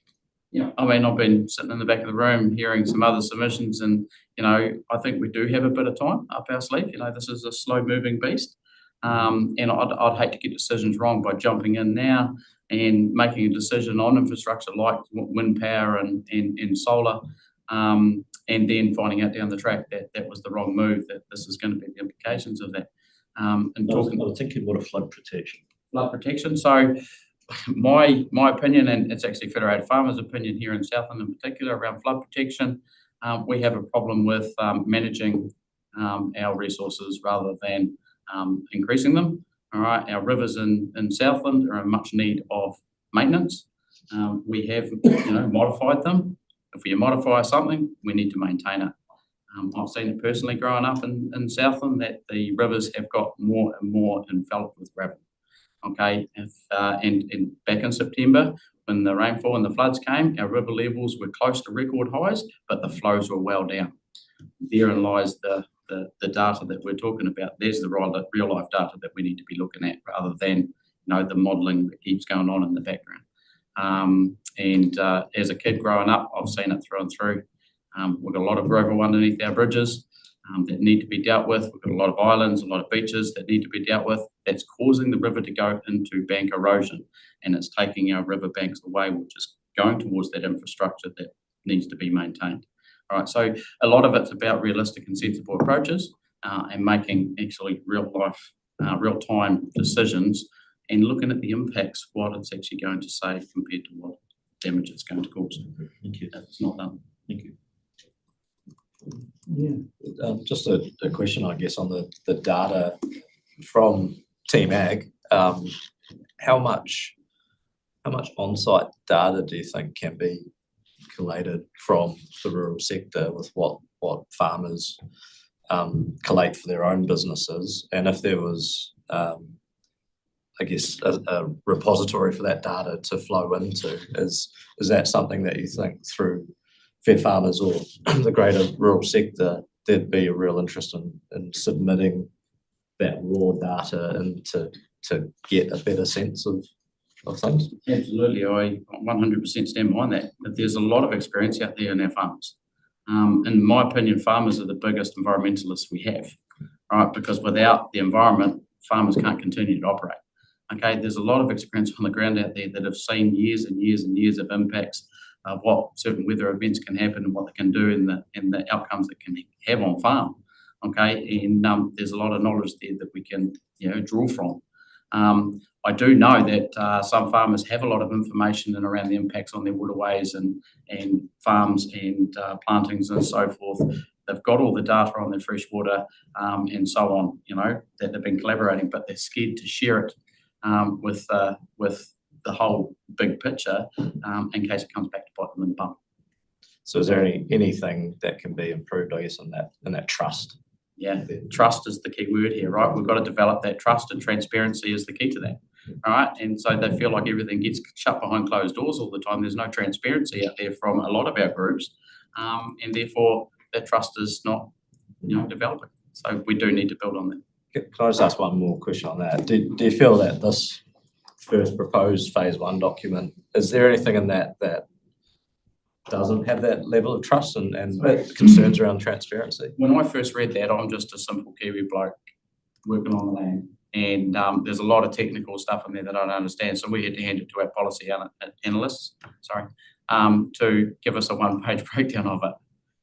Speaker 17: Yeah, I've been sitting in the back of the room hearing some other submissions, and I think we do have a bit of time up our sleeve. This is a slow-moving beast. And I'd hate to get decisions wrong by jumping in now and making a decision on infrastructure like wind power and solar, and then finding out down the track that that was the wrong move, that this is going to be the implications of that.
Speaker 9: I was thinking more of flood protection.
Speaker 17: Flood protection. So my opinion, and it's actually Federated Farmers' opinion here in Southland in particular around flood protection, we have a problem with managing our resources rather than increasing them. All right, our rivers in Southland are in much need of maintenance. We have modified them. If we modify something, we need to maintain it. I've seen it personally growing up in Southland, that the rivers have got more and more enveloped with gravel. Okay, and back in September, when the rainfall and the floods came, our river levels were close to record highs, but the flows were well down. Therein lies the data that we're talking about. There's the real life data that we need to be looking at, rather than the modelling that keeps going on in the background. And as a kid growing up, I've seen it through and through. We've got a lot of gravel underneath our bridges that need to be dealt with. We've got a lot of islands, a lot of beaches that need to be dealt with. That's causing the river to go into bank erosion, and it's taking our river banks away, which is going towards that infrastructure that needs to be maintained. All right, so a lot of it's about realistic and sensible approaches and making actually real life, real-time decisions and looking at the impacts, what it's actually going to save compared to what damage it's going to cause.
Speaker 6: Thank you.
Speaker 17: If it's not done.
Speaker 6: Thank you.
Speaker 1: Yeah.
Speaker 6: Just a question, I guess, on the data from Team Ag. How much on-site data do you think can be collated from the rural sector with what farmers collate for their own businesses? And if there was, I guess, a repository for that data to flow into, is that something that you think through Fed Farmers or the greater rural sector, there'd be a real interest in submitting that raw data and to get a better sense of things?
Speaker 17: Absolutely, I 100% stand behind that. But there's a lot of experience out there in our farms. In my opinion, farmers are the biggest environmentalists we have, right? Because without the environment, farmers can't continue to operate. Okay, there's a lot of experience on the ground out there that have seen years and years and years of impacts of what certain weather events can happen and what they can do and the outcomes that can have on farm. Okay, and there's a lot of knowledge there that we can draw from. I do know that some farmers have a lot of information and around the impacts on their waterways and farms and plantings and so forth. They've got all the data on their freshwater and so on, that they've been collaborating, but they're scared to share it with the whole big picture in case it comes back to bite them in the bum.
Speaker 6: So is there anything that can be improved, I guess, in that trust?
Speaker 17: Yeah, trust is the key word here, right? We've got to develop that trust, and transparency is the key to that, all right? And so they feel like everything gets shut behind closed doors all the time. There's no transparency out there from a lot of our groups, and therefore that trust is not, developing. So we do need to build on that.
Speaker 6: Can I just ask one more question on that? Do you feel that this first proposed phase 1 document, is there anything in that doesn't have that level of trust and concerns around transparency?
Speaker 17: When I first read that, I'm just a simple Kiwi bloke working on the land, and there's a lot of technical stuff in there that I don't understand. So we had to hand it to our policy analysts, to give us a one-page breakdown of it.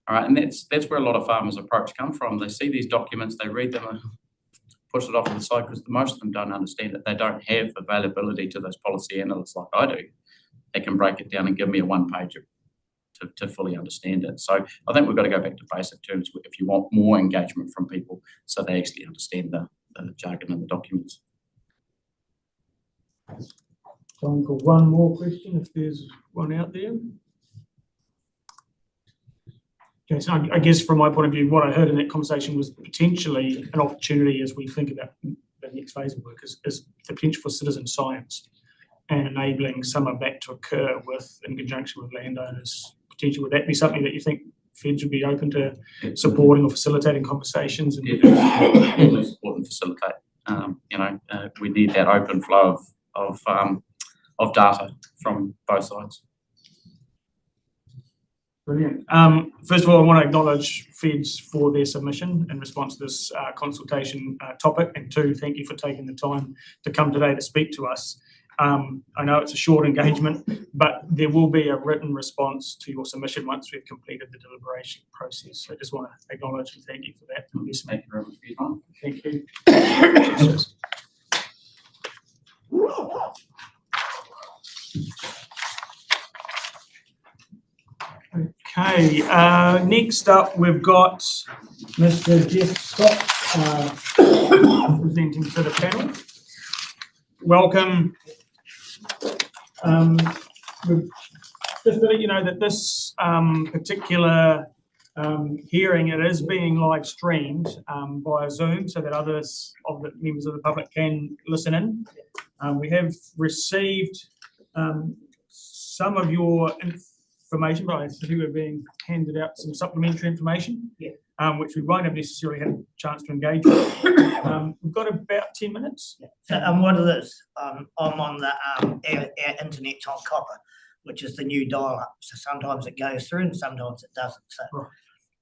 Speaker 17: All right, and that's where a lot of farmers' approach come from. They see these documents, they read them and push it off to the side because most of them don't understand it. They don't have availability to those policy analysts like I do. They can break it down and give me a one-pager to fully understand it. So I think we've got to go back to basic terms if you want more engagement from people so they actually understand the jargon in the documents.
Speaker 1: Time for one more question if there's one out there. Okay, so I guess from my point of view, what I heard in that conversation was potentially an opportunity as we think about the next phase of work is the potential for citizen science and enabling some of that to occur in conjunction with landowners. Potentially, would that be something that you think Feds would be open to supporting or facilitating conversations?
Speaker 17: Definitely support and facilitate. We need that open flow of data from both sides.
Speaker 1: Brilliant. First of all, I want to acknowledge Feds for their submission in response to this consultation topic, and two, thank you for taking the time to come today to speak to us. I know it's a short engagement, but there will be a written response to your submission once we've completed the deliberation process. So I just want to acknowledge and thank you for that.
Speaker 17: Thank you very much for your time.
Speaker 1: Thank you. Okay, next up we've got Mr Geoff Scott presenting to the panel. Welcome. Just to let you know that this particular hearing, it is being live streamed via Zoom so that others of the members of the public can listen in. We have received some of your information, but I see we're being handed out some supplementary information, which we won't have necessarily had a chance to engage with. We've got about 10 minutes.
Speaker 18: So, what it is, I'm on the our internet's on copper. which is the new dial-up. So sometimes it goes through and sometimes it doesn't.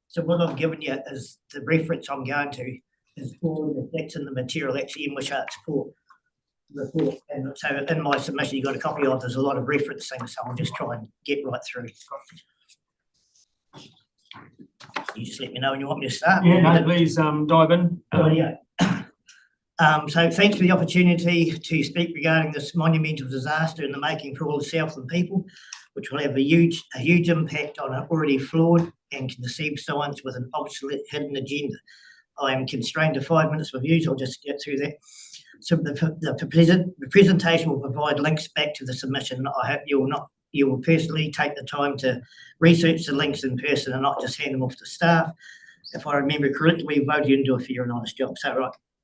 Speaker 18: So what I've given you is the reference I'm going to is all that's in the material, actually in Wishart's report. And so in my submission, you've got a copy of, there's a lot of reference things, so I'll just try and get right through. You just let me know when you want me to start.
Speaker 1: Yeah, no, please dive in.
Speaker 18: So thanks for the opportunity to speak regarding this monumental disaster in the making for all the Southland people, which will have a huge impact on an already flawed and conceived science with an obsolete hidden agenda. I am constrained to 5 minutes of views. I'll just get through that. So the presentation will provide links back to the submission. I hope you will personally take the time to research the links in person and not just hand them off to staff. If I remember correctly, we voted you to do a fair and honest job.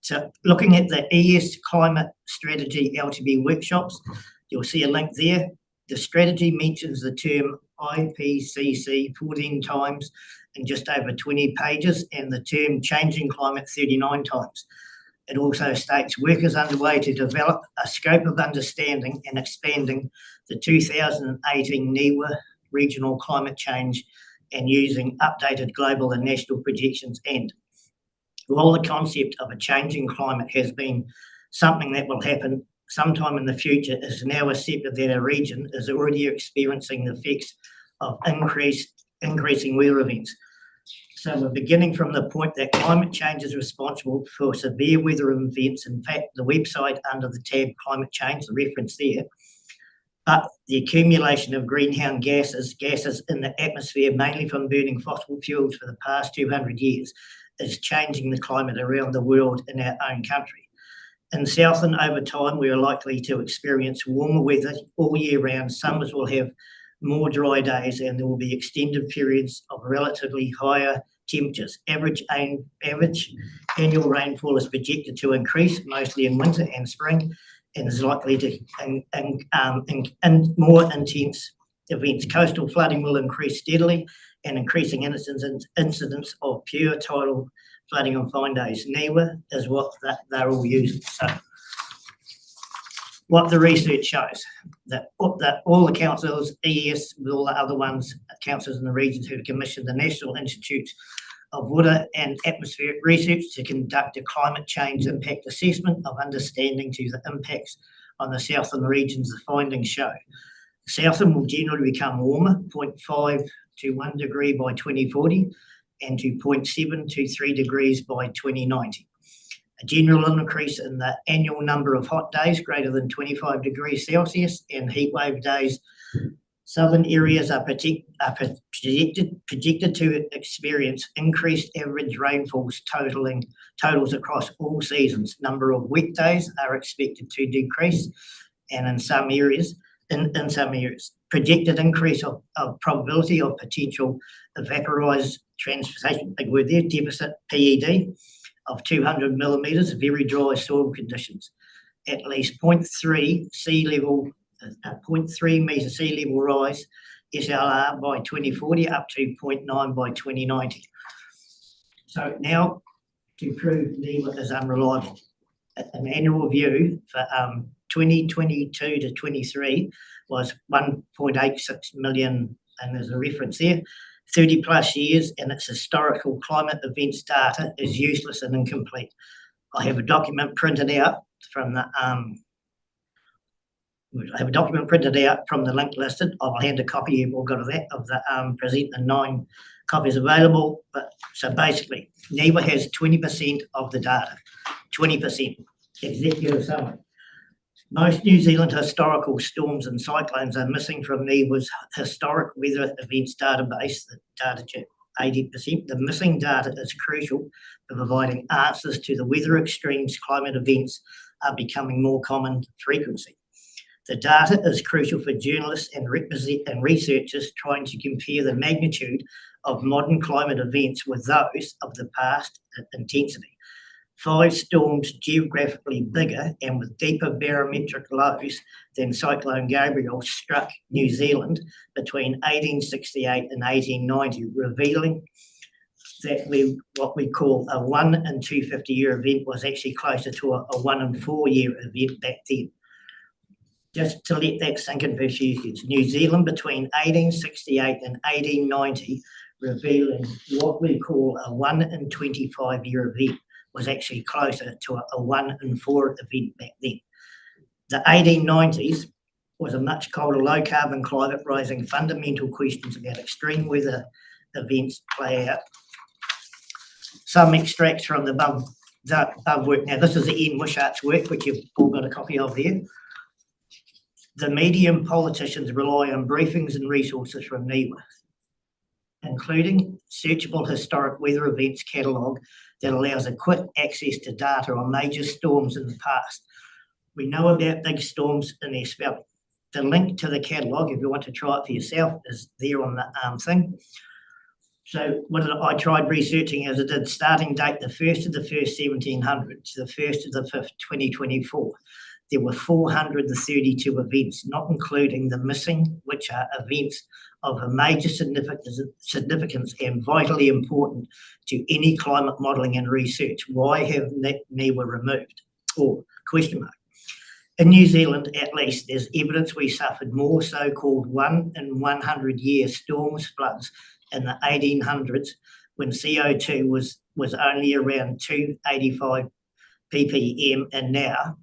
Speaker 18: So looking at the ES Climate Strategy LTB workshops, you'll see a link there. The strategy mentions the term IPCC 14 times in just over 20 pages and the term changing climate 39 times. It also states work is underway to develop a scope of understanding and expanding the 2018 NIWA regional climate change and using updated global and national projections. And while the concept of a changing climate has been something that will happen sometime in the future, it is now accepted that our region is already experiencing the effects of increasing weather events. So we're beginning from the point that climate change is responsible for severe weather events. In fact, the website under the tab climate change, the reference there, but the accumulation of greenhouse gases in the atmosphere, mainly from burning fossil fuels for the past 200 years, is changing the climate around the world in our own country. In Southland, over time, we are likely to experience warmer weather all year round. Summers will have more dry days and there will be extended periods of relatively higher temperatures. Average annual rainfall is projected to increase, mostly in winter and spring, and is likely to and more intense events. Coastal flooding will increase steadily, and increasing incidents of pure tidal flooding on fine days. NIWA is what they're all using. So what the research shows, that all the councils, ES, with all the other ones, councils in the regions who have commissioned the National Institutes of Water and Atmospheric Research to conduct a climate change impact assessment of understanding to the impacts on the Southland regions. The findings show Southland will generally become warmer, 0.5 to 1 degree by 2040 and to 0.7 to 3 degrees by 2090. A general increase in the annual number of hot days greater than 25 degrees Celsius and heatwave days. Southern areas are projected to experience increased average rainfalls totals across all seasons. Number of wet days are expected to decrease, and in some areas, projected increase of probability of potential evaporized transportation, big word there, deficit PED, of 200 millimetres, very dry soil conditions. At least 0.3 metre sea level rise, SLR by 2040 up to 0.9 by 2090. So now to prove NIWA is unreliable. An annual review for 2022 to 23 was 1.86 million, and there's a reference there, 30 plus years, and its historical climate events data is useless and incomplete. I have a document printed out from the link listed. I'll hand a copy, you've all got of that, of the present, and 9 copies available. But so basically, NIWA has 20% of the data, 20% executive summary. Most New Zealand historical storms and cyclones are missing from NIWA's historic weather events database, the data chip, 80%. The missing data is crucial for providing answers to the weather extremes. Climate events are becoming more common frequency. The data is crucial for journalists and researchers trying to compare the magnitude of modern climate events with those of the past intensity. 5 storms geographically bigger and with deeper barometric lows than Cyclone Gabriel struck New Zealand between 1868 and 1890, revealing that what we call a 1 in 250 year event was actually closer to a 1 in 4 year event back then. Just to let that sink in for a few seconds, New Zealand between 1868 and 1890, revealing what we call a 1 in 25 year event, was actually closer to a 1 in 4 event back then. The 1890s was a much colder, low carbon climate, raising fundamental questions about extreme weather events play out. Some extracts from the above work. Now, this is the Ian Wishart's work, which you've all got a copy of there. The media and politicians rely on briefings and resources from NIWA, including searchable historic weather events catalogue that allows a quick access to data on major storms in the past. We know about big storms in their spelling. The link to the catalogue, if you want to try it for yourself, is there on the thing. So what I tried researching as I did, starting date the 1st of the 1st, 1700 to the 1st of the 5th, 2024. There were 432 events, not including the missing, which are events of a major significance and vitally important to any climate modelling and research. Why have NIWA removed? Or question mark. In New Zealand, at least, there's evidence we suffered more so-called 1 in 100 year storms, floods in the 1800s, when CO2 was only around 285 ppm, and now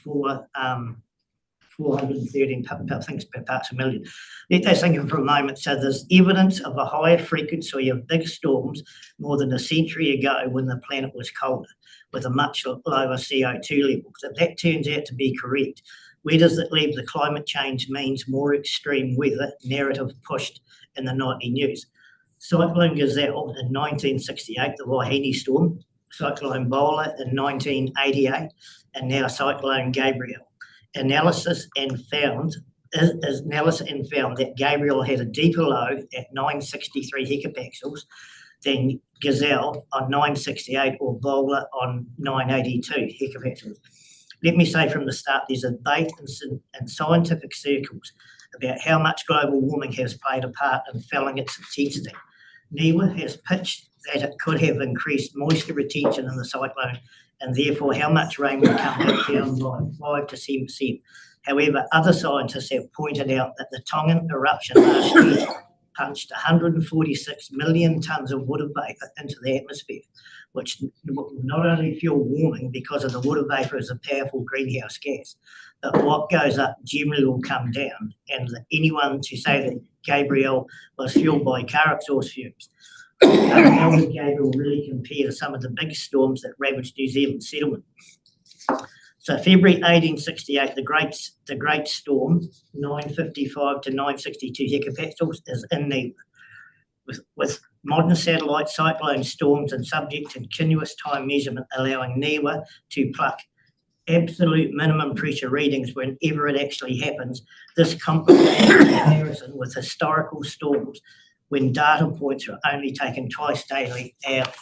Speaker 18: 413 things per parts per million. Let us think for a moment. So there's evidence of a higher frequency of big storms more than a century ago when the planet was colder, with a much lower CO2 level. So that turns out to be correct. Where does it leave the climate change means more extreme weather narrative pushed in the nightly news? Cyclone Gazelle in 1968, the Wahine storm, Cyclone Bola in 1988, and now Cyclone Gabriel. Analysis and found that Gabriel had a deeper low at 963 hectopascals than Gazelle on 968 or Bola on 982 hectopascals. Let me say from the start, there's a debate in scientific circles about how much global warming has played a part in felling its intensity. NIWA has pitched that it could have increased moisture retention in the cyclone, and therefore how much rain will come back down by 5 to 7%. However, other scientists have pointed out that the Tongan eruption last year punched 146 million tonnes of water vapour into the atmosphere, which will not only fuel warming because of the water vapour is a powerful greenhouse gas, but what goes up generally will come down. And anyone to say that Gabriel was fueled by car exhaust fumes, how would Gabriel really compare to some of the big storms that ravaged New Zealand settlement? So February 1868, the Great Storm, 955 to 962 hectopascals, is in NIWA. With modern satellite cyclone storms and subject to continuous time measurement, allowing NIWA to pluck absolute minimum pressure readings whenever it actually happens. This complicates comparison with historical storms when data points are only taken twice daily hourly.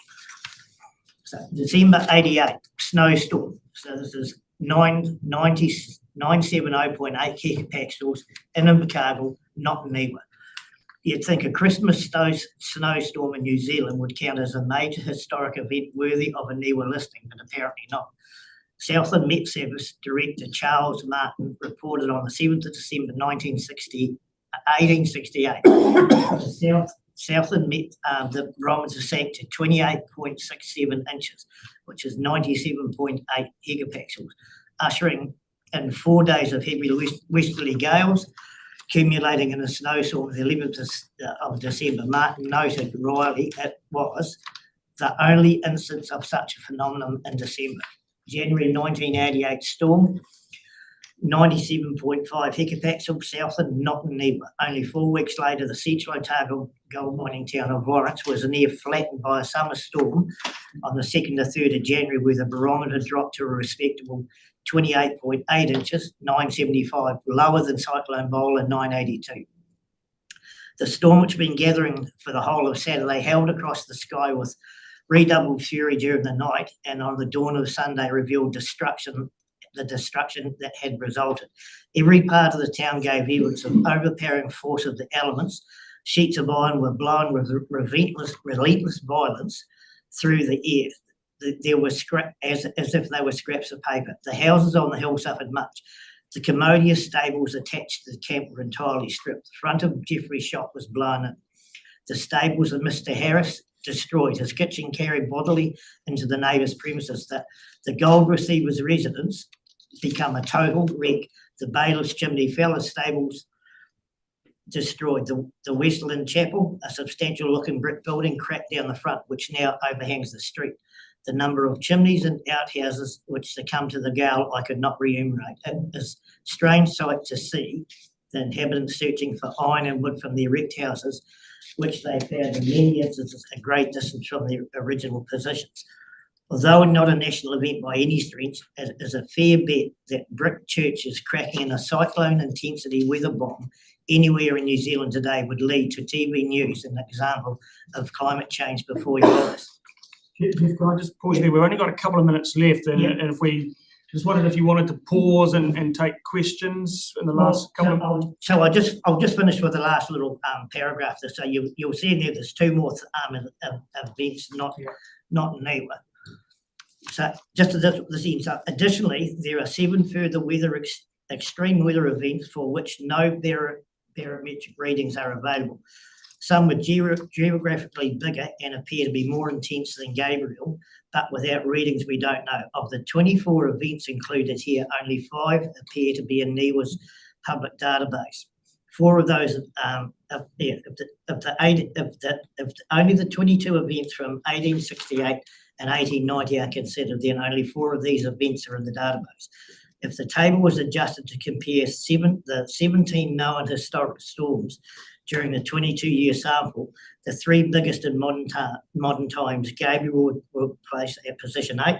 Speaker 18: So December 88, snowstorm. So this is 970.8 hectopascals in Invercargill, not in NIWA. You'd think a Christmas snowstorm in New Zealand would count as a major historic event worthy of a NIWA listing, but apparently not. Southland Met Service Director Charles Martin reported on the 7th of December 1868. Southland Met, the barometer sank to 28.67 inches, which is 97.8 hectopascals, ushering in 4 days of heavy westerly gales, accumulating in a snowstorm the 11th of December. Martin noted wryly it was the only instance of such a phenomenon in December. January 1988 storm, 97.5 hectopascals, Southland, not in NIWA. Only 4 weeks later, the central Otago gold mining town of Lawrence was near flattened by a summer storm on the 2nd to 3rd of January, where the barometer dropped to a respectable 28.8 inches, 975, lower than Cyclone Bola, 982. The storm, which had been gathering for the whole of Saturday, held across the sky with redoubled fury during the night, and on the dawn of Sunday revealed the destruction that had resulted. Every part of the town gave evidence of overpowering force of the elements. Sheets of iron were blown with relentless violence through the air. There were as if they were scraps of paper. The houses on the hill suffered much. The commodious stables attached to the camp were entirely stripped. The front of Jeffrey's shop was blown in. The stables of Mr Harris destroyed. His kitchen carried bodily into the neighbour's premises. The gold receiver's residence become a total wreck. The bailiff's chimney fell, his stables destroyed. The Westland Chapel, a substantial looking brick building, cracked down the front, which now overhangs the street. The number of chimneys and outhouses which succumbed to the gale I could not re-enumerate. It is a strange sight to see the inhabitants searching for iron and wood from the erect houses, which they found in many instances a great distance from their original positions. Although not a national event by any stretch, it is a fair bet that brick churches cracking in a cyclone intensity weather bomb anywhere in New Zealand today would lead to TV news, an example of climate change before your eyes.
Speaker 1: Can I just pause there? We've only got a couple of minutes left, and if we just wondered if you wanted to pause and take questions in the last couple of.
Speaker 18: So I'll just finish with the last little paragraph. So you'll see in there there's two more events not new. So just to this end, so additionally, there are 7 further extreme weather events for which no barometric readings are available. Some were geographically bigger and appear to be more intense than Gabriel, but without readings we don't know. Of the 24 events included here, only 5 appear to be in NIWA's public database. 4 of those, only the 22 events from 1868 and 1890 are considered, then only 4 of these events are in the database. If the table was adjusted to compare the 17 known historic storms during the 22-year sample, the 3 biggest in modern times, Gabriel will place at position 8,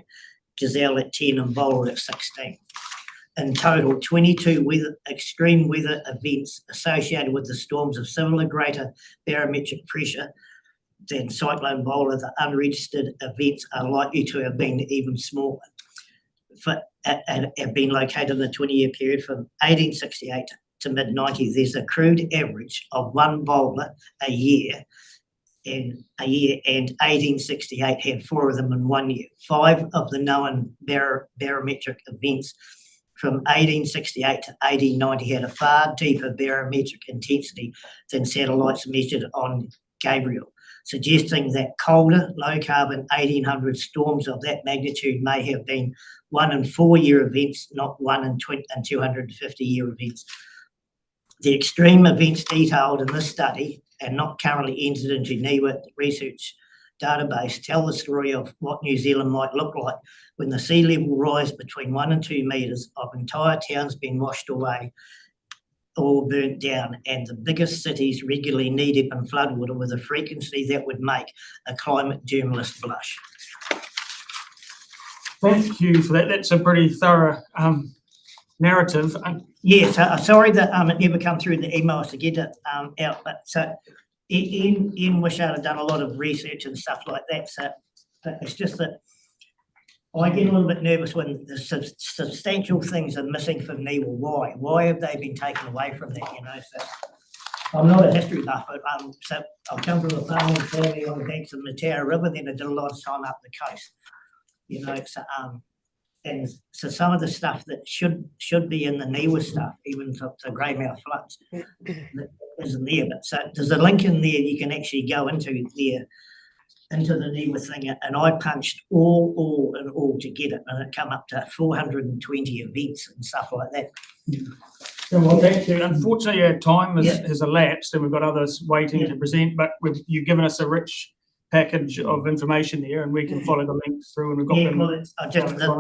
Speaker 18: Gazelle at 10 and Bowler at 16. In total, 22 extreme weather events associated with the storms of similar greater barometric pressure than Cyclone Bowler. The unregistered events are likely to have been even smaller. Have been located in the 20-year period from 1868 to mid-90s. There's a crude average of 1 bowler a year, and 1868 had 4 of them in 1 year. 5 of the known barometric events from 1868 to 1890 had a far deeper barometric intensity than satellites measured on Gabriel, suggesting that colder, low-carbon 1800 storms of that magnitude may have been 1 in 4-year events, not 1 in 250-year events. The extreme events detailed in this study and not currently entered into NIWA research database tell the story of what New Zealand might look like when the sea level rise between 1 and 2 metres, of entire towns being washed away or burnt down, and the biggest cities regularly knee-deep in floodwater with a frequency that would make a climate journalist blush.
Speaker 1: Thank you for that. That's a pretty thorough narrative.
Speaker 18: Yes, sorry that it never come through the emails to get it out, but so Ian Wishart had done a lot of research and stuff like that, so but it's just that I get a little bit nervous when the substantial things are missing from NIWA. Why? Why have they been taken away from that, you know? So I'm not a history buff, but so I've come from a farming family on the banks of the Matara River, then I did a lot of time up the coast, you know, so and so some of the stuff that should be in the NIWA stuff, even for greymouth floods, isn't there. But so there's a link in there you can actually go into the NIWA thing, and I punched all to get it, and it come up to 420 events and stuff like that.
Speaker 1: Yeah, well, thank you. Unfortunately, our time has elapsed, and we've got others waiting to present. But you've given us a rich package of information there, and we can follow the links through. And we've got them.
Speaker 18: Well,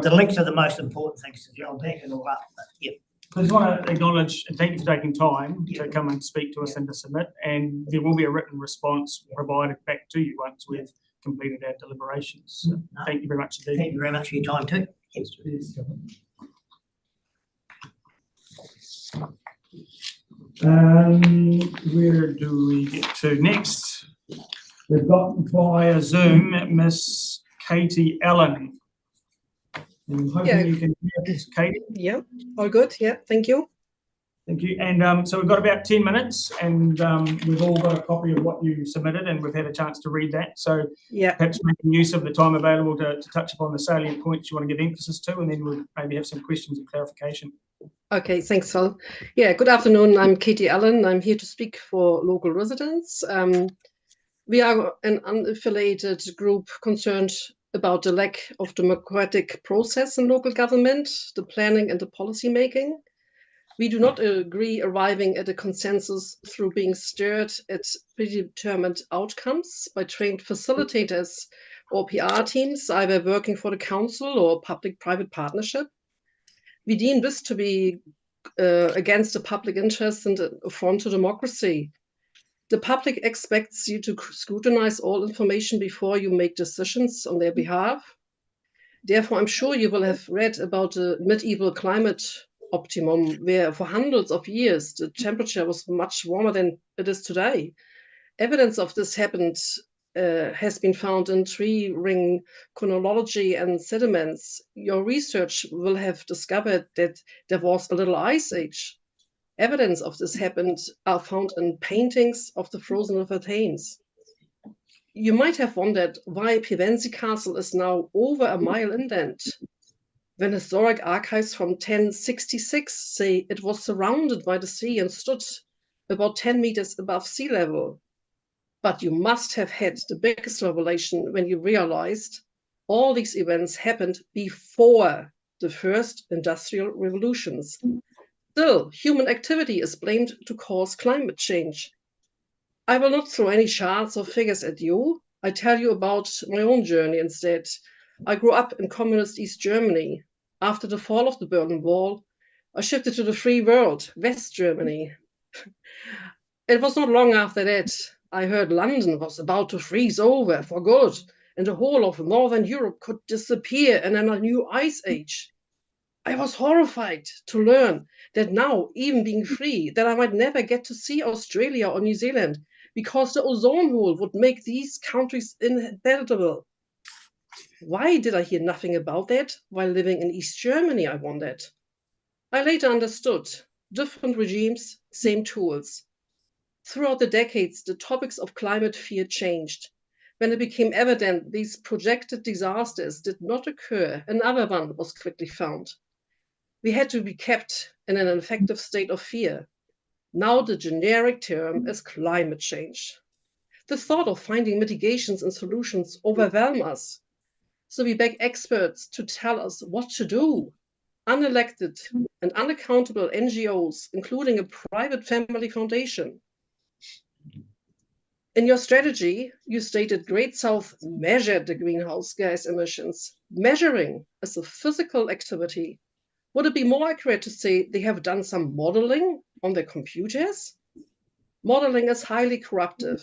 Speaker 18: the links are the most important things. If you'll back it all up, but yeah.
Speaker 1: I just want to acknowledge and thank you for taking time to come and speak to us and to submit. And there will be a written response provided back to you once we've completed our deliberations. So thank you very much indeed.
Speaker 18: Thank you very much for your time too.
Speaker 1: Where do we get to next? We've got via Zoom Miss Katie Allan. I'm hoping you can hear us, Katie.
Speaker 19: Yeah, all good. Yeah, thank you.
Speaker 1: Thank you. And so we've got about 10 minutes, and we've all got a copy of what you submitted, and we've had a chance to read that. So perhaps making use of the time available to touch upon the salient points you want to give emphasis to, and then we'll maybe have some questions and clarification.
Speaker 19: Okay, thanks, Phil. Yeah, good afternoon. I'm Katie Allan. I'm here to speak for local residents. We are an unaffiliated group concerned about the lack of democratic process in local government, the planning and the policy making. We do not agree arriving at a consensus through being steered at predetermined outcomes by trained facilitators or PR teams, either working for the council or public-private partnership. We deem this to be against the public interest and an affront to democracy. The public expects you to scrutinize all information before you make decisions on their behalf. Therefore, I'm sure you will have read about the medieval climate optimum, where for hundreds of years the temperature was much warmer than it is today. Evidence of this has been found in tree ring chronology and sediments. Your research will have discovered that there was a little ice age. Evidence of this are found in paintings of the frozen River Thames. You might have wondered why Pevensey Castle is now over a mile inland, when historic archives from 1066 say it was surrounded by the sea and stood about 10 meters above sea level. But you must have had the biggest revelation when you realized all these events happened before the first industrial revolutions. Still, human activity is blamed to cause climate change. I will not throw any charts or figures at you. I tell you about my own journey instead. I grew up in communist East Germany. After the fall of the Berlin Wall, I shifted to the free world, West Germany. It was not long after that I heard London was about to freeze over for good, and the whole of Northern Europe could disappear in a new ice age. I was horrified to learn that now, even being free, that I might never get to see Australia or New Zealand because the ozone hole would make these countries inhabitable. Why did I hear nothing about that while living in East Germany, I wondered. I later understood. Different regimes, same tools. Throughout the decades, the topics of climate fear changed. When it became evident these projected disasters did not occur, another one was quickly found. We had to be kept in an effective state of fear. Now the generic term is climate change. The thought of finding mitigations and solutions overwhelm us. So we beg experts to tell us what to do. Unelected and unaccountable NGOs, including a private family foundation. In your strategy, you stated Great South measured the greenhouse gas emissions. Measuring is a physical activity. Would it be more accurate to say they have done some modeling on their computers? Modeling is highly corruptive,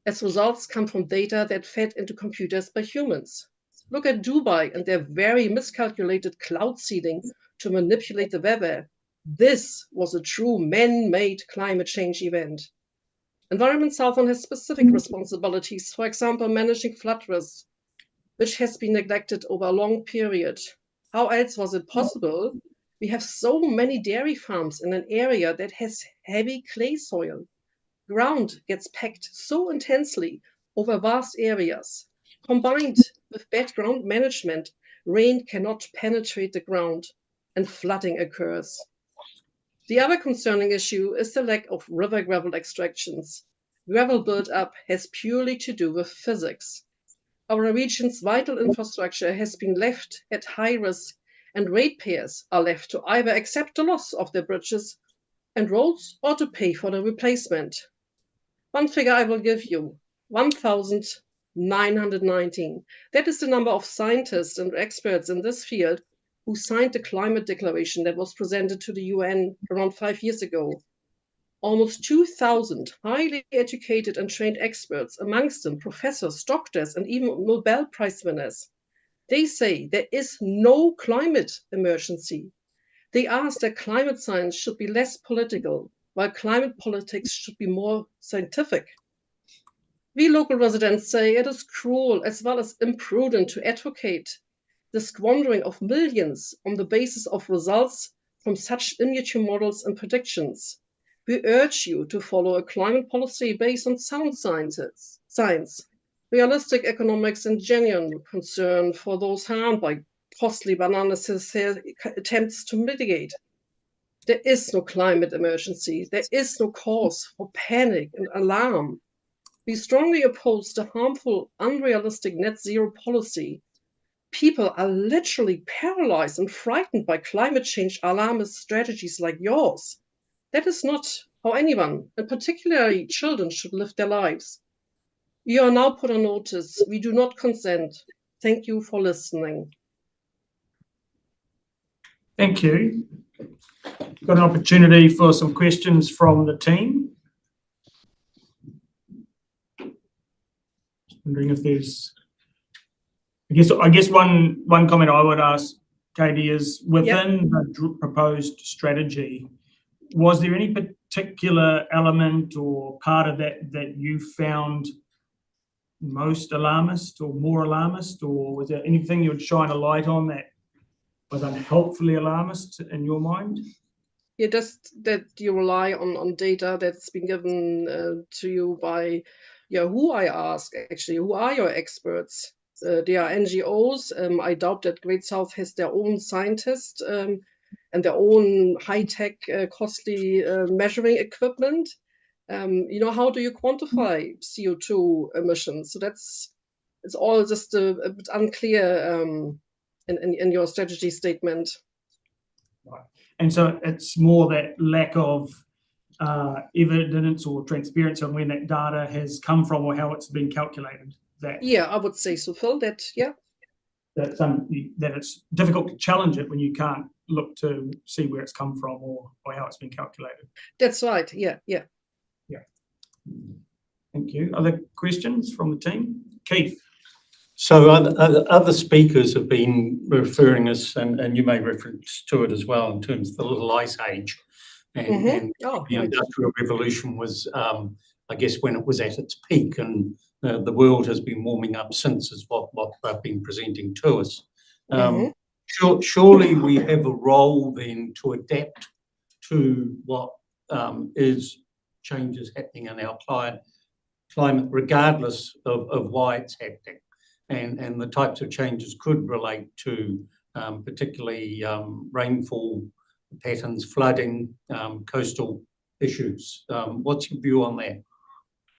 Speaker 19: as results come from data that fed into computers by humans. Look at Dubai and their very miscalculated cloud seeding to manipulate the weather. This was a true man-made climate change event. Environment Southern has specific responsibilities, for example, managing flood risk, which has been neglected over a long period. How else was it possible? We have so many dairy farms in an area that has heavy clay soil. Ground gets packed so intensely over vast areas. Combined with bad ground management, rain cannot penetrate the ground and flooding occurs. The other concerning issue is the lack of river gravel extractions. Gravel build-up has purely to do with physics. Our region's vital infrastructure has been left at high risk, and ratepayers are left to either accept the loss of their bridges and roads or to pay for the replacement. One figure I will give you, 1,919. That is the number of scientists and experts in this field who signed the climate declaration that was presented to the UN around 5 years ago. Almost 2,000 highly educated and trained experts, amongst them professors, doctors, and even Nobel Prize winners. They say there is no climate emergency. They ask that climate science should be less political, while climate politics should be more scientific. We local residents say it is cruel as well as imprudent to advocate the squandering of millions on the basis of results from such immature models and predictions. We urge you to follow a climate policy based on sound science, realistic economics, and genuine concern for those harmed by costly banana attempts to mitigate. There is no climate emergency. There is no cause for panic and alarm. We strongly oppose the harmful, unrealistic net zero policy. People are literally paralyzed and frightened by climate change alarmist strategies like yours. That is not how anyone, and particularly children, should live their lives. You are now put on notice. We do not consent. Thank you for listening.
Speaker 1: Thank you. Got an opportunity for some questions from the team. Just wondering if there's, I guess one comment I would ask, Katie, is within the proposed strategy, was there any particular element or part of that you found most alarmist or more alarmist, or was there anything you would shine a light on that was unhelpfully alarmist in your mind?
Speaker 19: Yeah, just that you rely on data that's been given to you by who I ask, actually, who are your experts? They are NGOs. I doubt that Great South has their own scientists and their own high-tech, costly measuring equipment. How do you quantify CO2 emissions? So it's all just a bit unclear in your strategy statement.
Speaker 1: Right. And so it's more that lack of evidence or transparency on when that data has come from or how it's been calculated.
Speaker 19: I would say so, Phil. That
Speaker 1: it's difficult to challenge it when you can't look to see where it's come from or how it's been calculated.
Speaker 19: That's right. Yeah.
Speaker 1: Thank you. Other questions from the team? Keith.
Speaker 3: So other speakers have been referring us, and you may reference to it as well, in terms of the little ice age. And the Industrial Revolution was, I guess, when it was at its peak, and the world has been warming up since, is what they've been presenting to us. Surely we have a role then to adapt to what is changes happening in our climate, regardless of why it's happening. And the types of changes could relate to particularly rainfall patterns, flooding, coastal issues. What's your view on that?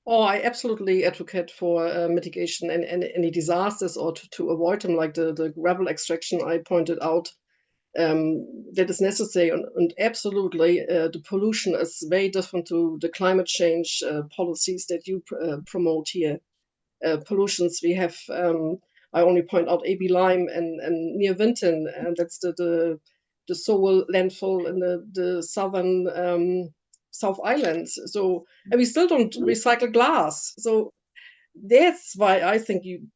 Speaker 19: I absolutely advocate for mitigation and any disasters, or to avoid them, like the gravel extraction I pointed out. That is necessary, and absolutely the pollution is very different to the climate change policies that you promote here. Pollutions we have, I only point out AB Lime and near Winton, and that's the Sewell landfill in the southern South Island. So, and we still don't recycle glass. So that's why I think you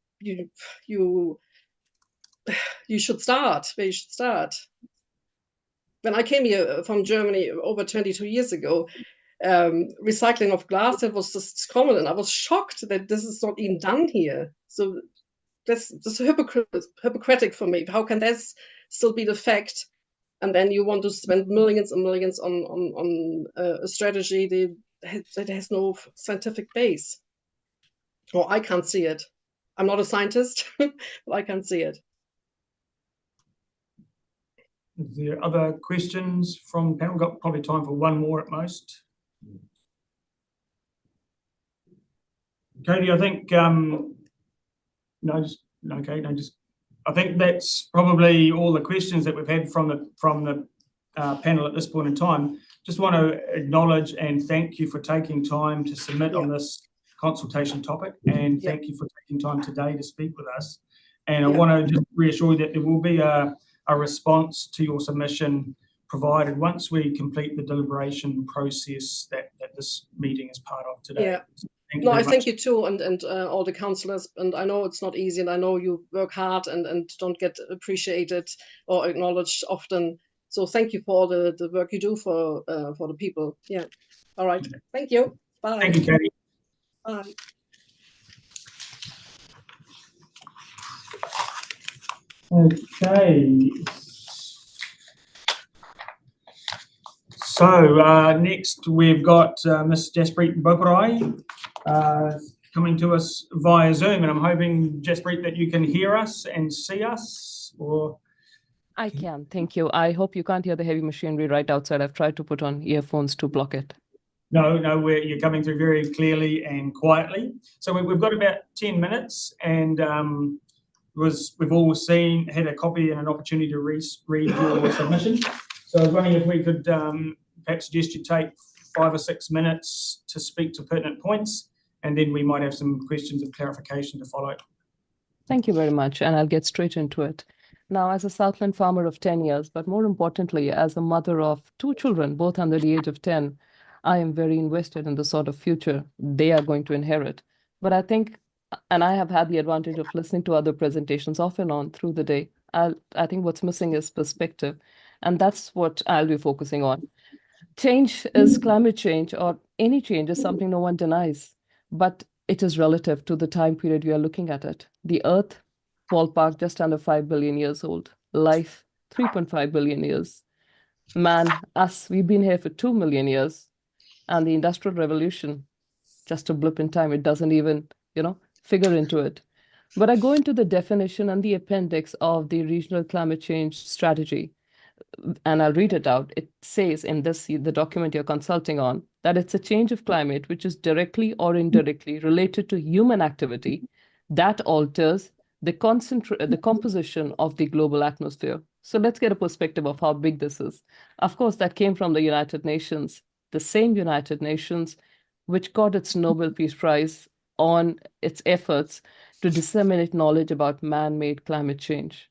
Speaker 19: should start where you should start. When I came here from Germany over 22 years ago, recycling of glass, that was just common, and I was shocked that this is not even done here. So that's hypocritical for me. How can that still be the fact? And then you want to spend millions and millions on a strategy that has no scientific base. Well, I can't see it. I'm not a scientist, but I can't see it.
Speaker 1: Is there other questions from the panel? We've got probably time for one more at most. Katie, I think I think that's probably all the questions that we've had from the panel at this point in time. Just want to acknowledge and thank you for taking time to submit on this consultation topic, and thank you for taking time today to speak with us. And I want to just reassure you that there will be a response to your submission provided once we complete the deliberation process that this meeting is part of today.
Speaker 19: I thank you too, and all the councillors. And I know it's not easy, and I know you work hard and don't get appreciated or acknowledged often. So thank you for all the work you do for the people. Yeah. All right. Thank you. Bye.
Speaker 1: Thank you, Katie.
Speaker 19: Bye.
Speaker 1: Okay. So next we've got Ms Jaspreet and Boparai coming to us via Zoom, and I'm hoping, Jaspreet, that you can hear us and see us. Or
Speaker 20: I can, thank you. I hope you can't hear the heavy machinery right outside. I've tried to put on earphones to block it.
Speaker 1: No, you're coming through very clearly and quietly. So we've got about 10 minutes, and we've all had a copy and an opportunity to read your submission. So I was wondering if we could perhaps suggest you take 5 or 6 minutes to speak to pertinent points, and then we might have some questions of clarification to follow.
Speaker 20: Thank you very much, and I'll get straight into it. Now, as a Southland farmer of 10 years, but more importantly, as a mother of 2 children, both under the age of 10, I am very invested in the sort of future they are going to inherit. But I think, and I have had the advantage of listening to other presentations off and on through the day, I think what's missing is perspective, and that's what I'll be focusing on. Change is climate change, or any change is something no one denies, but it is relative to the time period we are looking at it. The Earth, ballpark, just under 5 billion years old. Life, 3.5 billion years. Man, us, we've been here for 2 million years. And the Industrial Revolution, just a blip in time. It doesn't even, figure into it. But I go into the definition and the appendix of the Regional Climate Change Strategy, and I'll read it out. It says in the document you're consulting on, that it's a change of climate which is directly or indirectly related to human activity that alters the composition of the global atmosphere. So let's get a perspective of how big this is. Of course, that came from the United Nations, the same United Nations which got its Nobel Peace Prize on its efforts to disseminate knowledge about man-made climate change.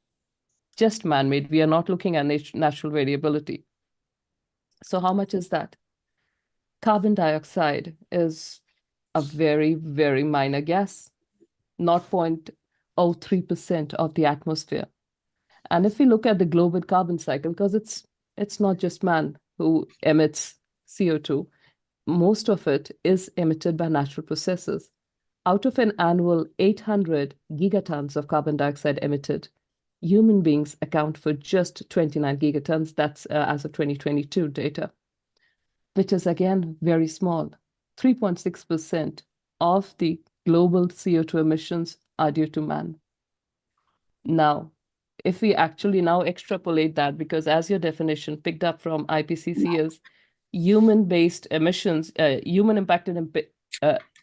Speaker 20: Just man-made. We are not looking at natural variability. So how much is that? Carbon dioxide is a very, very minor gas, 0.03% of the atmosphere. And if we look at the global carbon cycle, because it's not just man who emits CO2, most of it is emitted by natural processes. Out of an annual 800 gigatons of carbon dioxide emitted, human beings account for just 29 gigatons. That's as of 2022 data, which is again very small. 3.6% of the global CO2 emissions are due to man. Now, if we actually now extrapolate that, because as your definition picked up from IPCC is human-based emissions, human-impacted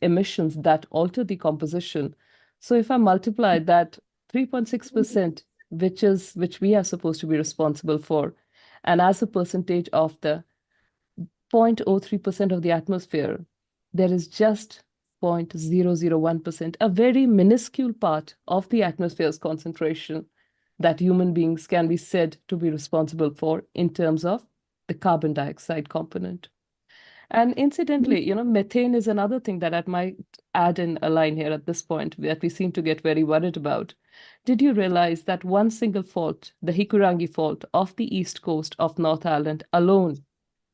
Speaker 20: emissions that alter the composition. So if I multiply that 3.6%, which we are supposed to be responsible for, and as a percentage of the 0.03% of the atmosphere, there is just 0.001%, a very minuscule part of the atmosphere's concentration that human beings can be said to be responsible for in terms of the carbon dioxide component. And incidentally, methane is another thing that I might add in a line here at this point that we seem to get very worried about. Did you realize that one single fault, the Hikurangi fault of the east coast of North Island alone,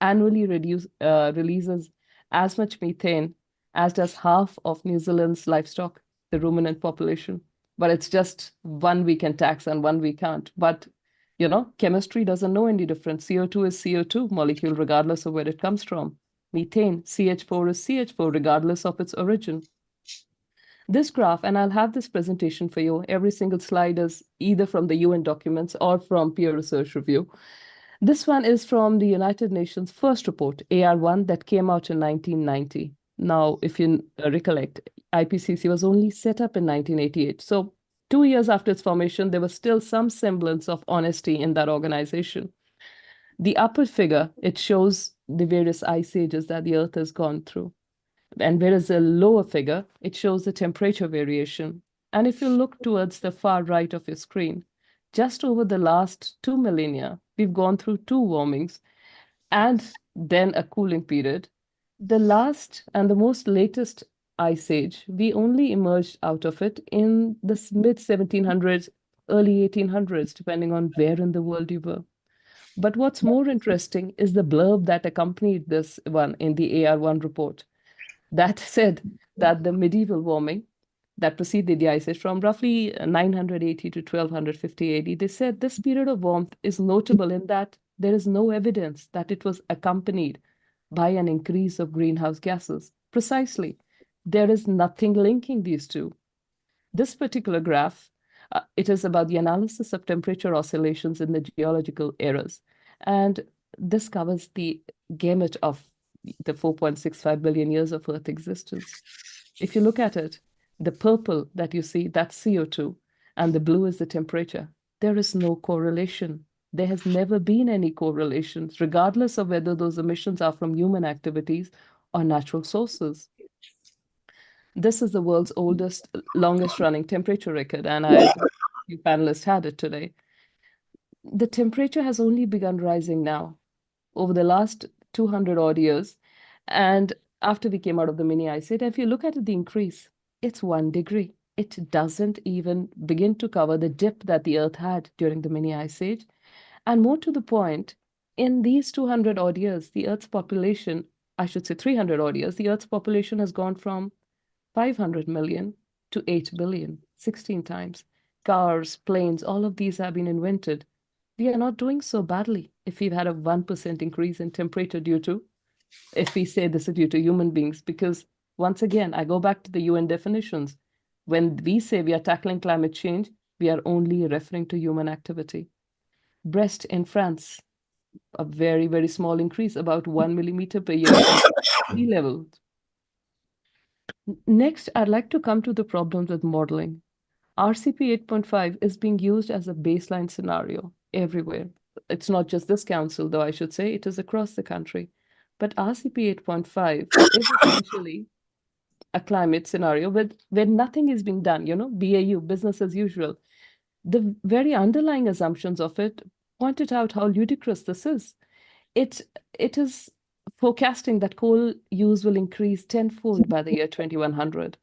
Speaker 20: annually releases as much methane as does half of New Zealand's livestock, the ruminant population? But it's just one we can tax and one we can't. But chemistry doesn't know any difference. CO2 is CO2 molecule regardless of where it comes from. Methane, CH4 is CH4 regardless of its origin. This graph, and I'll have this presentation for you, every single slide is either from the UN documents or from peer research review. This one is from the United Nations first report, AR1, that came out in 1990. Now, if you recollect, IPCC was only set up in 1988. So 2 years after its formation, there was still some semblance of honesty in that organization. The upper figure, it shows the various ice ages that the Earth has gone through. And whereas the lower figure, it shows the temperature variation. And if you look towards the far right of your screen, just over the last 2 millennia, we've gone through 2 warmings and then a cooling period. The last and the most latest ice age, we only emerged out of it in the mid-1700s, early 1800s, depending on where in the world you were. But what's more interesting is the blurb that accompanied this one in the AR1 report that said that the medieval warming that preceded the ice age from roughly 980 to 1250 AD, they said this period of warmth is notable in that there is no evidence that it was accompanied by an increase of greenhouse gases. Precisely, there is nothing linking these two. This particular graph, It is about the analysis of temperature oscillations in the geological eras. And this covers the gamut of the 4.65 billion years of Earth existence. If you look at it, the purple that you see, that's CO2, and the blue is the temperature. There is no correlation. There has never been any correlation, regardless of whether those emissions are from human activities or natural sources. This is the world's oldest, longest running temperature record, and you panelists had it today. The temperature has only begun rising now over the last 200 odd years. And after we came out of the mini ice age, if you look at the increase, it's 1 degree. It doesn't even begin to cover the dip that the Earth had during the mini ice age. And more to the point, in these 200 odd years, the Earth's population, I should say 300 odd years, the Earth's population has gone from 500 million to 8 billion, 16 times. Cars, planes, all of these have been invented. We are not doing so badly if we've had a 1% increase in temperature if we say this is due to human beings, because once again, I go back to the UN definitions. When we say we are tackling climate change, we are only referring to human activity. Brest in France, a very, very small increase, about 1 millimeter per year at sea level. Next, I'd like to come to the problems with modeling. RCP 8.5 is being used as a baseline scenario everywhere. It's not just this council, though I should say, it is across the country. But RCP 8.5 is essentially a climate scenario where nothing is being done, BAU, business as usual. The very underlying assumptions of it pointed out how ludicrous this is. It is forecasting that coal use will increase tenfold by the year 2100.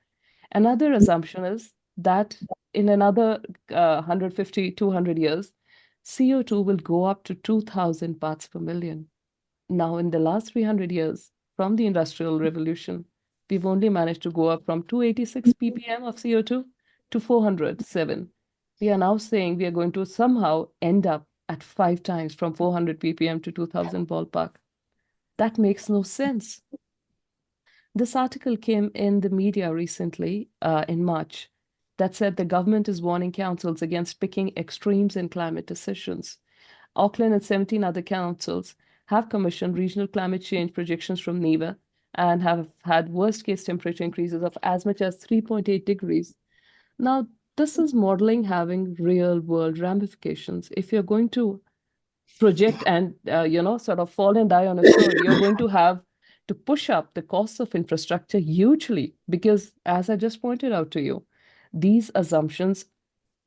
Speaker 20: Another assumption is that in another 150, 200 years, CO2 will go up to 2,000 parts per million. Now, in the last 300 years, from the Industrial Revolution, we've only managed to go up from 286 ppm of CO2 to 407. We are now saying we are going to somehow end up at 5 times, from 400 ppm to 2000 ballpark. That makes no sense. This article came in the media recently in March that said the government is warning councils against picking extremes in climate decisions. Auckland and 17 other councils have commissioned regional climate change projections from NEVA and have had worst-case temperature increases of as much as 3.8 degrees. Now, this is modeling having real-world ramifications. If you're going to project and, sort of fall and die on a sword, you're going to have to push up the costs of infrastructure hugely because, as I just pointed out to you, these assumptions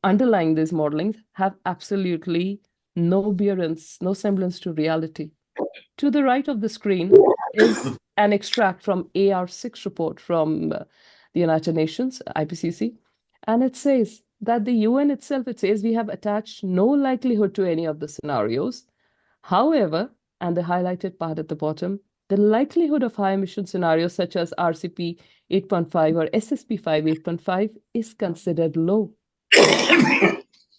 Speaker 20: underlying these modelings have absolutely no bearance, no semblance to reality. To the right of the screen is an extract from AR6 report from the United Nations, IPCC, and it says that the UN itself, it says we have attached no likelihood to any of the scenarios. However, and the highlighted part at the bottom, the likelihood of high emission scenarios such as RCP 8.5 or SSP 8.5 is considered low.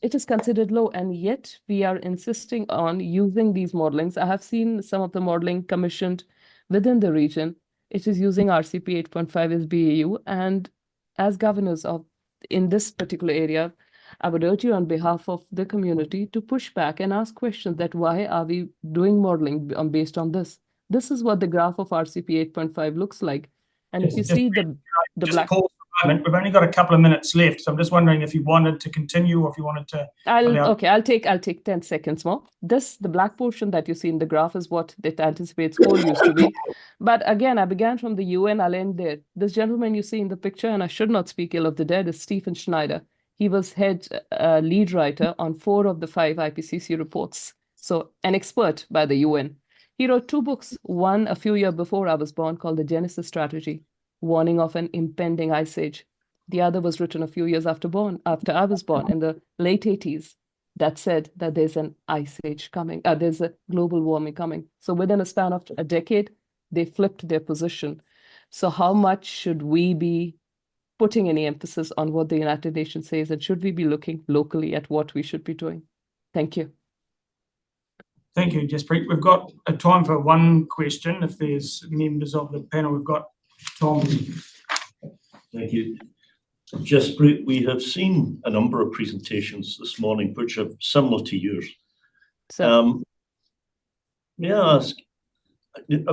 Speaker 20: It is considered low, and yet we are insisting on using these modelings. I have seen some of the modelling commissioned within the region. It is using RCP 8.5 as BAU, and as governors in this particular area, I would urge you on behalf of the community to push back and ask questions that why are we doing modelling based on this? This is what the graph of RCP 8.5 looks like. And if you see the black...
Speaker 1: Pause for a moment. We've only got a couple of minutes left, so I'm just wondering if you wanted to continue or if you wanted to...
Speaker 20: I'll take 10 seconds more. The black portion that you see in the graph is what it anticipates coal used to be. But again, I began from the UN, I'll end there. This gentleman you see in the picture, and I should not speak ill of the dead, is Stephen Schneider. He was lead writer on 4 of the 5 IPCC reports. So an expert by the UN. He wrote 2 books, one a few years before I was born called The Genesis Strategy, warning of an impending ice age. The other was written a few years after I was born in the late 80s, that said that there's an ice age coming, there's a global warming coming. So within a span of a decade, they flipped their position. So how much should we be putting any emphasis on what the United Nations says, and should we be looking locally at what we should be doing? Thank you.
Speaker 1: Thank you, Jaspreet. We've got a time for one question. If there's members of the panel, we've got Tom.
Speaker 9: Thank you. Jaspreet, we have seen a number of presentations this morning which are similar to yours. May I ask,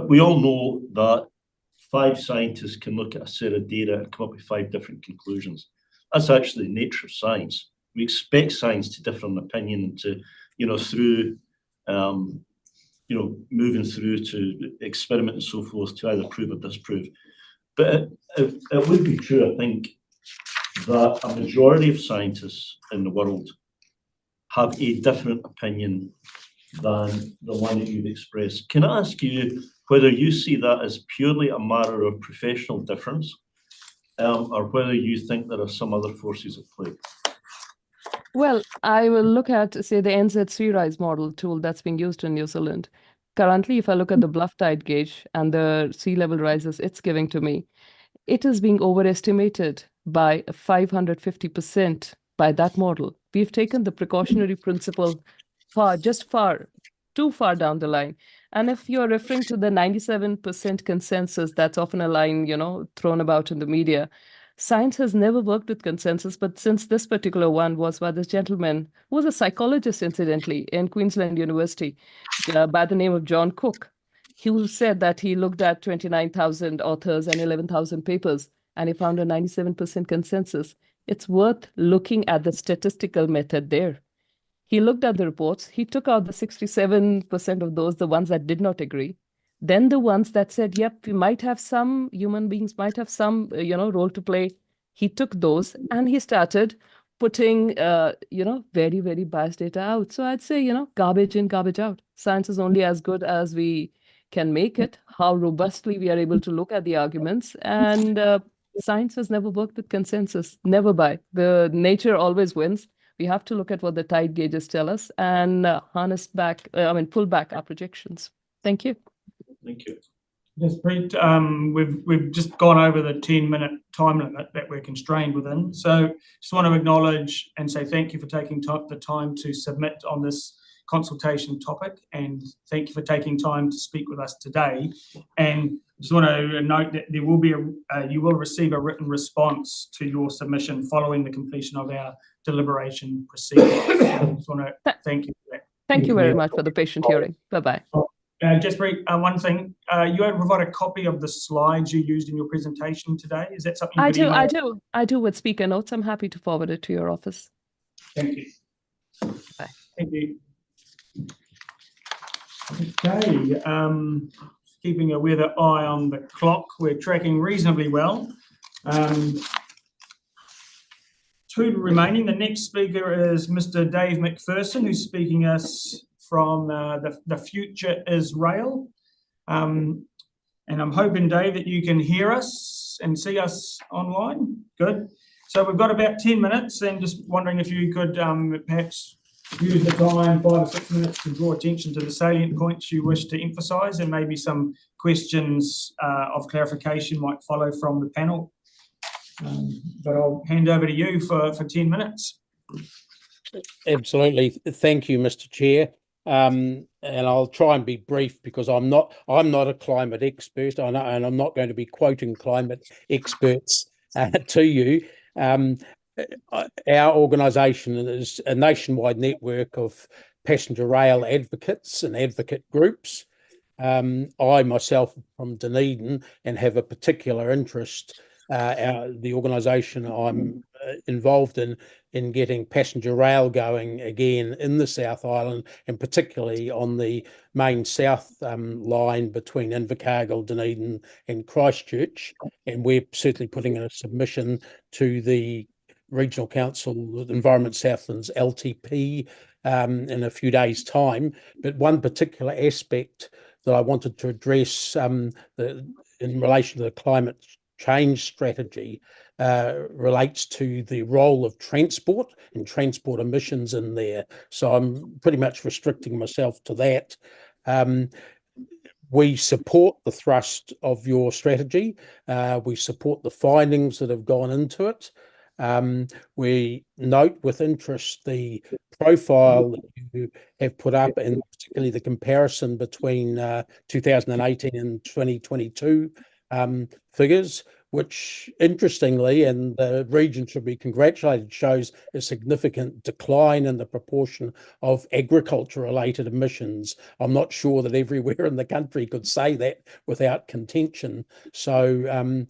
Speaker 9: we all know that 5 scientists can look at a set of data and come up with 5 different conclusions. That's actually the nature of science. We expect science to differ in opinion and to, through, moving through to experiment and so forth to either prove or disprove. But it would be true, I think, that a majority of scientists in the world have a different opinion than the one that you've expressed. Can I ask you whether you see that as purely a matter of professional difference, or whether you think there are some other forces at play?
Speaker 20: Well, I will look at, say, the NZ Sea Rise model tool that's being used in New Zealand. Currently, if I look at the bluff tide gauge and the sea level rises it's giving to me, it is being overestimated by 550% by that model. We've taken the precautionary principle too far down the line. And if you're referring to the 97% consensus, that's often a line, thrown about in the media. Science has never worked with consensus, but since this particular one was by this gentleman, who was a psychologist, incidentally, in Queensland University, by the name of John Cook, who said that he looked at 29,000 authors and 11,000 papers, and he found a 97% consensus. It's worth looking at the statistical method there. He looked at the reports. He took out the 67% of those, the ones that did not agree. Then the ones that said, yep, we might have some, human beings might have some, role to play. He took those and he started putting, very, very biased data out. So I'd say, garbage in, garbage out. Science is only as good as we can make it, how robustly we are able to look at the arguments. And science has never worked with consensus, never by. The nature always wins. We have to look at what the tide gauges tell us and pull back our projections. Thank you.
Speaker 9: Thank you.
Speaker 1: Jaspreet, we've just gone over the 10-minute time limit that we're constrained within. So just want to acknowledge and say thank you for taking the time to submit on this consultation topic, and thank you for taking time to speak with us today. And just want to note that there will be you will receive a written response to your submission following the completion of our deliberation proceedings. I just want to thank you for that.
Speaker 20: Thank you very much for the patient hearing. Bye-bye.
Speaker 1: Jaspreet, one thing, you had provided a copy of the slides you used in your presentation today. Is that something you could email?
Speaker 20: I do with speaker notes. I'm happy to forward it to your office.
Speaker 1: Thank you.
Speaker 20: Bye.
Speaker 1: Thank you. Okay, keeping a weather eye on the clock, we're tracking reasonably well. Two remaining. The next speaker is Mr Dave McPherson, who's speaking us from the Future is Rail. And I'm hoping, Dave, that you can hear us and see us online. Good. So we've got about 10 minutes, and just wondering if you could perhaps use the time, 5 or 6 minutes, to draw attention to the salient points you wish to emphasise, and maybe some questions of clarification might follow from the panel. But I'll hand over to you for 10 minutes.
Speaker 21: Absolutely. Thank you, Mr Chair. And I'll try and be brief because I'm not a climate expert, and I'm not going to be quoting climate experts to you. Our organisation is a nationwide network of passenger rail advocates and advocate groups. I myself am from Dunedin and have a particular interest. The organisation I'm involved in getting passenger rail going again in the South Island, and particularly on the main south line between Invercargill, Dunedin and Christchurch. And we're certainly putting in a submission to the Regional Council Environment Southlands LTP in a few days' time. But one particular aspect that I wanted to address in relation to the climate change strategy relates to the role of transport and transport emissions in there. So I'm pretty much restricting myself to that. We support the thrust of your strategy. We support the findings that have gone into it. We note with interest the profile that you have put up, and particularly the comparison between 2018 and 2022 figures. which interestingly, and the region should be congratulated, shows a significant decline in the proportion of agriculture-related emissions. I'm not sure that everywhere in the country could say that without contention. So,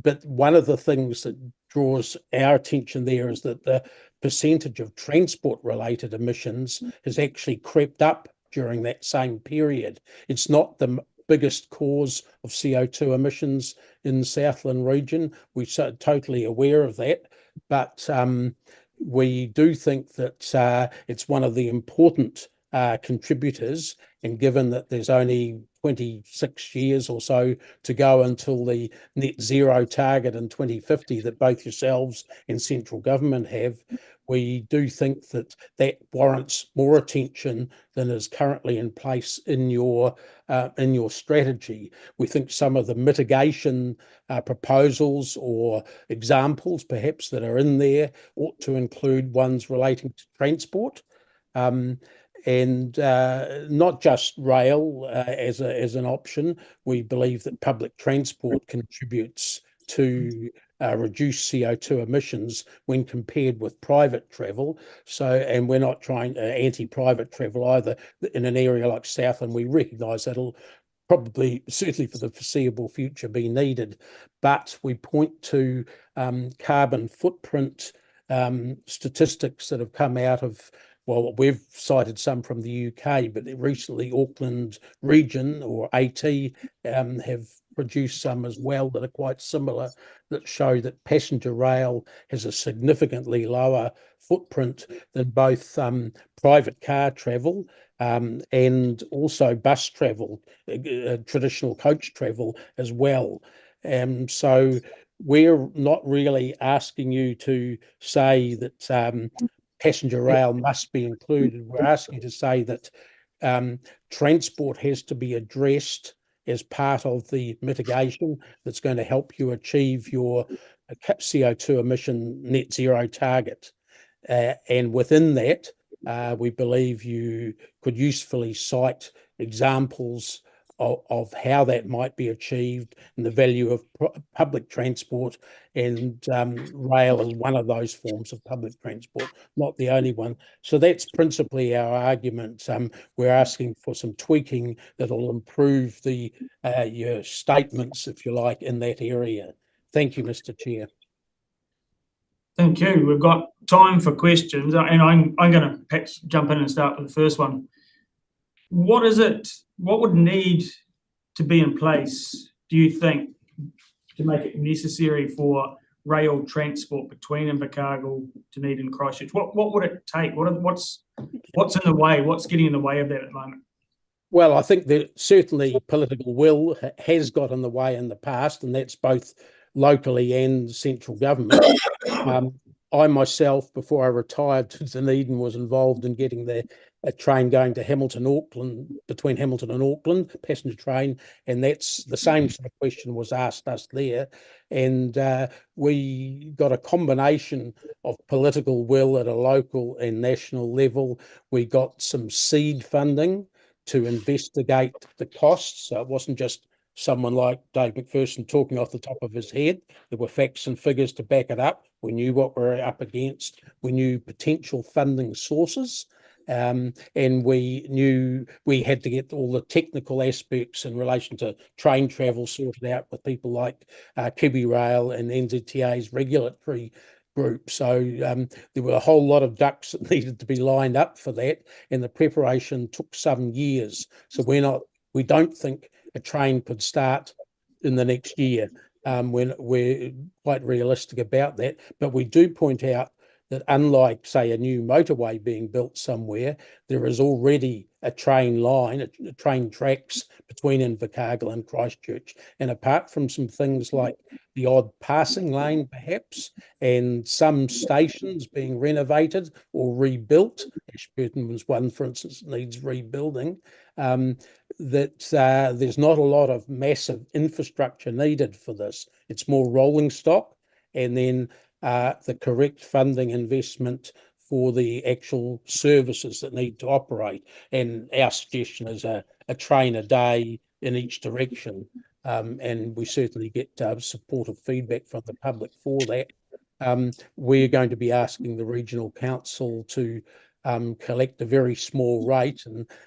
Speaker 21: but one of the things that draws our attention there is that the percentage of transport-related emissions has actually crept up during that same period. It's not the biggest cause of CO2 emissions in the Southland region. We're so totally aware of that, but we do think that it's one of the important contributors, and given that there's only 26 years or so to go until the net zero target in 2050 that both yourselves and central government have, we do think that that warrants more attention than is currently in place in your strategy. We think some of the mitigation proposals or examples perhaps that are in there ought to include ones relating to transport, and not just rail as an option. We believe that public transport contributes to reduce CO2 emissions when compared with private travel. So, and we're not trying anti-private travel either. In an area like Southland, we recognise that'll probably, certainly for the foreseeable future, be needed. But we point to carbon footprint statistics that have come out of, well, we've cited some from the UK, but recently Auckland region or AT have produced some as well that are quite similar, that show that passenger rail has a significantly lower footprint than both private car travel and also bus travel, traditional coach travel as well. So we're not really asking you to say that passenger rail must be included. We're asking you to say that transport has to be addressed as part of the mitigation that's going to help you achieve your CO2 emission net zero target. And within that, we believe you could usefully cite examples of how that might be achieved and the value of public transport, and rail is one of those forms of public transport, not the only one. So that's principally our argument. We're asking for some tweaking that'll improve the your statements, if you like, in that area. Thank you, Mr. Chair.
Speaker 1: Thank you. We've got time for questions, and I'm going to perhaps jump in and start with the first one. What would need to be in place, do you think, to make it necessary for rail transport between Invercargill, Dunedin, Christchurch? What would it take? What's in the way? What's getting in the way of that at the moment?
Speaker 21: Well, I think that certainly political will has got in the way in the past, and that's both locally and central government. I myself, before I retired to Dunedin, was involved in getting a train going to Hamilton, Auckland, between Hamilton and Auckland, passenger train, and that's the same sort of question was asked us there. And we got a combination of political will at a local and national level. We got some seed funding to investigate the costs, so it wasn't just someone like Dave MacPherson talking off the top of his head. There were facts and figures to back it up. We knew what we were up against. We knew potential funding sources. And we knew we had to get all the technical aspects in relation to train travel sorted out with people like Kiwi Rail and NZTA's regulatory group. So there were a whole lot of ducks that needed to be lined up for that, and the preparation took some years. So we don't think a train could start in the next year. We're quite realistic about that, but we do point out that unlike, say, a new motorway being built somewhere, there is already a train line, train tracks between Invercargill and Christchurch. And apart from some things like the odd passing lane, perhaps, and some stations being renovated or rebuilt, Ashburton was one, for instance, needs rebuilding, that there's not a lot of massive infrastructure needed for this. It's more rolling stock, and then the correct funding investment for the actual services that need to operate. And our suggestion is a train a day in each direction. and we certainly get supportive feedback from the public for that. We're going to be asking the regional council to collect a very small rate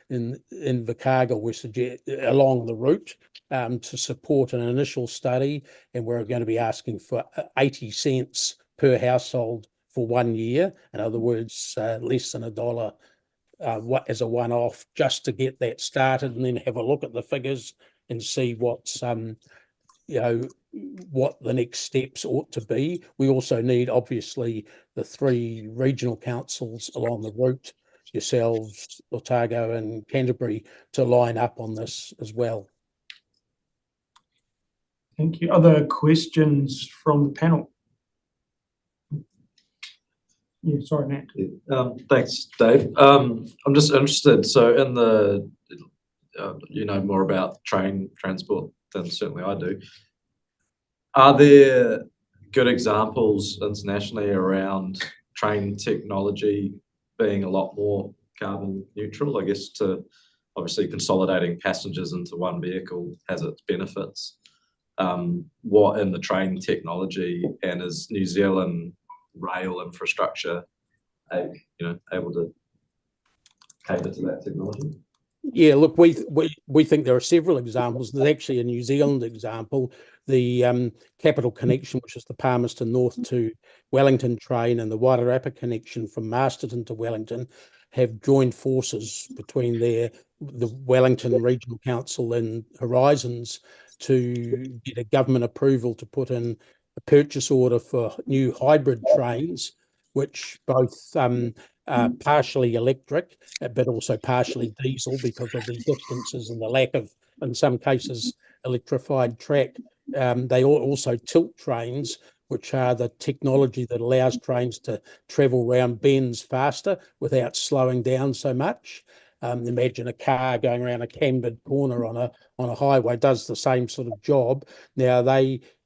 Speaker 21: in Invercargill, we suggest, along the route to support an initial study, and we're going to be asking for 80 cents per household for 1 year. In other words, less than $1 as a one-off, just to get that started, and then have a look at the figures and see what's what the next steps ought to be. We also need, obviously, the 3 regional councils along the route, yourselves, Otago and Canterbury, to line up on this as well.
Speaker 1: Thank you. Other questions from the panel? Yeah, sorry, Matt.
Speaker 6: Thanks, Dave. I'm just interested. So in the, you know more about train transport than certainly I do. Are there good examples internationally around train technology being a lot more carbon neutral? I guess to obviously consolidating passengers into one vehicle has its benefits. What in the train technology, and is New Zealand rail infrastructure able to cater to that technology?
Speaker 21: Yeah, look, we think there are several examples. There's actually a New Zealand example, the Capital Connection, which is the Palmerston North to Wellington train, and the Wairarapa connection from Masterton to Wellington, have joined forces between the Wellington Regional Council and Horizons to get a government approval to put in a purchase order for new hybrid trains, which both partially electric, but also partially diesel because of the distances and the lack of, in some cases, electrified track. They also tilt trains, which are the technology that allows trains to travel around bends faster without slowing down so much. Imagine a car going around a cambered corner on a highway, does the same sort of job. Now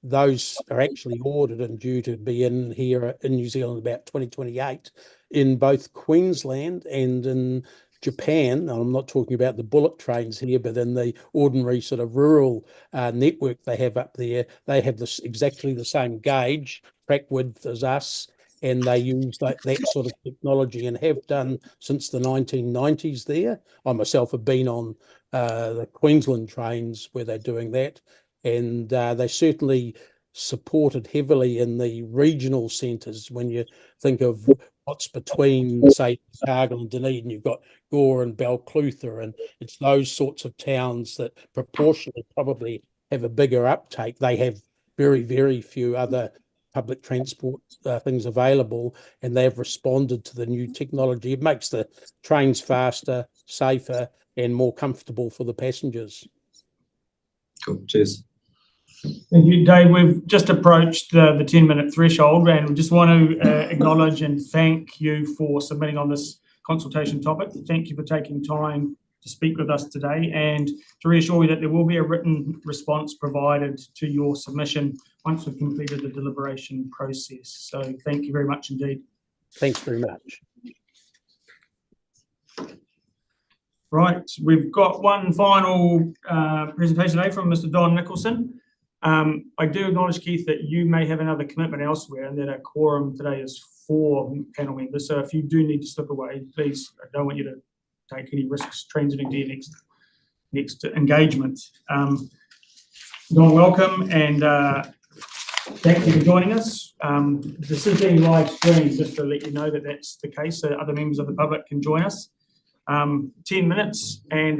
Speaker 21: those are actually ordered and due to be in here in New Zealand about 2028 in both Queensland and in Japan. I'm not talking about the bullet trains here, but in the ordinary sort of rural network they have up there, they have exactly the same gauge, track width as us, and they use that sort of technology and have done since the 1990s there. I myself have been on the Queensland trains where they're doing that, and they certainly supported heavily in the regional centres. When you think of what's between, say, Cargill and Dunedin, you've got Gore and Balclutha, and it's those sorts of towns that proportionally probably have a bigger uptake. They have very, very few other public transport things available, and they've responded to the new technology. It makes the trains faster, safer, and more comfortable for the passengers.
Speaker 6: Cool, cheers.
Speaker 1: Thank you, Dave. We've just approached the 10-minute threshold, and we just want to acknowledge and thank you for submitting on this consultation topic. Thank you for taking time to speak with us today, and to reassure you that there will be a written response provided to your submission once we've completed the deliberation process. So thank you very much indeed.
Speaker 21: Thanks very much.
Speaker 1: Right, we've got one final presentation today from Mr Don Nicholson. I do acknowledge, Keith, that you may have another commitment elsewhere and that our quorum today is 4 panel members. So if you do need to slip away, please, I don't want you to take any risks transiting to your next engagement. Don, welcome, and thank you for joining us. This is being live streamed, just to let you know that that's the case, so other members of the public can join us. 10 minutes, and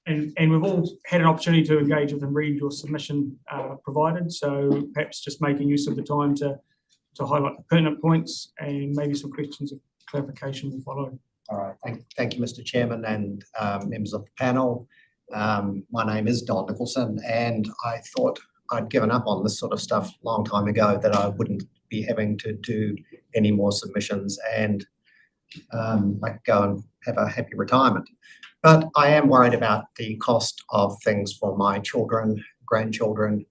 Speaker 1: we've all had an opportunity to engage with and read your submission provided, so perhaps just making use of the time to highlight the pertinent points, and maybe some questions of clarification will follow.
Speaker 5: All right, thank you, Mr Chairman, and members of the panel. My name is Don Nicholson, and I thought I'd given up on this sort of stuff a long time ago, that I wouldn't be having to do any more submissions, and I could go and have a happy retirement. But I am worried about the cost of things for my children, grandchildren,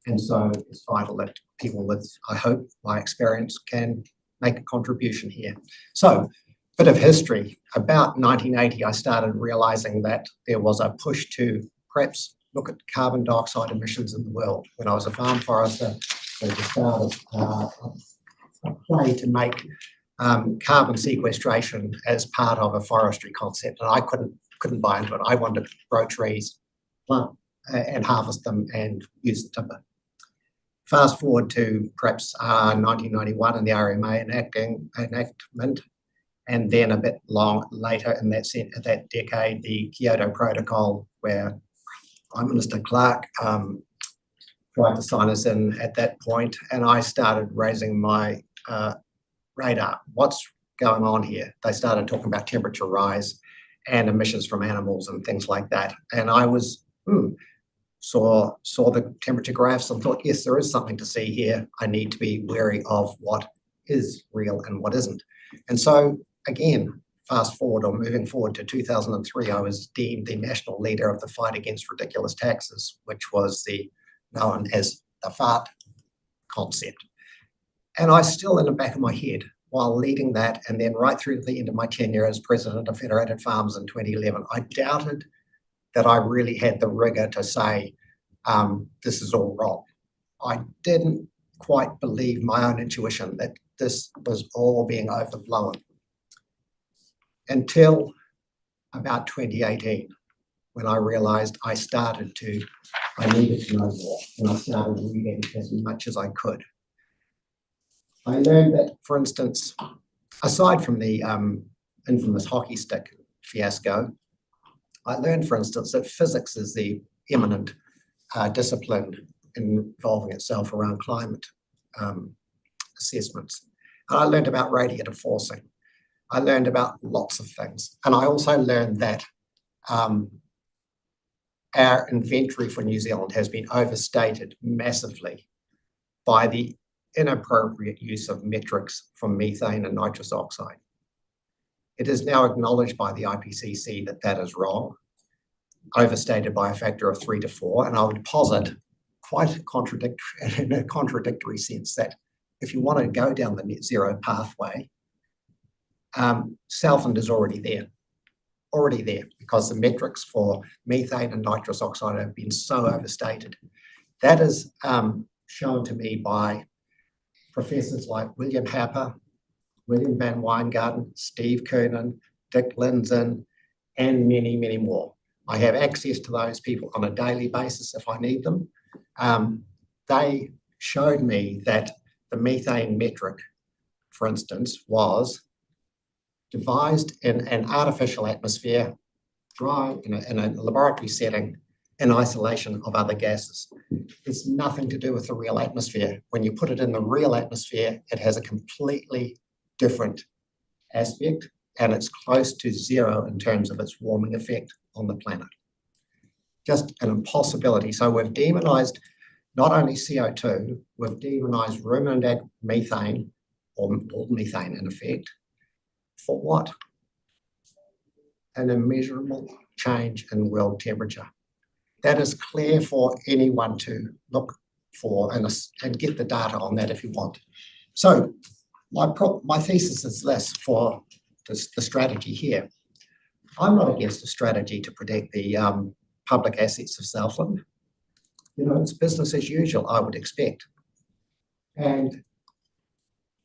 Speaker 5: and so it's vital that people with, I hope, my experience can make a contribution here. So, bit of history. About 1980, I started realizing that there was a push to perhaps look at carbon dioxide emissions in the world. When I was a farm forester, there was a play to make carbon sequestration as part of a forestry concept, and I couldn't buy into it. I wanted to grow trees, plant and harvest them and use the timber. Fast forward to perhaps 1991 and the RMA enactment, and then a bit later in that decade, the Kyoto Protocol, where Prime Minister Clark tried to sign us in at that point, and I started raising my radar. What's going on here? They started talking about temperature rise and emissions from animals and things like that, and I was saw the temperature graphs and thought, yes, there is something to see here. I need to be wary of what is real and what isn't. And so again, fast forward or moving forward to 2003, I was deemed the national leader of the fight against ridiculous taxes, which was known as the FART concept. And I still, in the back of my head, while leading that, and then right through to the end of my tenure as president of Federated Farmers in 2011, I doubted that I really had the rigor to say, this is all wrong. I didn't quite believe my own intuition that this was all being overblown until about 2018, when I realized I needed to know more, and I started reading as much as I could. I learned that, for instance, aside from the infamous hockey stick fiasco, I learned, for instance, that physics is the eminent discipline involving itself around climate assessments. And I learned about radiative forcing. I learned about lots of things. And I also learned that our inventory for New Zealand has been overstated massively by the inappropriate use of metrics from methane and nitrous oxide. It is now acknowledged by the IPCC that that is wrong, overstated by a factor of 3 to 4, and I would posit quite in a contradictory sense that if you want to go down the net zero pathway, Southland is already there, because the metrics for methane and nitrous oxide have been so overstated. That is shown to me by professors like William Happer, William Van Weingarten, Steve Kernan, Dick Lindsay, and many, many more. I have access to those people on a daily basis if I need them. They showed me that the methane metric, for instance, was devised in an artificial atmosphere, dry in a laboratory setting, in isolation of other gases. It's nothing to do with the real atmosphere. When you put it in the real atmosphere, it has a completely different aspect, and it's close to zero in terms of its warming effect on the planet. Just an impossibility. So we've demonized not only CO2, we've demonized ruminant methane, or methane in effect, for what? An immeasurable change in world temperature. That is clear for anyone to look for and get the data on that if you want. So my thesis is this for the strategy here. I'm not against a strategy to protect the public assets of Southland. You know, it's business as usual, I would expect. And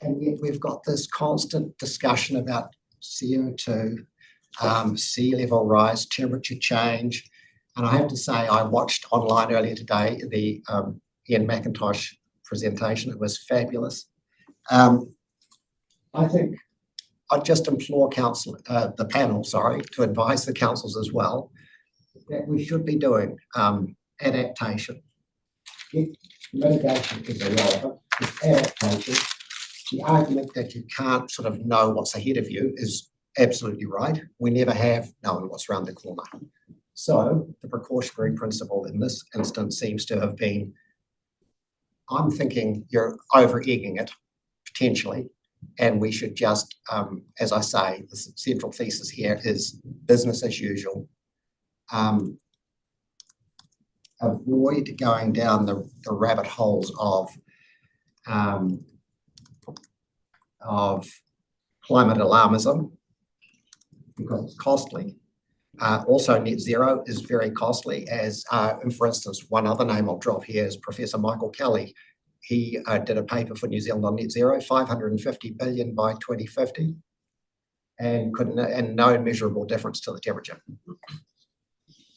Speaker 5: yet we've got this constant discussion about CO2, sea level rise, temperature change. And I have to say, I watched online earlier today the Ian McIntosh presentation. It was fabulous. I think I'd just implore the panel, to advise the councils as well that we should be doing adaptation. Mitigation is irrelevant. It's adaptation. The argument that you can't sort of know what's ahead of you is absolutely right. We never have known what's around the corner. So the precautionary principle in this instance seems to have been, I'm thinking you're over-egging it, potentially, and we should just, as I say, the central thesis here is business as usual. Avoid going down the rabbit holes of climate alarmism, because it's costly, Also, net zero is very costly, as, and for instance, one other name I'll drop here is Professor Michael Kelly. He did a paper for New Zealand on net zero, 550 billion by 2050, and no measurable difference to the temperature.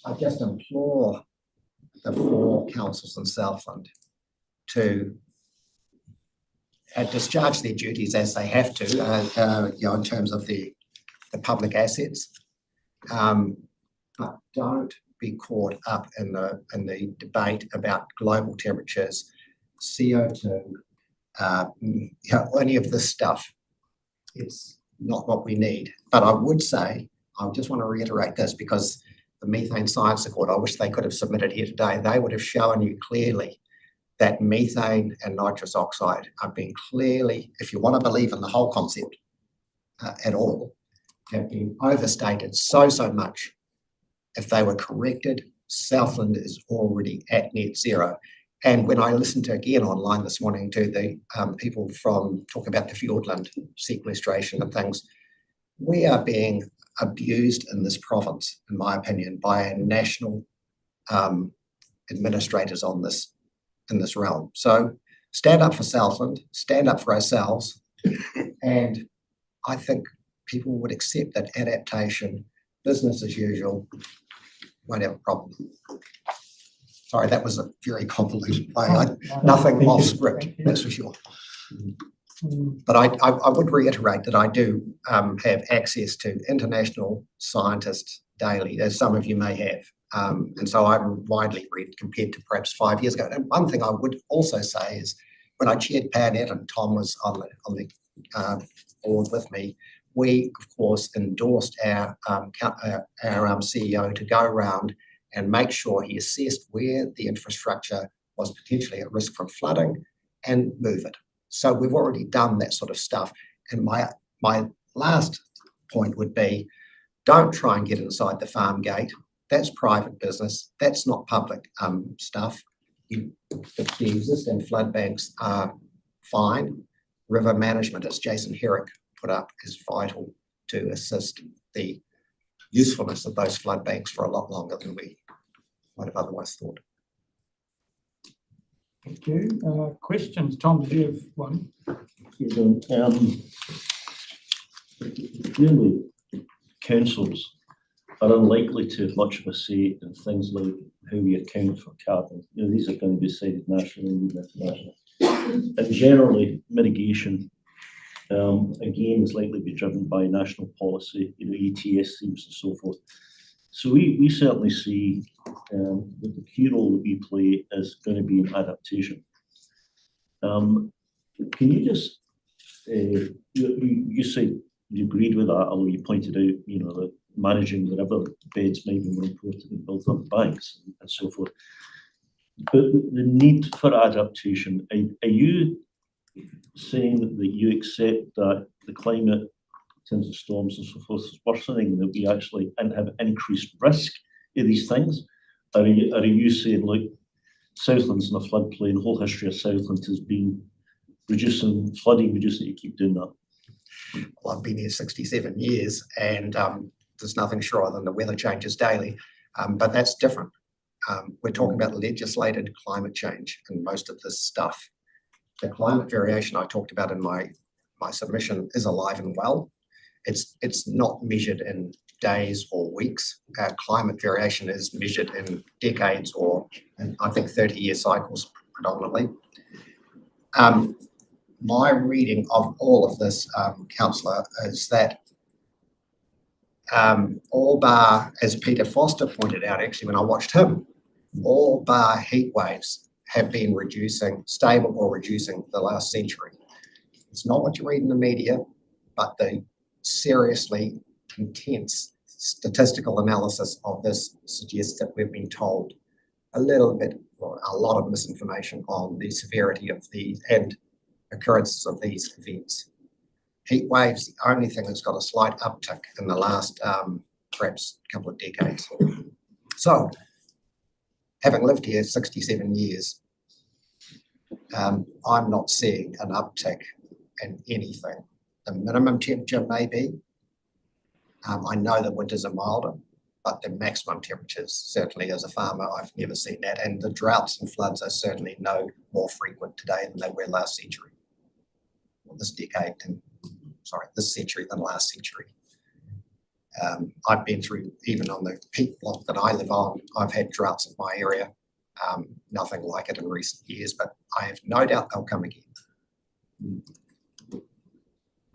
Speaker 5: I just implore the 4 councils in Southland to discharge their duties as they have to, in terms of the public assets. But don't be caught up in the debate about global temperatures, CO2, any of this stuff. It's not what we need. But I would say, I just want to reiterate this, because the Methane Science Accord, I wish they could have submitted here today, they would have shown you clearly that methane and nitrous oxide are being clearly, if you want to believe in the whole concept at all, have been overstated so much. If they were corrected, Southland is already at net zero. And when I listened to again online this morning to the people from talk about the Fiordland sequestration and things, we are being abused in this province, in my opinion, by national administrators on this, in this realm. So stand up for Southland, stand up for ourselves, and I think people would accept that adaptation, business as usual, won't have a problem. Sorry, that was a very convoluted way. Nothing off script, that's for sure. But I would reiterate that I do have access to international scientists daily, as some of you may have. And so I'm widely read compared to perhaps 5 years ago. And one thing I would also say is when I chaired PowerNet and Tom was on the board with me, we, of course, endorsed our CEO to go around and make sure he assessed where the infrastructure was potentially at risk from flooding and move it. So we've already done that sort of stuff. And my last point would be, don't try and get inside the farm gate. That's private business. That's not public stuff. The existing flood banks are fine. River management, as Jason Herrick put up, is vital to assist the usefulness of those flood banks for a lot longer than we might have otherwise thought.
Speaker 1: Thank you. Questions? Tom, did you have one?
Speaker 9: Clearly, councils are unlikely to have much of a say in things like how we account for carbon. These are going to be decided nationally and internationally. And generally, mitigation, again, is likely to be driven by national policy, ETS schemes and so forth. So we certainly see that the key role that we play is going to be in adaptation. Can you just, you said you agreed with that, although you pointed out, that managing the river beds may be more important than building up banks and so forth. But the need for adaptation, are you saying that you accept that the climate in terms of storms and so forth is worsening, that we actually have increased risk of these things? Or are you saying, look, Southland's in a floodplain, the whole history of Southland has been reducing flooding, you keep doing that?
Speaker 5: Well, I've been here 67 years and there's nothing surer than the weather changes daily, but that's different. We're talking about legislated climate change and most of this stuff. The climate variation I talked about in my submission is alive and well. It's not measured in days or weeks. Climate variation is measured in decades or, I think, 30-year cycles predominantly. My reading of all of this, Councillor, is that all bar, as Peter Foster pointed out, actually, when I watched him, all bar heat waves have been stable or reducing the last century. It's not what you read in the media, but the seriously intense statistical analysis of this suggests that we've been told a little bit, or a lot of misinformation on the severity of these and occurrences of these events. Heat waves, the only thing that's got a slight uptick in the last perhaps couple of decades. So, having lived here 67 years, I'm not seeing an uptick in anything. The minimum temperature may be. I know that winters are milder. but the maximum temperatures, certainly as a farmer, I've never seen that. And the droughts and floods are certainly no more frequent today than they were last century. Or this decade, this century than last century. I've been through, even on the peak block that I live on, I've had droughts in my area. Nothing like it in recent years, but I have no doubt they'll come again.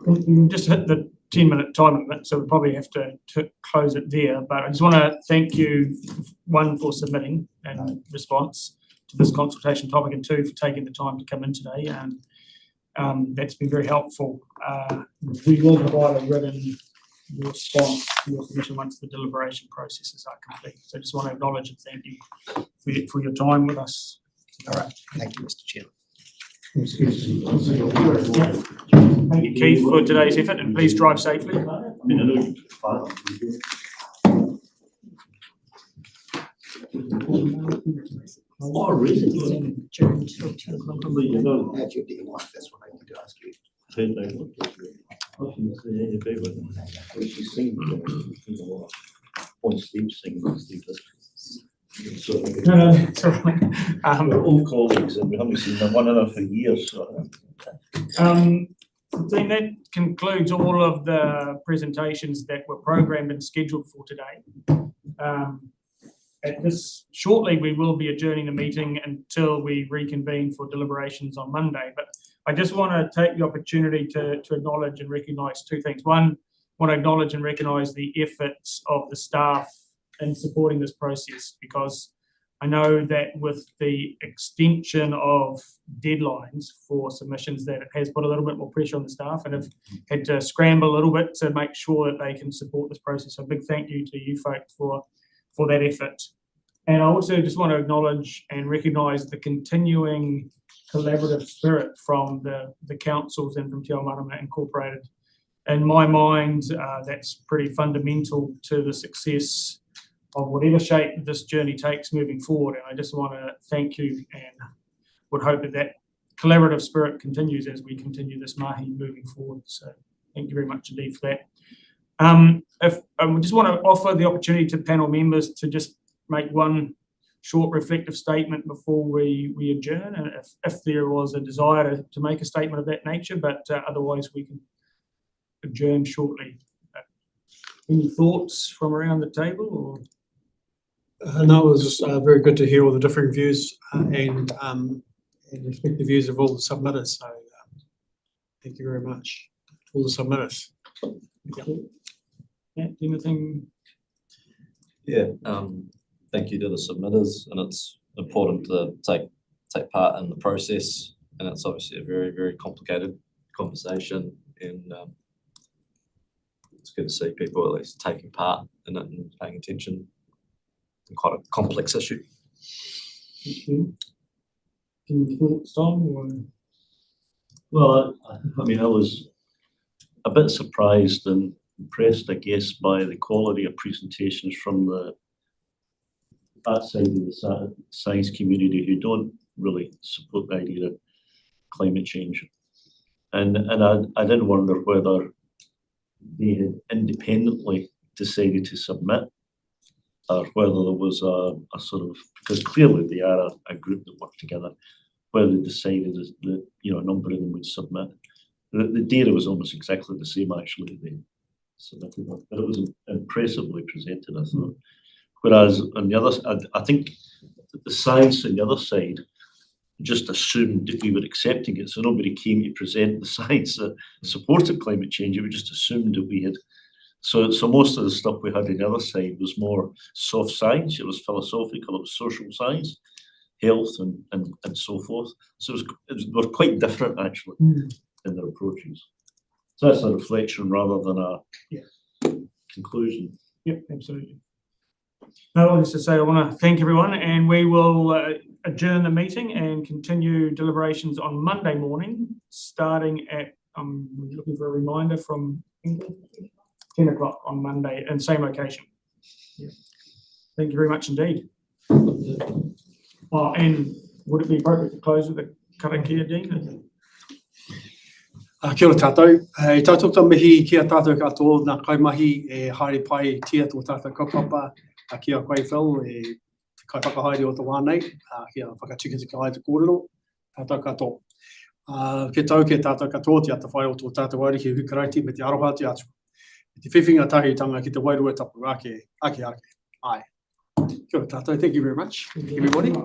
Speaker 1: We just hit the 10-minute time limit, so we'll probably have to close it there. But I just want to thank you, one, for submitting and response to this consultation topic, and two, for taking the time to come in today. And that's been very helpful. We will provide a written response to your submission once the deliberation processes are complete. So I just want to acknowledge and thank you for your time with us.
Speaker 5: All right. Thank you, Mr. Chair.
Speaker 1: Thank you, Keith, for today's effort, and please drive safely.
Speaker 9: Oh, really?
Speaker 5: That's what I need to ask you.
Speaker 1: It's all right.
Speaker 9: We're all colleagues and we haven't seen one another for years. So.
Speaker 1: I think that concludes all of the presentations that were programmed and scheduled for today. Shortly, we will be adjourning the meeting until we reconvene for deliberations on Monday. But I just want to take the opportunity to acknowledge and recognise two things. One, I want to acknowledge and recognise the efforts of the staff in supporting this process, because I know that with the extension of deadlines for submissions, that it has put a little bit more pressure on the staff and have had to scramble a little bit to make sure that they can support this process. So a big thank you to you folks for that effort. And I also just want to acknowledge and recognise the continuing collaborative spirit from the councils and from Te Ao Marama Incorporated. In my mind, that's pretty fundamental to the success of whatever shape this journey takes moving forward. And I just want to thank you and would hope that collaborative spirit continues as we continue this mahi moving forward. So thank you very much indeed for that. We just want to offer the opportunity to panel members to just make one short reflective statement before we adjourn, and if there was a desire to make a statement of that nature, but otherwise we can adjourn shortly. Any thoughts from around the table? Or?
Speaker 2: No, it was just very good to hear all the different views and respect the views of all the submitters. So thank you very much to all the submitters.
Speaker 1: Yeah, anything?
Speaker 6: Yeah, thank you to the submitters, and it's important to take part in the process, and it's obviously a very, very complicated conversation, and it's good to see people at least taking part in it and paying attention. It's quite a complex issue.
Speaker 1: Thank you. Any thoughts, Tom?
Speaker 9: Well, I mean, I was a bit surprised and impressed, I guess, by the quality of presentations from that side of the science community who don't really support the idea of climate change. And I did wonder whether they had independently decided to submit, or whether there was a sort of, because clearly they are a group that work together, whether they decided that a number of them would submit. The data was almost exactly the same actually. They submitted, but it was impressively presented, I thought. Whereas on the other, I think the science on the other side just assumed that we were accepting it, so nobody came to present the science that supported climate change. It was just assumed that we had. So most of the stuff we had on the other side was more soft science. It was philosophical. It was social science, health, and so forth. So they were quite different actually in their approaches. So that's a reflection rather than a conclusion.
Speaker 1: Yep, absolutely. No, just to say, I want to thank everyone, and we will adjourn the meeting and continue deliberations on Monday morning, starting at, I'm looking for a reminder from England, 10 o'clock on Monday, and same location. Yeah. Thank you very much indeed. And would it be appropriate to close with a karakia, Dean?
Speaker 2: Kia ora tātou. E tātou ta mihi kia tātou katoa, nā kaimahi e haere pai tia tō tātou kaupapa, kia koe Phil, te kai whakahaere o te wānei, kia whakatika ai te kōrero, tātou katoa. Ke tau ke tātou katoa, te ata whai o tō tātou aere ki hukarauti me te aroha te atu. Te whiwhinga tahitanga ki te wairua tapu ake. Ai. Kia ora tātou, thank you very much, everybody.